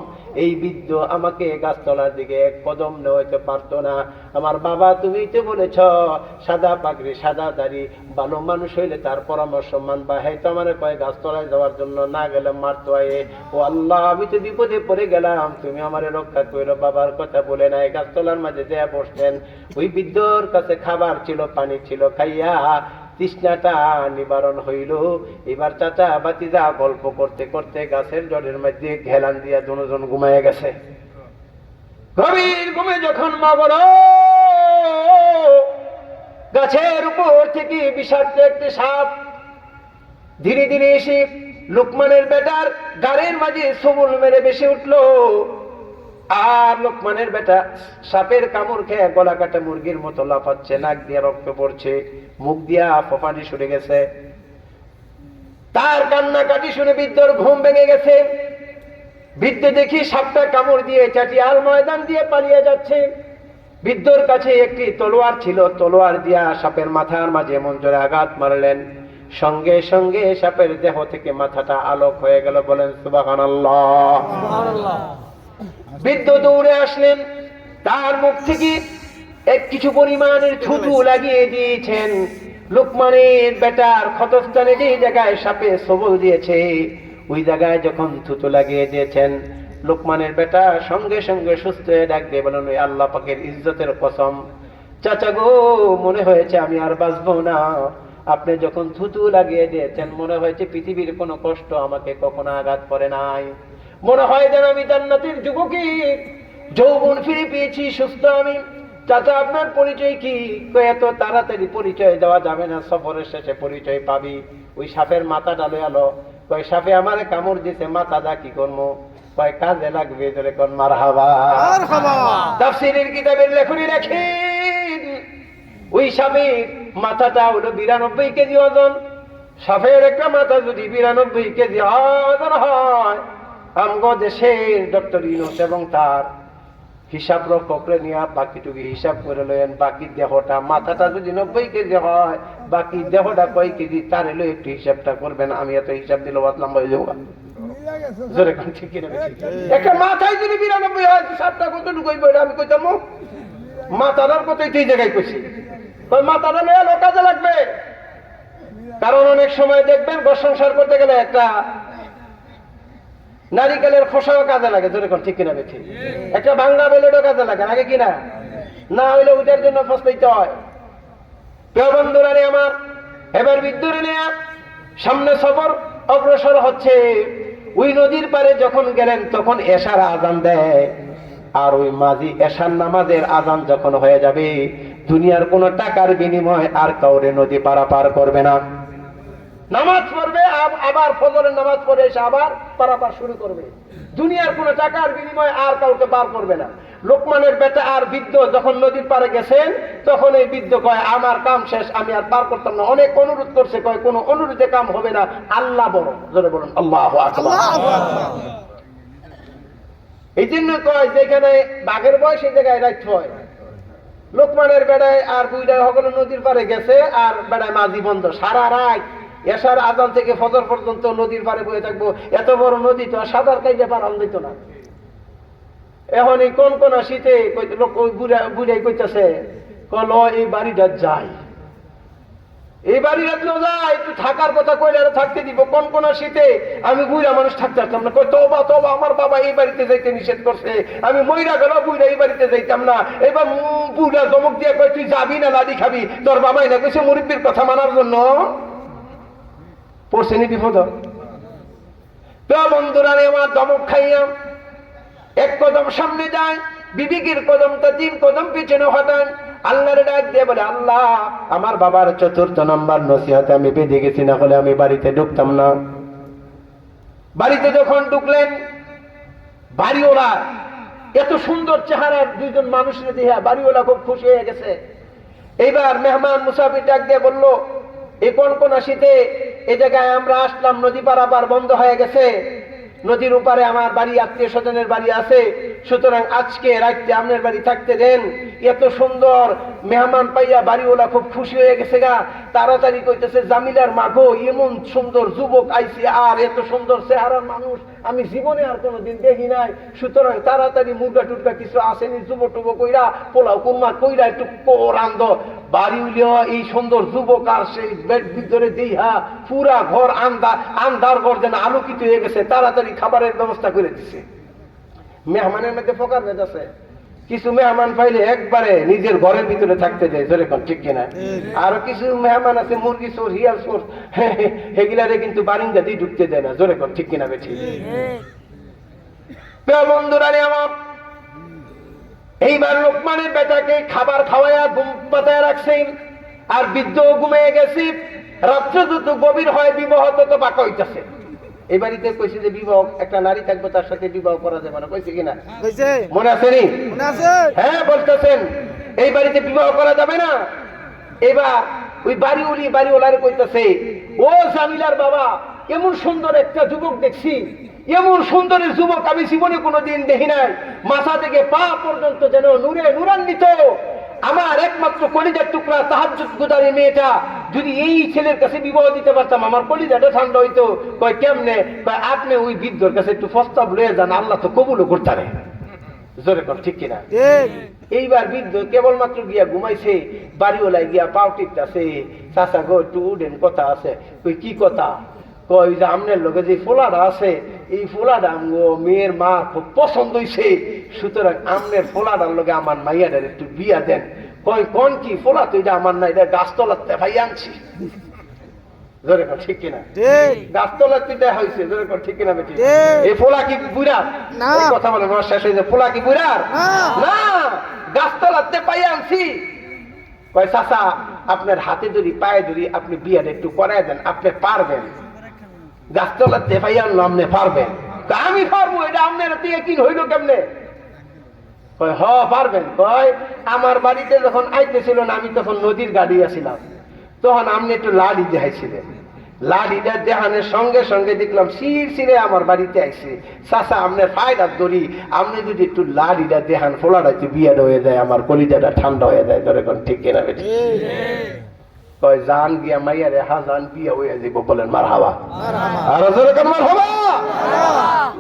এই বৃদ্ধ আমাকে গাছতলার দিকে 1 কদম নেওয়াইতে পারতো না। আমার বাবা, তুমি তো বলেছ সাদা পাগড়ি, সাদা দাড়ি, ভালো মানুষ হইলে তার পরামর্শ মানবা। হ্যাঁ, তো আমার কয় গাছতলায় যাওয়ার জন্য, না গেলে মারতো। ও আল্লাহ, আমি তো বিপদে পড়ে গেলাম, তুমি আমারে রক্ষা করো। বাবার কথা বলে নাই, গাছতলার মাঝে যেয়ে বসতেন। ওই বৃদ্ধর কাছে খাবার ছিল, পানি ছিল, খাইয়া তৃষ্ণাটা নিবারণ হইল। এবার চাচা বাতিজা গল্প করতে করতে গাছের জলের মধ্যে ঘেলান দিয়া দুজন ঘুমায় গেছে। গভীর ঘুমে যখন মগ্ন, গাছের উপর থেকে বিষাক্ত একটি সাপ ধীরে ধীরে এসে লোকমানের বেটার গাড়ির মাঝে সবল মেরে বেশি উঠলো। আর লোকমানের বেটা সাপের কামড় খেয়ে গলা কাটা মুরগির মতো লাফাচ্ছে, নাক দিয়ে রক্ত পড়ছে, মুখ দিয়া ফোপানি সরে গেছে। তার কান্নাকাটি শুনে বৃদ্ধর ঘুম ভেঙে গেছে। বৃদ্ধ দেখি সাপটা কামড় দিয়ে চাটিয়াল ময়দান দিয়ে পালিয়ে যাচ্ছে। বৃদ্ধর কাছে একটি তলোয়ার ছিল, তলোয়ার দিয়া সাপের মাথার মাঝে এমন জোরে আঘাত মারলেন, সঙ্গে সঙ্গে সাপের দেহ থেকে মাথাটা আলোক হয়ে গেল। বলেন সুবহানাল্লাহ। বৃদ্ধ দৌড়ে আসলেন, তার মুখ থেকে কিছু পরিমাণের থুতু লাগিয়ে দিয়েছেন। লোকমানের বেটার ক্ষতস্থানে যে জায়গায় সাপে সবল দিয়েছে ওই জায়গায় যখন থুতু লাগিয়ে দিয়েছেন, লোকমানের বেটা সঙ্গে সঙ্গে সুস্থ হয়ে ডাক দিয়ে বলেন, ওই আল্লাহ পাকের ইজ্জতের কসম, চাচা গো, মনে হয়েছে আমি আর বাঁচবো না। আপনি যখন থুতু লাগিয়ে দিয়েছেন মনে হয়েছে পৃথিবীর কোনো কষ্ট আমাকে কখনো আঘাত করে নাই। মনে হয় যেন আমি জান্নাতের যুবকী, যৌবন ফিরে পেয়েছি, সুস্থ আমি। চাচা আপনার পরিচয় কি? এত তাড়াতাড়ি পরিচয় দেওয়া যাবে না, সফরের শেষে পরিচয় পাবি। ওই সাপের মাথাটা লয়ে আলো। কয় সাপে আমারে কামড় দিতে, মাথা দা কি করবো? কয় কাজে লাগবে, ধরে কোন মারহাবা। তাফসীরের কিতাবের লেখনী রাখেন ওই সাপের মাথাটা হলো 92 কেজি ওজন। সাপের একটা মাথা যদি 92 কেজি ওজন হয়, আমগো দেশের ডক্টর ইউনূস এবং তার হিসাব রক্ষকরে নিয়ে বাকিটুকু হিসাব করে লয়েন। বাকি দেহটা, মাথাটা যদি 90 কেজি হয়, বাকি দেহটা কয় কেজি তার এলো একটু হিসাবটা করবেন। আমি এত হিসাব দিলে বাতলাম হয়ে যাবো। একটা মাথায় যদি 92 হয়, সাতটা কত ঢুকাই বই আমি কইতাম মাথাটার কত এই জায়গায় কইছি। মাথাটা নিয়ে লোক কাজে লাগবে। কারণ অনেক সময় দেখবেন ঘর সংসার করতে গেলে একটা নারিকেলের খোসাও কাজে লাগে, যেরকম ঠিক কিনা বেঠি, একটা ভাঙ্গা বেলেটও কাজে লাগে, লাগে কিনা? না হইলে ওইটার জন্য ফসলাইতে হয়। প্রিয় বন্ধুরা আমার, এবার বিদ্যুৎ নিয়ে সামনে সফর অগ্রসর হচ্ছে। ওই নদীর পারে যখন গেলেন তখন এশার আজান দেয়। আর ওই মাঝি এশার নামাজের আজান যখন হয়ে যাবে, দুনিয়ার কোনো টাকার বিনিময় আর কাউরে নদী পারাপার করবে না। নামাজ পড়বে, আবার ফজরের নামাজ পড়ে এসে আবার পারাপার শুরু করবে। দুনিয়ার কোনো টাকার বিনিময় আর কাউকে পার করবে না। লোকমানের বেটা আর বৃদ্ধ যখন নদীর পারে গেছেন তখন এই বৃদ্ধ কয়, আমার কাম শেষ, আমি আর পার করতাম না। অনেক অনুরোধ করছে, কয় কোনো অনুরোধে কাম হবে না, আল্লাহ বড়। জোরে বলুন আল্লাহু আকবার। এই জন্য কয় যেখানে বাঘের বয়স সেই জায়গায় রাখতে হয়। লোকমানের বেড়ায় আর বুইড়ায় সকলে নদীর পারে গেছে, আর বেড়ায় মাঝি বন্ধ। সারা রাত এশার আজান থেকে ফজর পর্যন্ত নদীর পারে বয়ে থাকবো। এত বড় নদী তো আর সাঁতার কাইতে পার দিত না। এখন এই কোন কোন শীতে বুড়াই কইতেছে, কল এই বাড়িটা যাই, এই বাড়িটা যায়, একটু থাকার কথা কইলে আর থাকতে দিব। কোন কোন শীতে আমি বুড়া মানুষ থাকতে পারতাম না। কই তওবা তওবা, আমার বাবা এই বাড়িতে যাইতে নিষেধ করছে, আমি মইরা গেল বুড়া এই বাড়িতে যাইতাম না। এবার বুড়া ধমক দিয়ে কই, তুই যাবি না লাডি খাবি? তোর বাবাই না কইছে মুরব্বির কথা মানার জন্য। পড়ছেনি বিপদ। তো বন্ধুরা আমার ধমক খাইয়া এক কদম সামনে যায়, বিবেকের কদমটা 3 কদম পিছনে হটান। আল্লাহর ডাক দিয়ে বলে, আল্লাহ আমার বাবার 4র্থ নম্বর নসিহতে আমি বেঁধে গেছি, না হলে আমি বাড়িতে ঢুকতাম না। বাড়িতে যখন ঢুকলেন, বাড়িওয়ালা এত সুন্দর চেহারার 2জন মানুষের দেহা, বাড়িওয়ালা খুব খুশি হয়ে গেছে। এইবার মেহমান মুসাফির ডাক দিয়ে বলল, এই কোন কোন শীতে এই জায়গায় আমরা আসলাম, নদী পারাপার বন্ধ হয়ে গেছে, নদীর উপারে আমার বাড়ি, আত্মীয় স্বজনের বাড়ি আছে, সুতরাং আজকে রাত্রে আপনার বাড়ি থাকতে দেন। এত সুন্দর মেহমান পাইয়া বাড়িওয়ালা খুব খুশি হয়ে গেছে গা। তাড়াতাড়ি কইতেছে, জামিলার মাগো, এমন সুন্দর যুবক আইছে, আর এত সুন্দর চেহারার মানুষ আমি জীবনে আর কোনোদিন দেখি নাই। সুতরাং তাড়াতাড়ি মুরগা টুরগা কিছু আসেনি, যুবক টুবো কইরা, পোলাও কুরমা কইরা একটু রান্ধ। বাড়ি উলিয়া এই সুন্দর যুবক আর সেই বেড ভিতরে দিহা পুরা ঘর আন্ধার ঘর যেন আলোকিত হয়ে গেছে। তাড়াতাড়ি খাবারের ব্যবস্থা করে দিছে। মেহমানের মধ্যে ফোকার বেদ আছে, কিছু মেহমান পাইলে একবারে নিজের ঘরের ভিতরে থাকতে দেয়, জোরে কোন ঠিক কিনা? আরো কিছু মেহমান আছে মুরগি চোর, হিয়াল চোর, হেগিলারে কিন্তু বারিন্দা দিয়ে ঢুকতে দেয় না, জোরে কোন ঠিক কিনা বেঠি? বন্ধুরা আমার, এইবার লোকমানের বেটাকে খাবার খাওয়াইয়া ঘুম পাতায় রাখছেন, আর বৃদ্ধ ঘুমিয়ে গেছি। রাত্রে যত গভীর হয় বিবাহ তত বাঁকা হইতেছে। এই বাড়িতে কইছে যে বিবাহ, একটা নারী থাকবে তার সাথে বিবাহ করা যাবে না, কইছে কিনা? মনে আছে নি? হ্যাঁ বলতেছেন এই বাড়িতে বিবাহ করা যাবে না। এবার ওই বাড়িওয়ালারে কইতেছে, ও জামিলার বাবা, এমন সুন্দর একটা যুবক দেখছি, এমন সুন্দরের যুবক আমি জীবনে কোনোদিন দেখি নাই। মাথা থেকে পা পর্যন্ত যেন নূরে নূরান্বিত। আমার একমাত্র কলিজার টুকরা তাহাজ্জুদ গুজারি মেয়েটা, যদি এই ছেলের কাছে বিবাহ দিতে পারতাম আমার কলিজাটা ঠান্ডা হইতো। কয় কেমনে? কয় আপনি ওই বৃদ্ধর কাছে একটু প্রস্তাব লয়ে যান, আল্লাহ তো কবুলও করতারে, জোরে কর ঠিক কিনা? এইবার বৃদ্ধ কেবলমাত্র গিয়া ঘুমাইছে, বাড়িওয়ালায় গিয়া পাও টিপতেছে, চাচা গো একটু উঠেন, কথা আছে। কই কি কথা? কই যে আমনের লোকে যে ফোলাটা আছে, এই ফোলাটা আমগো মেয়ের মা খুব পছন্দ হইছে, সুতরাং আমনের ফোলাটার লোকে আমার মাইয়াটার একটু বিয়া দেন। কই কোন কি ফোলা? তো এটা আমার না, এটা গাছতলাতে ভাই আনছি, জোরে কর ঠিক কিনা? গাছতলা পিঠা হয়েছে, জোরে কর ঠিক কিনা বেটি? এই ফোলা কি বুড়ার? কথা বলে আমার শেষ হয়েছে, ফোলা কি বুড়ার না, গাছতলাতে পাই আনছি। কয় চাচা আপনার হাতে ধরি পায়ে ধরি আপনি বিয়াটা একটু করাই দেন, আপনি পারবেন। গাছতলাতে পাই আনলো, আপনি পারবেন? আমি পারবো, এটা আপনার থেকে কি হইল কেমনে? কয় হ পারবেন। কয় আমার বাড়িতে যখন আইতেছিল না, আমি তখন নদীর গাড়ি আসিলাম, তখন আপনি একটু লাড়ি দেখাইছিলেন। লাড়িটা দেখানোর সঙ্গে সঙ্গে দেখলাম শিরে আমার বাড়িতে আইছে। চাচা আপনার ফায়দার দড়ি, আপনি যদি একটু লাড়িটা দেখান, ফোলাটা একটু বিয়াটা হয়ে যায়, আমার কলিজাটা ঠান্ডা হয়ে যায়, ধরে কোন ঠিক কিনা বেটি? কয় জান গিয়া মাইয়ারে হাজান বিয়া হয়ে যাব, বলেন মার হাওয়া। আর জোরে কোন মার হাওয়া।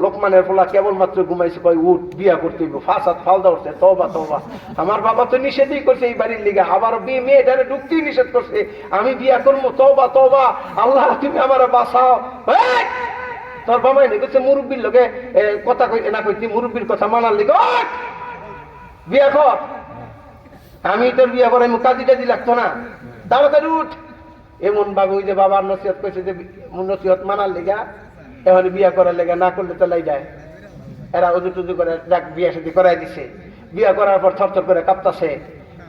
লোকমানের ফোলা কেবলমাত্র ঘুমাইছে, কয় উঠ বিয়া করতে হইব, ফাসাদ ফালদা উঠছে, তওবা তওবা। আমার বাবা তো নিষেধই করছে এই বাড়ির লিগে, আবার বিয়ে মেয়েটারে ঢুকতেই নিষেধ করছে, আমি বিয়া করবো, তওবা তওবা, আল্লাহ তুমি আমার বাঁচাও। তোর বাবাই নেগেছে মুরব্বীর লোকে কথা কই না, কইতি মুরব্বীর কথা মানার লিগে বিয়া কর। আমি তোর বিয়া করে কাজী টাজি লাগতো না, তাড়াতাড়ি উঠ। এমন ভাবে ওই যে বাবার নসিহত কইছে যে নসিহত মানার লিগা, এখন বিয়া করার লেগা, না করলে তো লাই যায়। এরা উজু টুজু করে যাক বিয়া সাথে করাই দিছে। বিয়া করার পর থরথর করে কাঁপতাছে,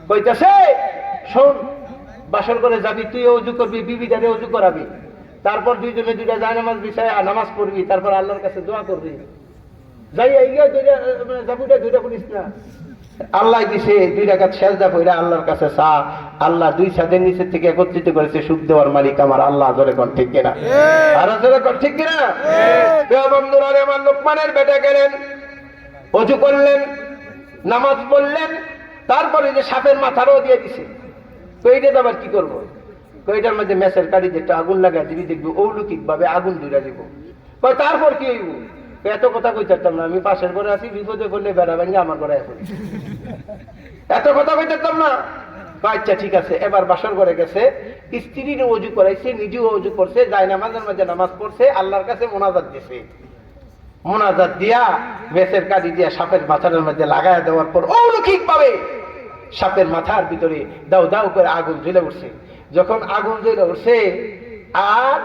কইতাছে শোন, বাসর করে যাবি, তুই উজু করবি, বিবিটারে উজু করাবি, তারপর দুইজনে দুইটা যায় নামাজ বিষয় নামাজ পড়বি, তারপর আল্লাহর কাছে দোয়া করবি। যাই গিয়া দুইটা করিস না, আল্লাহ দিছে 2 রাকাত সেজদা কইরা আল্লাহর কাছে চা, আল্লাহ 2 ছাদের নিচে থেকে একত্রিত করেছে, সুখ দেওয়ার মালিক আমার আল্লাহ, জোরে কোন ঠিক কিনা? আর জোরে কোন ঠিক কিনা? প্রিয় বন্ধুরা আমার, লোকমানের বেটা গেলেন, ওযু করলেন, নামাজ পড়লেন, তারপরে যে সাপের মাথারও দিয়ে দিছে। কইটা আবার কি করব? কইটার মধ্যে মেসের কাঠিতে একটা আগুন লাগাই দিবি, দেখবি অলৌকিক ভাবে আগুন ধরে দিব। কই তারপর কি হইব? এত কথা কইতাম না, আমি পাশের ঘরে আছি, বিপদে পড়লে বেড়া ভাঙে আমার ঘরে এখন, এত কথা কইতাম না। আচ্ছা ঠিক আছে। এবার বাসর ঘরে গেছে, স্ত্রীর ওযু করাইছে, নিজেও ওযু করছে, যায় নামাজের মাঝে নামাজ পড়ছে, আল্লাহর কাছে মোনাজাত দিছে। মোনাজাত দিয়া মেসের কাঠি দিয়া সাপের মাথার মধ্যে লাগায় দেওয়ার পর অলৌকিক ভাবে সাপের মাথার ভিতরে দাও দাও করে আগুন জ্বলে উঠছে। যখন আগুন জ্বলে উঠছে, আর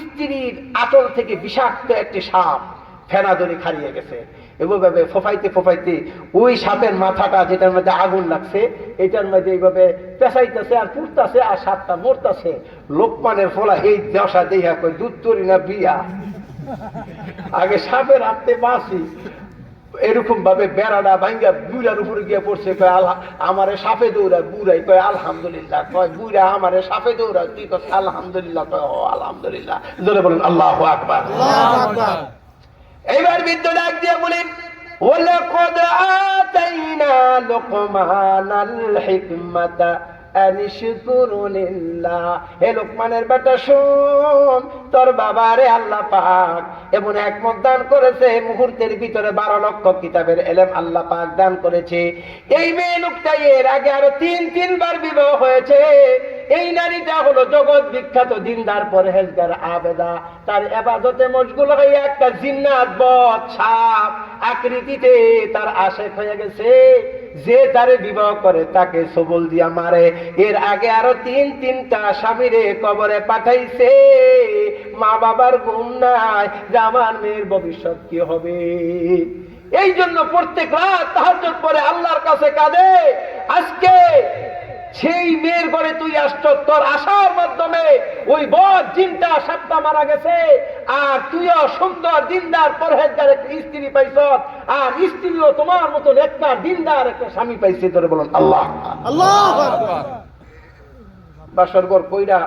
স্ত্রীর আঁচল থেকে বিষাক্ত একটি সাপ ফেনা ধরে খারিয়ে গেছে। এভাবে ফোফাইতে ফোফাইতে ওই সাপের মাথাটা, যেটার মধ্যে আগুন লাগছে, এটার মধ্যে এইভাবে পেঁচাইতেছে আর পুড়তাছে, আর সাপটা মরতাছে। লোকমানের ফলা এই দশা দেখা কই দুধ তরি না বিয়া, আগে সাপের হাতে বাঁচি। এরকম ভাবে বেড়াটা ভাঙ্গা বুড়ার উপরে গিয়ে পড়ছে। কয় আল্লাহ আমারে সাপে দৌড়ায়, বুড়াই কয় আলহামদুলিল্লাহ। কয় বুড়া আমারে সাপে দৌড়ায়, তুই কয় আলহামদুলিল্লাহ। কয় ও আলহামদুলিল্লাহ, জোরে বলেন আল্লাহু আকবার। এইবার বৃদ্ধ ডাক দিয়ে বলেন, ওয়ালাকাদ আতাইনা লুকমানাল হিকমাতা আনিশকুরু লিল্লাহ। হে লোকমানের বেটা শোন, তোর বাবারে আল্লাহ পাক এমন হিকমত দান করেছে, মুহূর্তের ভিতরে 12 লক্ষ কিতাবের ইলম আল্লাহ পাক দান করেছে। এই মেয়ে লোকটা এর আগে আরো 3 বার বিবাহ হয়েছে। এই নারীটা হলো জগৎ বিখ্যাত দিনদার পরহেজগার আবেদা। তার ইবাদতে মশগুল হয়ে একটা জিন্নাত বদ সাপ আকৃতিতে তার আশেক হয়ে গেছে। যে তারে বিবাহ করে তাকে সবল দিয়া মারে। এর আগে আরো তিনটা স্বামীরে কবরে পাঠাইছে। মা বাবার ঘুম নাই যে আমার মেয়ের ভবিষ্যৎ কি হবে। এই জন্য প্রত্যেক রাত তাহাজ্জুদ পড়ে আল্লাহর কাছে কাঁদে। আজকে সেই মেয়ের ঘরে তুই আসছ, তোর আসার মাধ্যমে ওই বদ জিনটা সাতটা মারা গেছে, আর তুইও সুন্দর দিনদার পরহেজগার একটা স্ত্রী পাইছ, আর স্ত্রীও তোমার মতো একটা দিনদার একটা স্বামী পাইছে। তোরে বলুন আল্লাহ আল্লাহ। বাসর ঘর কইরা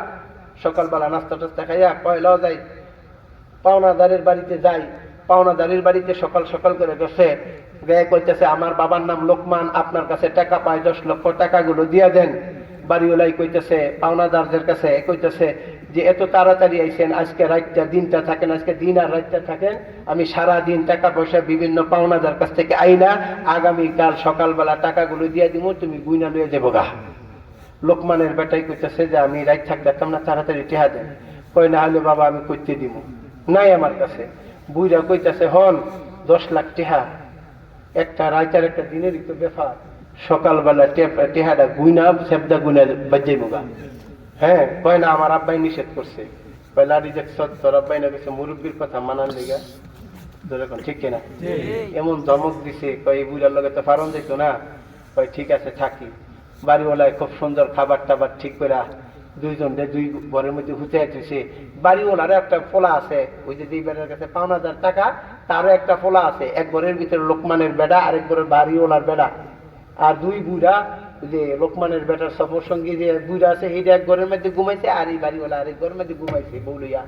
সকালবেলা নাস্তা টাস্তা খাইয়া পয়লাও যাই, পাওনাদারের বাড়িতে যাই। পাওনাদারের বাড়িতে সকাল সকাল করে গেছে, গায়ে কইতেছে আমার বাবার নাম লোকমান, আপনার কাছে টাকা পায় 10 লক্ষ, টাকাগুলো দিয়া দেন। বাড়িওয়ালাই কইতেছে পাওনাদারদের কাছে, কইতেছে যে এত তাড়াতাড়ি আইছেন, আজকে রাতটা দিনটা থাকেন, আজকে দিন আর রাতটা থাকেন, আমি সারা দিন টাকা পয়সা বিভিন্ন পাওনাদার কাছ থেকে আইনা আগামীকাল সকালবেলা টাকাগুলো দিয়া দিব, তুমি গুইনা লইয়া যাবো গা। লোকমানের বেটাই কইতেছে যে আমি রাত থাকতাম না, তাড়াতাড়ি টেহা দেন। কই না হলে বাবা আমি করতে দিব, নাই আমার কাছে। বুইরা কইতেছে হন 10 লাখ টেহা, একটা রাইতার একটা দিনেরই তো ব্যাপার, সকালবেলা টেহাটা গুইনা সেবদা গুইনা বাজাইব গা। হ্যাঁ, কয় না আমার আব্বাই নিষেধ করছে। পয়লা রিজেক্ট তোর আব্বাই না গেছে মুরব্বীর কথা মানার লেগা, ঠিক কিনা? এমন ধমক দিছে, কয় এই বুড়ার লগে তো ফারন যেত না। কয় ঠিক আছে থাকি। বাড়িওয়ালায় খুব সুন্দর খাবার টাবার ঠিক করে দুইজন দুই ঘরের মধ্যে হুঁচে দিছে। বাড়িওয়ালারও একটা ফোলা আছে, ওই যে দুই বেড়ার কাছে 5,000 টাকা, তারও একটা ফোলা আছে। এক ঘরের ভিতরে লোকমানের বেড়া, আরেক ঘরের বাড়িওয়ালার বেড়া। আর দুই বুড়া, যে লোকমানের বেটার সফর সঙ্গী যে বুড়া আছে, এইটা এক ঘরের মধ্যে ঘুমাইছে, আর এই বাড়িওয়ালা আরেক ঘরের মধ্যে ঘুমাইছে বউলিয়া।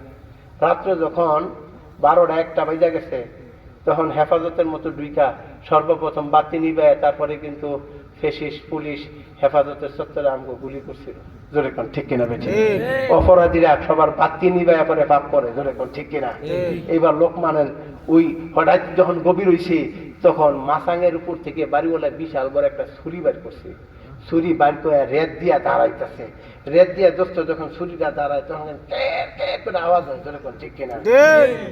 রাত্রে যখন 12টা-1টা বাজা গেছে, তখন হেফাজতের মতো দুইটা সর্বপ্রথম বাতি নিবে, তারপরে কিন্তু ফেসিস পুলিশ হেফাজতের চত্বরে আমগো গুলি করছিল। জোরে কোন ঠিক কিনা বেঠি? অপরাধীরা সবার বাতি নিবে পরে পাপ করে। জোরে কোন ঠিক কিনা? এইবার লোকমানের ওই হঠাৎ যখন গভীর হইছে, তখন মাসাঙের উপর থেকে বাড়িওয়ালা বিশাল বড় একটা ছুরি বাইর করছে। ছুরি বাইর করে রেত দিয়া দাঁড়াইতেছে। রেত দিয়া দোস্ত যখন ছুরিটা দাঁড়ায়, তখন করে আওয়াজ হয়। জোরে কোন ঠিক কিনা?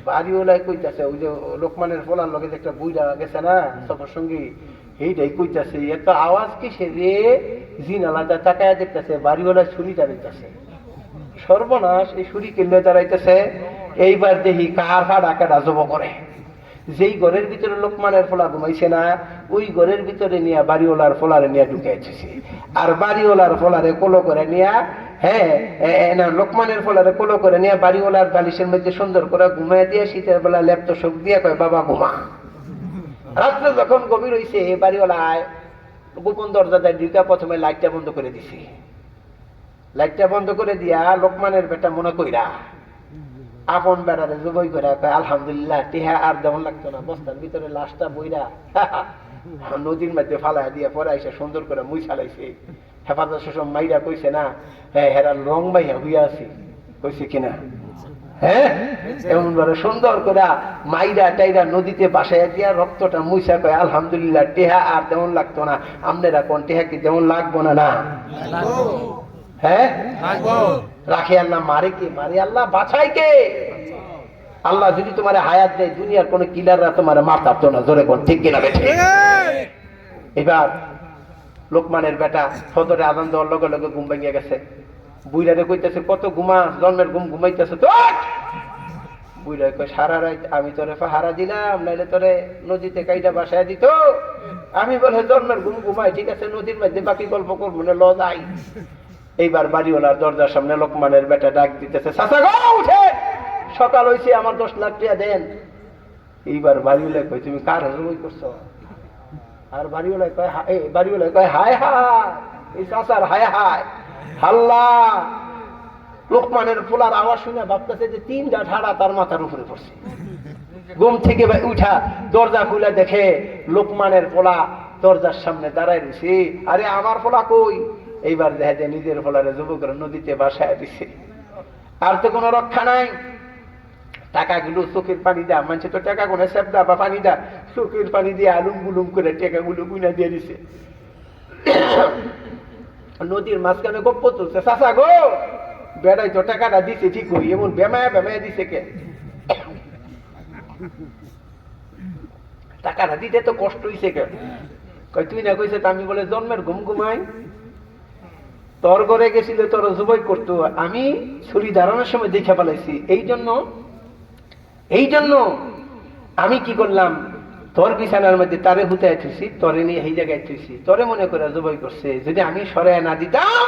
বাড়িওয়ালাই কইতাছে, ওই যে লোকমানের ফোলার লগে একটা বুইরা গেছে না সবার সঙ্গী, এইটাই কইতাছে এত আওয়াজ কিসে রে? জিন আলাদা তাকায় দেখতেছে, বাড়িওয়ালা ছুরিটা দিতেছে। সর্বনাশ, এই ছুরি কিনলে দাঁড়াইতেছে। এইবার দেখি কার হাড়া কাটা জব করে। যেই ঘরের ভিতরে লোকমানের ফোলা ঘুমাইছে না, ওই ঘরের ভিতরে নিয়ে বাড়িওয়ালার ফোলারে নিয়ে ঢুকাইছে। আর বাড়িওয়ালার ফোলারে কোলো করে নিয়ে, হ্যাঁ না, লোকমানের ফোলারে কোলো করে নিয়ে বাড়িওয়ালার বালিশের মধ্যে সুন্দর করে ঘুমাই দিয়ে শীতের বেলা ল্যাপটপ শোক দিয়ে কয় বাবা ঘুমা। রাত্রে যখন গভীর হইছে, বাড়িওয়ালায় গোপন দরজাটা ঢুকা প্রথমে লাইটটা বন্ধ করে দিছে। লাইটটা বন্ধ করে দিয়া লোকমানের বেটা মনে কইরা আপন বেড়ারে জবই করে কয় আলহামদুলিল্লাহ, টিহা আর যেমন লাগতো না। বস্তার ভিতরে লাশটা বইরা নদীর মধ্যে ফালাই দিয়ে পরে এসে সুন্দর করে মুই চালাইছে। হেফাজত সব মাইরা কইছে না, হ্যাঁ হেরার রং মাইয়া হইয়া আছি, কইছে কিনা? হ্যাঁ, এমন ভাবে সুন্দর করে মাইরা টাইরা নদীতে বাসায় দিয়া রক্তটা মুইসা কয় আলহামদুলিল্লাহ, টেহা আর তেমন লাগতো না। আপনারা কোন টেহা কি তেমন লাগবো না? না হ্যাঁ রাখে আল্লাহ, মারে কে? মারে আল্লাহ, বাছাই কে? আল্লাহ যদি তোমার হায়াত দেয়, দুনিয়ার কোন কিলাররা তোমার মারতারতো না। জোরে কোন ঠিক কিনা বেঠে? এবার লোকমানের বেটা সদরে আজান দেওয়ার লগে লগে ঘুম ভেঙে গেছে। বুইরারে কইতেছে কত ঘুমা, জন্মের ঘুম ঘুমাইতেছে তো। বুইরা কই সারা রাত আমি তোরে পাহারা দিলাম, নাইলে তোরে নদীতে কাইটা বাসায় দিত। আমি বলে জন্মের ঘুম ঘুমাই, ঠিক আছে নদীর মধ্যে বাকি গল্প করবো না, ল যাই। এইবার বাড়িওয়ালার দরজার সামনে লোকমানের বেটা ডাক দিতেছে, চাচা গো উঠে, সকাল হইছে, আমার 10 লাখ টাকা দেন। এইবার বাড়িওয়ালা কই তুমি কার হাজুই করছো? আর বাড়িওয়ালা কয় হায় হায়, এই চাচার হায় হায়। হাল্লা লোকমানের ফোলার আওয়াজ শুনে ভাবতেছে যে 3টা ঠাড়া তার মাথার উপরে পড়ছে। ঘুম থেকে উঠা দরজা খুলে দেখে লোকমানের ফোলা দরজার সামনে দাঁড়ায় রয়েছে। আরে আমার ফোলা কই? এইবার দেখা যায় নিজের ফোলারে যুবকরা নদীতে বাসায় দিছে। আর তো কোনো রক্ষা নাই। টাকাগুলো চোখের পানি দা, মানুষ তো টাকা কোনে সেবদা বা পানি দা, চোখের পানি দিয়ে আলুম গুলুম করে টাকাগুলো গুনা দিয়ে দিছে। নদীর মাঝখানে গপ্প তুলছে, চাচা গো বেড়াই তো টাকাটা দিছে ঠিক হই, এমন বেমায়া দিছে কে? টাকাটা দিতে তো কষ্ট হইছে কে? কয় তুই না কইছে আমি বলে জন্মের ঘুম ঘুমাই, তোর ঘরে গেছিল তোর জবাই করতো, আমি ছুরি দাঁড়ানোর সময় দেখে পালাইছি, এই জন্য আমি কি করলাম, তোর বিছানার মধ্যে তারে হুতায় থুইছি, তোরে নিয়ে এই জায়গায় থুইছি, তোরে মনে করে জবাই করছে। যদি আমি সরাই না দিতাম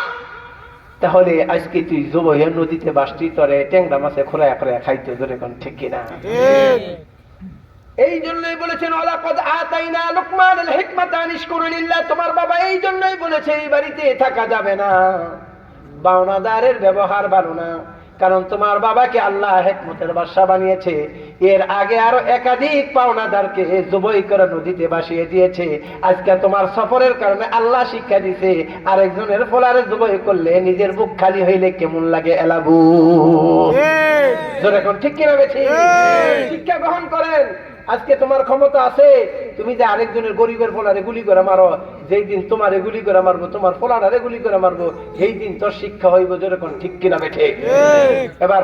তাহলে আজকে তুই জবাইয়া নদীতে বাসতি, তোরে ট্যাংরা মাছে খোরায়া খোরায়া খাইতে। ধরে কোন ঠিক কিনা? এই জন্যই বলেছেন ওয়ালাকাদ আতাইনা লুকমানাল হিকমাতা আন ইশকুর লিল্লাহ। তোমার বাবা এই জন্যই বলেছে এই বাড়িতে থাকা যাবে না, বাওনাদারের ব্যবহার ভালো না, কারণ তোমার বাবাকে আল্লাহ হিকমতের বাদশা বানিয়েছে। এর আগে আরো একাধিক পাওনাদারকে জবাই করে নদীতে ভাসিয়ে দিয়েছে। আজকে তোমার সফরের কারণে আল্লাহ শিক্ষা দিছে, আরেকজনের ফলারে জবাই করলে নিজের বুক খালি হইলে কেমন লাগে এলাবু। এখন ঠিক কিনা বেঠি? শিক্ষা গ্রহণ করেন। আজকে তোমার ক্ষমতা আছে, তুমি যে আরেকজনের গরিবের ফলারে গুলি করে মারো, যেই দিন তোমার গুলি করে মারবো, তোমার ফলারে গুলি করে মারবো, সেই দিন তোর শিক্ষা হইব। যেরকম ঠিক কিনা বেঠে? এবার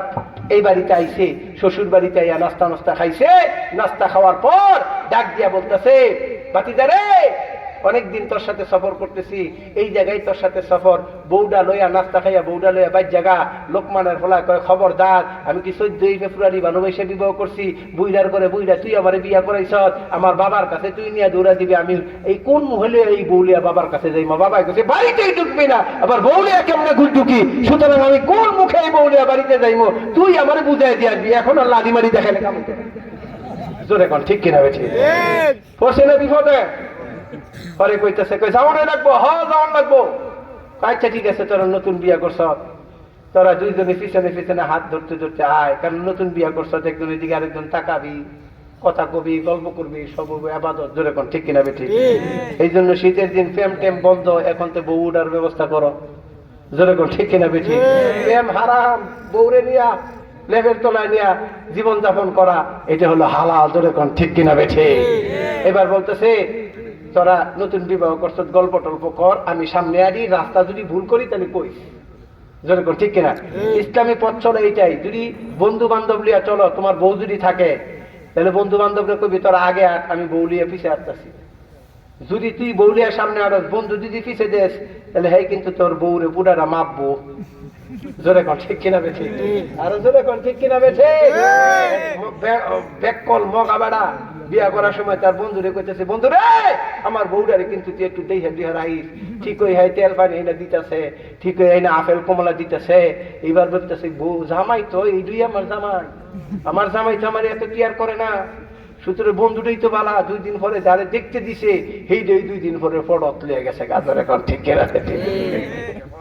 এই বাড়িতে আইছে, শ্বশুর বাড়িতে আইয়া নাস্তা নাস্তা খাইছে, নাস্তা খাওয়ার পর ডাক দিয়া বলতেছে, ভাতিজা রে, অনেকদিন তোর সাথে সফর করতেছি, এই জায়গায় তোর সাথে সফর, বউডা লইয়া নাস্তা খাইয়া বউডা লইয়া বাইর জায়গা। লোকমানের ফলা কয়, খবরদার, আমি কি 14 ফেব্রুয়ারি ভালোবাসা বিবাহ করছি, বুইড়ার করে বুইড়া তুই আমারে বিয়া করাইছ, আমার বাবার কাছে তুই নিয়ে দৌড়া দিবি, আমি এই কোন মহলে এই বউলিয়া বাবার কাছে যাই? মা বাবা কাছে বাড়িতেই ঢুকবি না, আবার বউলিয়া কেমনে ঢুকি, সুতরাং আমি কোন মুখে এই বউলিয়া বাড়িতে যাইমো, তুই আমারে বুঝাই দিয়ে আসবি। এখন আর লাদিমারি দেখালে কাম জোরে কোন ঠিক কিনা বেঠি? পড়ছে না বিপদে? পরে কইতেছে, কই যাওয়ানো লাগবো? যাওয়ান লাগবো। আচ্ছা ঠিক আছে, তোরা নতুন বিয়া করছ, তোরা দুইজনে পিছনে পিছনে হাত ধরতে ধরতে আয়, কারণ নতুন বিয়া করছ, একজন এদিকে আরেকজন তাকাবি, কথা কবি, গল্প করবি, সব আবাদত। জোরে কোন ঠিক কিনা বেঠি? এই জন্য শীতের দিন প্রেম টেম বন্ধ, এখন তো বউ উঠার ব্যবস্থা করো। জোরে কোন ঠিক কিনা বেঠি? প্রেম হারাম, বউরে নিয়া লেবের তলায় নিয়া জীবন যাপন করা, এটা হলো হালাল। জোরে কোন ঠিক কিনা বেঠি? এবার বলতেছে, তোরা নতুন বিবাহ করছ, গল্প টল্প কর, আমি সামনে আনি, রাস্তা যদি ভুল করি তাহলে কইস। জোরে কর ঠিক কিনা? ইসলামী পথ চলো এইটাই। যদি বন্ধু বান্ধব লিয়া চলো, তোমার বউ যদি থাকে, তাহলে বন্ধু বান্ধবরা কবি তোরা আগে আট, আমি বউ লিয়া পিছিয়ে আসতেছি। যদি তুই বউ লিয়া সামনে আড়স, বন্ধু যদি পিছিয়ে দেস, তাহলে হ্যাঁ কিন্তু তোর বউরে বুড়ারা মাপবো। জোরে কর ঠিক কিনা বেঠে? আরো জোরে কর ঠিক কিনা বেঠে? বেকল মগা বেড়া বিয়া করার সময় তার বন্ধুরে কইতেছে, বন্ধুরে আমার বউডারে কিন্তু তুই একটু দেহে দেহে রাইস, ঠিক ওই হয় তেল পানি এনে দিতেছে, ঠিক ওই হয় না আপেল কমলা দিতেছে। এইবার বলতেছে, বউ জামাই তো এই দুই আমার জামাই, আমার জামাই তো আমার এত কেয়ার করে না, সুতরাং বন্ধুটাই তো বালা, 2 দিন পরে যারে দেখতে দিছে এই 2 দিন পরে ফটো তুলে গেছে। গাজর এখন ঠিক কিনা?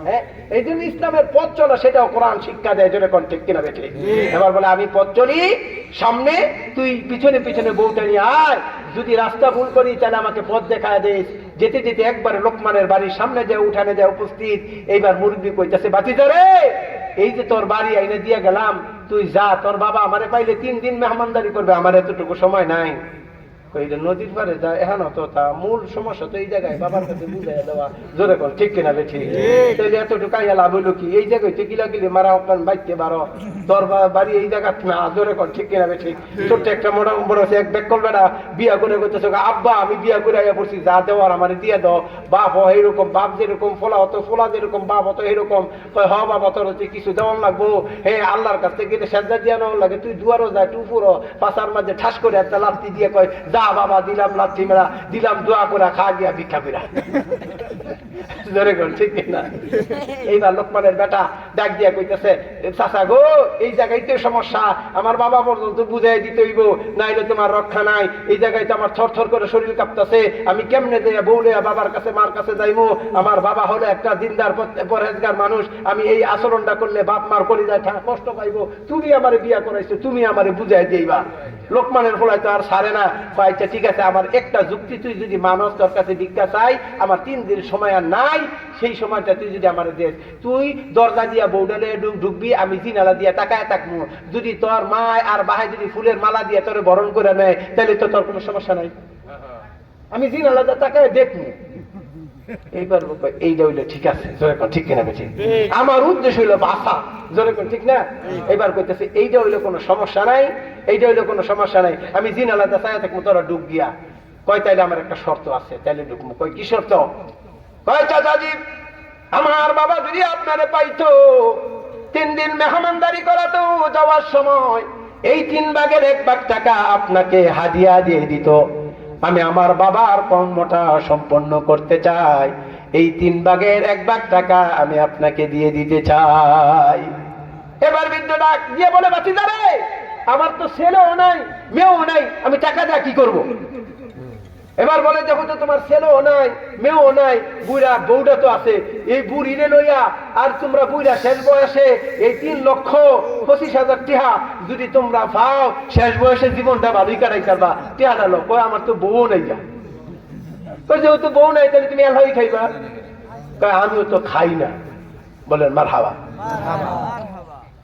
হ্যাঁ, এই জন্য ইসলামের পথ চলা সেটাও কোরআন শিক্ষা দেয়। যেরকম ঠিক কিনা বেঠে? এবার বলে, আমি পথ চলি সামনে, তুই পিছনে পিছনে বউটা নিয়ে আয়, যদি রাস্তা ভুল করি তাহলে আমাকে পথ দেখায় দিস। যেতে যেতে একবারে লোকমানের বাড়ির সামনে যায়, উঠানে যায় উপস্থিত। এইবার মুরব্বি কইতাছে, ভাতিজা রে, এই যে তোর বাড়ি আইনে দিয়ে গেলাম, তুই যা, তোর বাবা আমারে পাইলে 3 দিন মেহমানদারি করবে, আমার এতটুকু সময় নাই। নদীর পারে যা, এখন তো তা মূল সমস্যা তো এই জায়গায়, বাবার কাছে বুঝাই দেওয়া। জোরে কর ঠিক কিনা বেঠি? তাহলে এতটুকু কাইয়া লাভ হইলো কি? এই জায়গায় তো গিলা গিলি মারা আপনার বাইতে বারো, তোর বাড়ি এই জায়গা না। জোরে কর ঠিক কিনা বেঠি? ছোট্ট একটা মোটা বড় আছে, এক বেকল বেড়া বিয়া করে করতেছে, আব্বা আমি বিয়া করে আইয়া পড়ছি, যা দেওয়ার আমার দিয়ে দাও। বাপ হ এইরকম, বাপ যেরকম ফোলা হতো, ফোলা যেরকম বাপ হতো এরকম। হ বাবা, তোর হচ্ছে কিছু দেওয়ার লাগবো, হে আল্লাহর কাছ থেকে সেজদা দিয়া নেওয়ার লাগে, তুই দুয়ারও যা, তুই পুরো পাশার মাঝে ঠাস করে একটা লাত্তি দিয়ে কয়, যা বাবা, দিলাম লাঠি মেরা, দিলাম দোয়া করে, খা গিয়া ভিক্ষা কইরা। জোরে কর ঠিক কিনা? এইবার লোকমানের বেটা ডাক দিয়া কইতেছে, চাচা গো, এই জায়গায় তো সমস্যা, আমার বাবা পর্যন্ত বুঝাই দিতে হইব, নাইলে তোমার রক্ষা নাই। এই জায়গায় তো আমার থর থর করে শরীর কাঁপতেছে, আমি কেমনে যাইয়া বউলে বাবার কাছে মার কাছে যাইমু? আমার বাবা হলো একটা দিনদার পরহেজগার মানুষ, আমি এই আচরণটা করলে বাপ মার কলিজায় কষ্ট পাইবো। তুমি আমারে বিয়া করাইছো, তুমি আমারে বুঝাই দিইবা। লোকমানের ফলায় তো আর সারে না। আচ্ছা ঠিক আছে, আমার একটা যুক্তি তুই যদি মানুষ তোর কাছে ভিক্ষা চাই, আমার 3 দিন সময় আর নাই, সেই সময়টা তুই যদি আমার দেশ, তুই দরজা দিয়া বউডালে ঢুকবি, আমি জিনালা দিয়া তাকায় থাকবো। যদি তোর মা আর বাহাই যদি ফুলের মালা দিয়ে তোরে বরণ করে নেয়, তাহলে তো তোর কোনো সমস্যা নাই, আমি জিনালা দিয়া তাকায় দেখবো। এইবার এইটা হইলো ঠিক আছে। জোরে কর ঠিক কিনা বেঠি? আমার উদ্দেশ্য হইলো বাসা। জোরে কর ঠিক না? এবার কইতেছে, এইটা হইলো কোনো সমস্যা নাই, এইটা হইলো কোনো সমস্যা নাই, আমি জিনালা দিয়া তাকায় থাকবো, তোরা ডুব গিয়া। কয় তাইলে আমার একটা শর্ত আছে, তাইলে ঢুকবো। কয় কি শর্ত? কয় চাচাজি আমার বাবা যদি আপনারে পাইতো 3 দিন মেহমানদারি করাতো, যাওয়ার সময় এই 3 ভাগের 1 ভাগ টাকা আপনাকে হাদিয়া দিয়ে দিত। আমি আমার বাবার কর্মটা সম্পন্ন করতে চাই, এই 3 ভাগের 1 ভাগ টাকা আমি আপনাকে দিয়ে দিতে চাই। এবার বৃদ্ধ ডাক দিয়ে বলে, বাতিজারে আমার তো ছেলেও নাই মেয়েও নাই, আমি টাকা দিয়ে কি করব? এবার বলে, দেখো তো তোমার ছেলেও নাই মেয়েও নাই, বুড়া বউটা তো আছে, এই বুড়িরে লইয়া আর তোমরা বুড়া শেষ বয়সে এই 3,25,000 টাকা যদি তোমরা পাও, শেষ বয়সে জীবনটা ভালোই কাটাই পারবা, টাকাটা লো। কয় আমার তো বউ নাই যা। কই যেহেতু বউ নাই তাহলে তুমি এলহাই খাইবা? কয় আমিও তো খাই না। বলেন মারহাবা।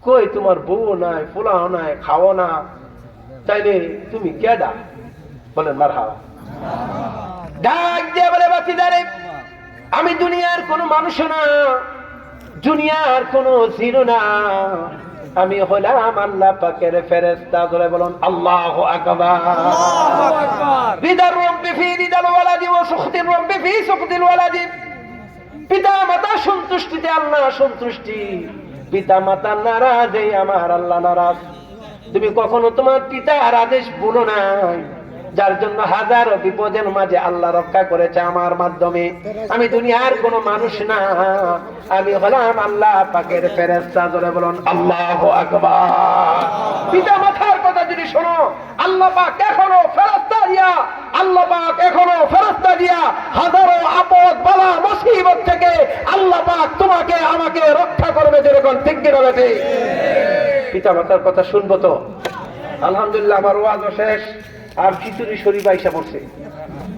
কই তোমার বউ নাই, ফুলাও নাই, খাও না, তাইলে তুমি কেডা? বলেন মারহাবা। ডাক দিয়ে বলে, বাতিদারে আমি দুনিয়ার কোনো মানুষ না, দুনিয়ার কোনো জিরো না, আমি হলাম আল্লাহ পাকের ফেরেশতা। ধরে বলুন আল্লাহু আকবার। রিদার রব্বি ফি রিদাল ওয়ালাদি ওয়া সুখতির রব্বি ফি সুখতিল ওয়ালাদি। পিতা মাতা সন্তুষ্টিতে আল্লাহ সন্তুষ্টি, পিতা মাতা নারাজে আমার আল্লাহ নারাজ। তুমি কখনো তোমার পিতার আদেশ ভুলো নাই, যার জন্য হাজারো বিপদের মাঝে আল্লাহ রক্ষা করেছে আমার মাধ্যমে। আমি দুনিয়ার কোনো মানুষ না, আমি হলাম আল্লাহ পাকের ফেরেশতা। ধরে বলুন আল্লাহু আকবার। পিতা মাতার কথা যদি শোনো, আল্লাহ পাক এখনো ফেরেশতা দিয়া, আল্লাহ পাক এখনো ফেরেশতা দিয়া হাজারো আপদ বালা মুসিবত থেকে আল্লাহ পাক তোমাকে আমাকে রক্ষা করবে। যেরকম ঠিক কি বলে, পিতা মাতার কথা শুনবো তো। আলহামদুলিল্লাহ আমার ওয়াজও শেষ, আর খিচুড়ি শরীফ আইসা পড়ছে।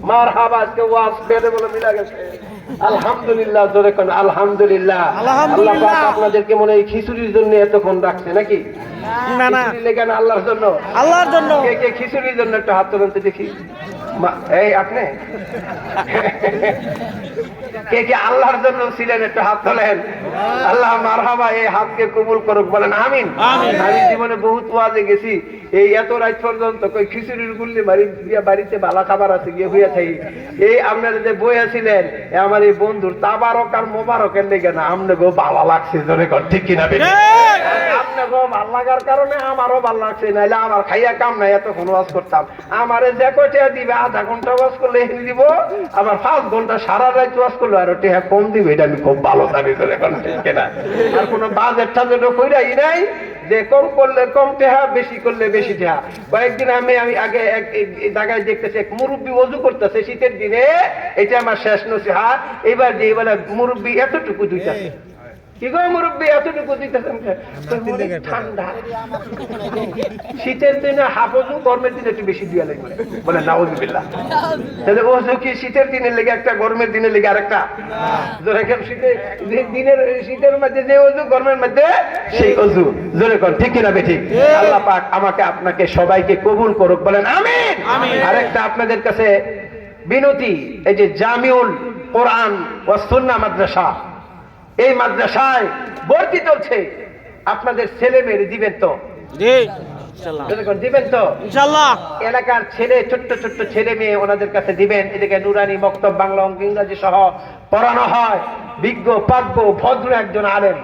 মারহাবা, আজকে ওয়াজ পেটে বলে মিলা গেছে। আলহামদুলিল্লাহ, জোরে কোন আলহামদুলিল্লাহ। আল্লাহ পাক আপনাদেরকে মনে হয় খিচুড়ির জন্য এতক্ষণ রাখছে নাকি? না না, খিচুড়ি লেগে না, আল্লাহর জন্য। আল্লাহর জন্য। কে কে খিচুড়ির জন্য একটা হাত তুলতে দেখি। এই আপনি কে কে আল্লাহর জন্য ছিলেন একটু হাত তোলেন। আল্লাহ মারহাবা, এই হাতকে কবুল করুক। বলেন আমিন। আমি জীবনে বহুত ওয়াজে গেছি, এই এত রাত পর্যন্ত কই খিচুড়ির গুল্লি মারি দিয়া বাড়িতে ভালো খাবার আছে গিয়ে হইয়া থাকি। এই আপনারা যে বইয়া ছিলেন, আমার এই বন্ধুর তাবারক আর মোবারকের লেগে না, আপনাকেও ভালো লাগছে। জোরে কর ঠিক কিনা? আপনাকেও ভালো লাগার কারণে আমারও ভালো লাগছে, নাইলে আমার খাইয়া কাম নাই, এতক্ষণ ওয়াজ করতাম। আমারে যে কয়টা দিবে, আধা ঘন্টা ওয়াজ করলে দিব, আবার 5 ঘন্টা সারা রাত ওয়াজ করলে আর টেহা কম দিবে, এটা আমি খুব ভালো জানি। ঠিক কিনা? আর কোনো বাজেট টাজেট কইরাই নাই যে কম করলে কম টেহা, বেশি করলে বেশি টেহা। কয়েকদিন আমি আগে এক জায়গায় দেখতেছি, এক মুরব্বী ওযু করতেছে শীতের দিনে, এটা আমার শেষ নসিহত। এবার যে বলে মুরব্বী এতটুকু দুইটাছে। কি গো মুরব্বী এতটুকু দিতেছেন? ঠান্ডা শীতের দিনে হাফজু, গরমের দিনে একটু বেশি দিয়া লাগবে। বলে নাউযুবিল্লাহ। তাহলে ওযু কি শীতের দিনে লেগে একটা, গরমের দিনে লেগে আরেকটা? জোরে কেন? শীতের মধ্যে যে ওযু, গরমের মধ্যে সেই ওযু। জোরে কোন ঠিক কিনা বেঠিক? আল্লাহ পাক আমাকে আপনাকে সবাইকে কবুল করুক। বলেন আমিন। আরেকটা আপনাদের কাছে বিনতি, এই যে জামিউল কোরআন ওয়াস সুন্নাহ মাদ্রাসা, এই মাদ্রাসায় ভর্তি চলছে। আপনাদের ছেলে মেয়ে দিবেন তো? দিবেন তো ইনশাআল্লাহ? এলাকার ছেলে, ছোট্ট ছোট্ট ছেলে মেয়ে, ওনাদের কাছে দিবেন। এদিকে নুরানি মক্তব, বাংলা অঙ্ক ইংরাজি সহ পড়ানো হয়। বিজ্ঞ পাগ্য ভদ্র একজন আলেম।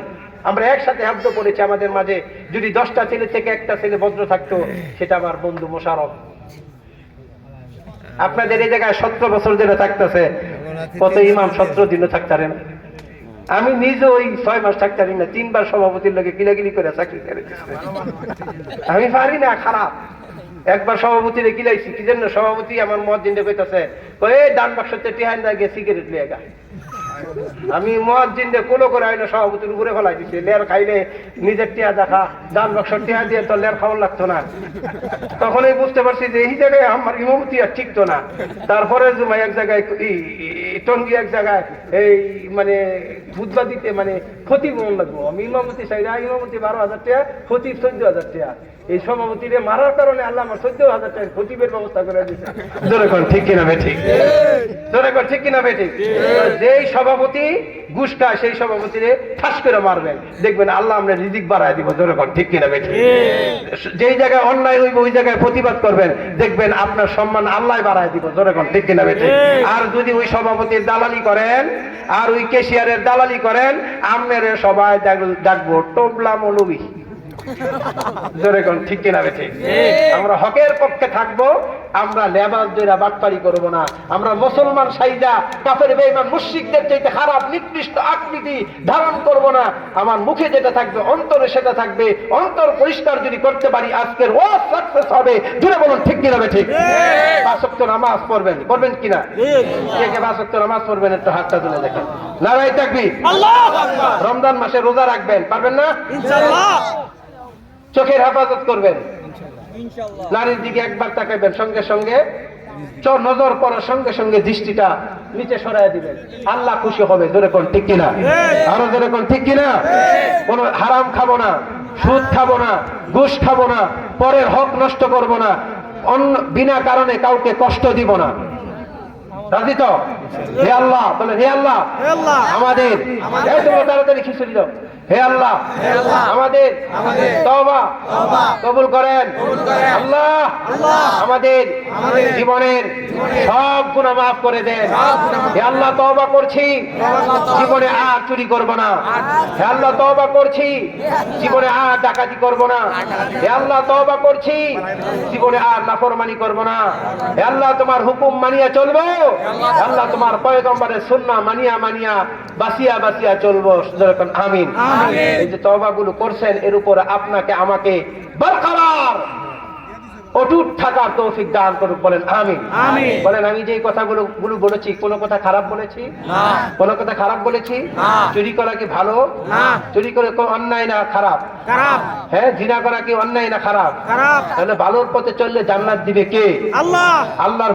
আমরা একসাথে হাব্দ পড়েছি আমাদের মাঝে। যদি 10টা ছেলে থেকে একটা ছেলে ভদ্র থাকতো, সেটা আমার বন্ধু মোশারফ। আপনাদের এই জায়গায় 17 বছর ধরে থাকতেছে, কত ইমাম 17 দিনও থাকতারেন। আমি নিজে ওই 6 মাস থাকতারি না, 3 বার সভাপতির লোকে কিলাকিলি করে চাকরি করে। আমি পারি না, খারাপ। একবার সভাপতিরে কিলাইছি, কি জন্য? সভাপতি আমার মুয়াজ্জিনকে কইতাছে, ওই ডান বাক্সতে টিহান দা গে সিগারেট লিয়ে গা। আমি মুয়াজ্জিনকে কোলো করে আইনা সভাপতির উপরে ফেলাই দিছি। লের খাইলে নিজের টিয়া দেখা, ডান বাক্স টিহা দিয়ে তো লের খাওয়া লাগতো না। তখনই বুঝতে পারছি যে এই জায়গায় আমার ইমামতি আর ঠিক তো না। তারপরে জুমাই এক জায়গায়, টঙ্গি এক জায়গায়, এই মানে বুধবা দিতে মানে খতিব মন লাগবো। আমি ইমামতি চাই না, ইমামতি 12,000 টাকা, খতিব 14,000 টাকা। এই সভাপতিরে মারার কারণে আল্লাহ আমার 14,000 টাকা খতিবের ব্যবস্থা করে দিয়েছে। জোরে কোন ঠিক কিনা বেঠিক? জোরে কোন ঠিক কিনা বেঠিক? যেই সভা সভাপতি ঘুষ খায় সেই সভাপতিরে ঠাস করে মারবেন, দেখবেন আল্লাহ আমরা রিজিক বাড়ায় দিব, যেরকম ঠিক কিনা বেঠি। যেই জায়গায় অন্যায় হইব ওই জায়গায় প্রতিবাদ করবেন, দেখবেন আপনার সম্মান আল্লাহ বাড়ায় দিব, যেরকম ঠিক কিনা বেঠি। আর যদি ওই সভাপতির দালালি করেন আর ওই ক্যাশিয়ারের দালালি করেন, আপনার সবাই ডাকবো টোবলা মৌলবী, যেরকম ঠিক কিনা বেঠি। আমরা হকের পক্ষে থাকবো, আমরা লেবাস জেরা বাটপারি করব না, আমরা মুসলমান সাইদা কাফের বেঈমান মুশরিকদের চাইতে খারাপ নিকৃষ্ট আকৃতি ধারণ করব না। আমার মুখে যেটা থাকবে অন্তরে সেটা থাকবে, অন্তর পরিষ্কার যদি করতে পারি আজকের ও সাকসেস হবে। জুড়ে বলুন ঠিক কিনা ঠিক। 5 ওয়াক্ত নামাজ পড়বেন, করবেন কিনা? কে কে 5 ওয়াক্ত নামাজ পড়বেন একটু হাতটা তুলে দেখেন। নারায়ে তাকবীর, আল্লাহু আকবার। রমজান মাসে রোজা রাখবেন, পারবেন না? ইনশাআল্লাহ। চোখের হেফাজত করবেন, নারীর দিকে একবার তাকাবেন, সঙ্গে সঙ্গে নজর পড়ার সঙ্গে সঙ্গে দৃষ্টিটা নিচে সরায় দিবেন, আল্লাহ খুশি হবে। জোরে কোন ঠিক কিনা? আরো জোরে কোন ঠিক কিনা? কোন হারাম খাবো না, সুদ খাবো না, ঘুষ খাবো না, পরের হক নষ্ট করবো না, অন্য বিনা কারণে কাউকে কষ্ট দিব না। রাজি তো? হে আল্লাহ, বলেন হে আল্লাহ আমাদের, এই তোমরা তাড়াতাড়ি খিচুড়ি দাও। হে আল্লাহ আমাদের তওবা কবুল করেন। আল্লাহ আমাদের জীবনের সব গুনাহ মাফ করে দেন। হে আল্লাহ তওবা করছি, জীবনে আর চুরি করব না। হে আল্লাহ তওবা করছি, জীবনে আর ডাকাতি করব না। হে আল্লাহ তওবা করছি, জীবনে আর নাফরমানি করব না। হে আল্লাহ তোমার হুকুম মানিয়া চলবো। হে আল্লাহ তোমার পয়গম্বরের সুন্নাহ মানিয়া মানিয়া বাসিয়া বাসিয়া চলবো। যখন আমিন। এই যে তওবাগুলো করছেন এর উপর আপনাকে আমাকে বরকরার অটুট থাকার তৌফিক দান করুক, বলেন আমিন। বলেন আমি যে কথাগুলো বলেছি কোনো কথা খারাপ বলেছি? কোনো কথা খারাপ বলেছি? চুরি করা কি ভালো? চুরি করে অন্যায় না খারাপ? হ্যাঁ, জিনা করা কি অন্যায় না খারাপ? তাহলে ভালোর পথে চললে জান্নাত দিবে কে? আল্লাহ। আল্লাহর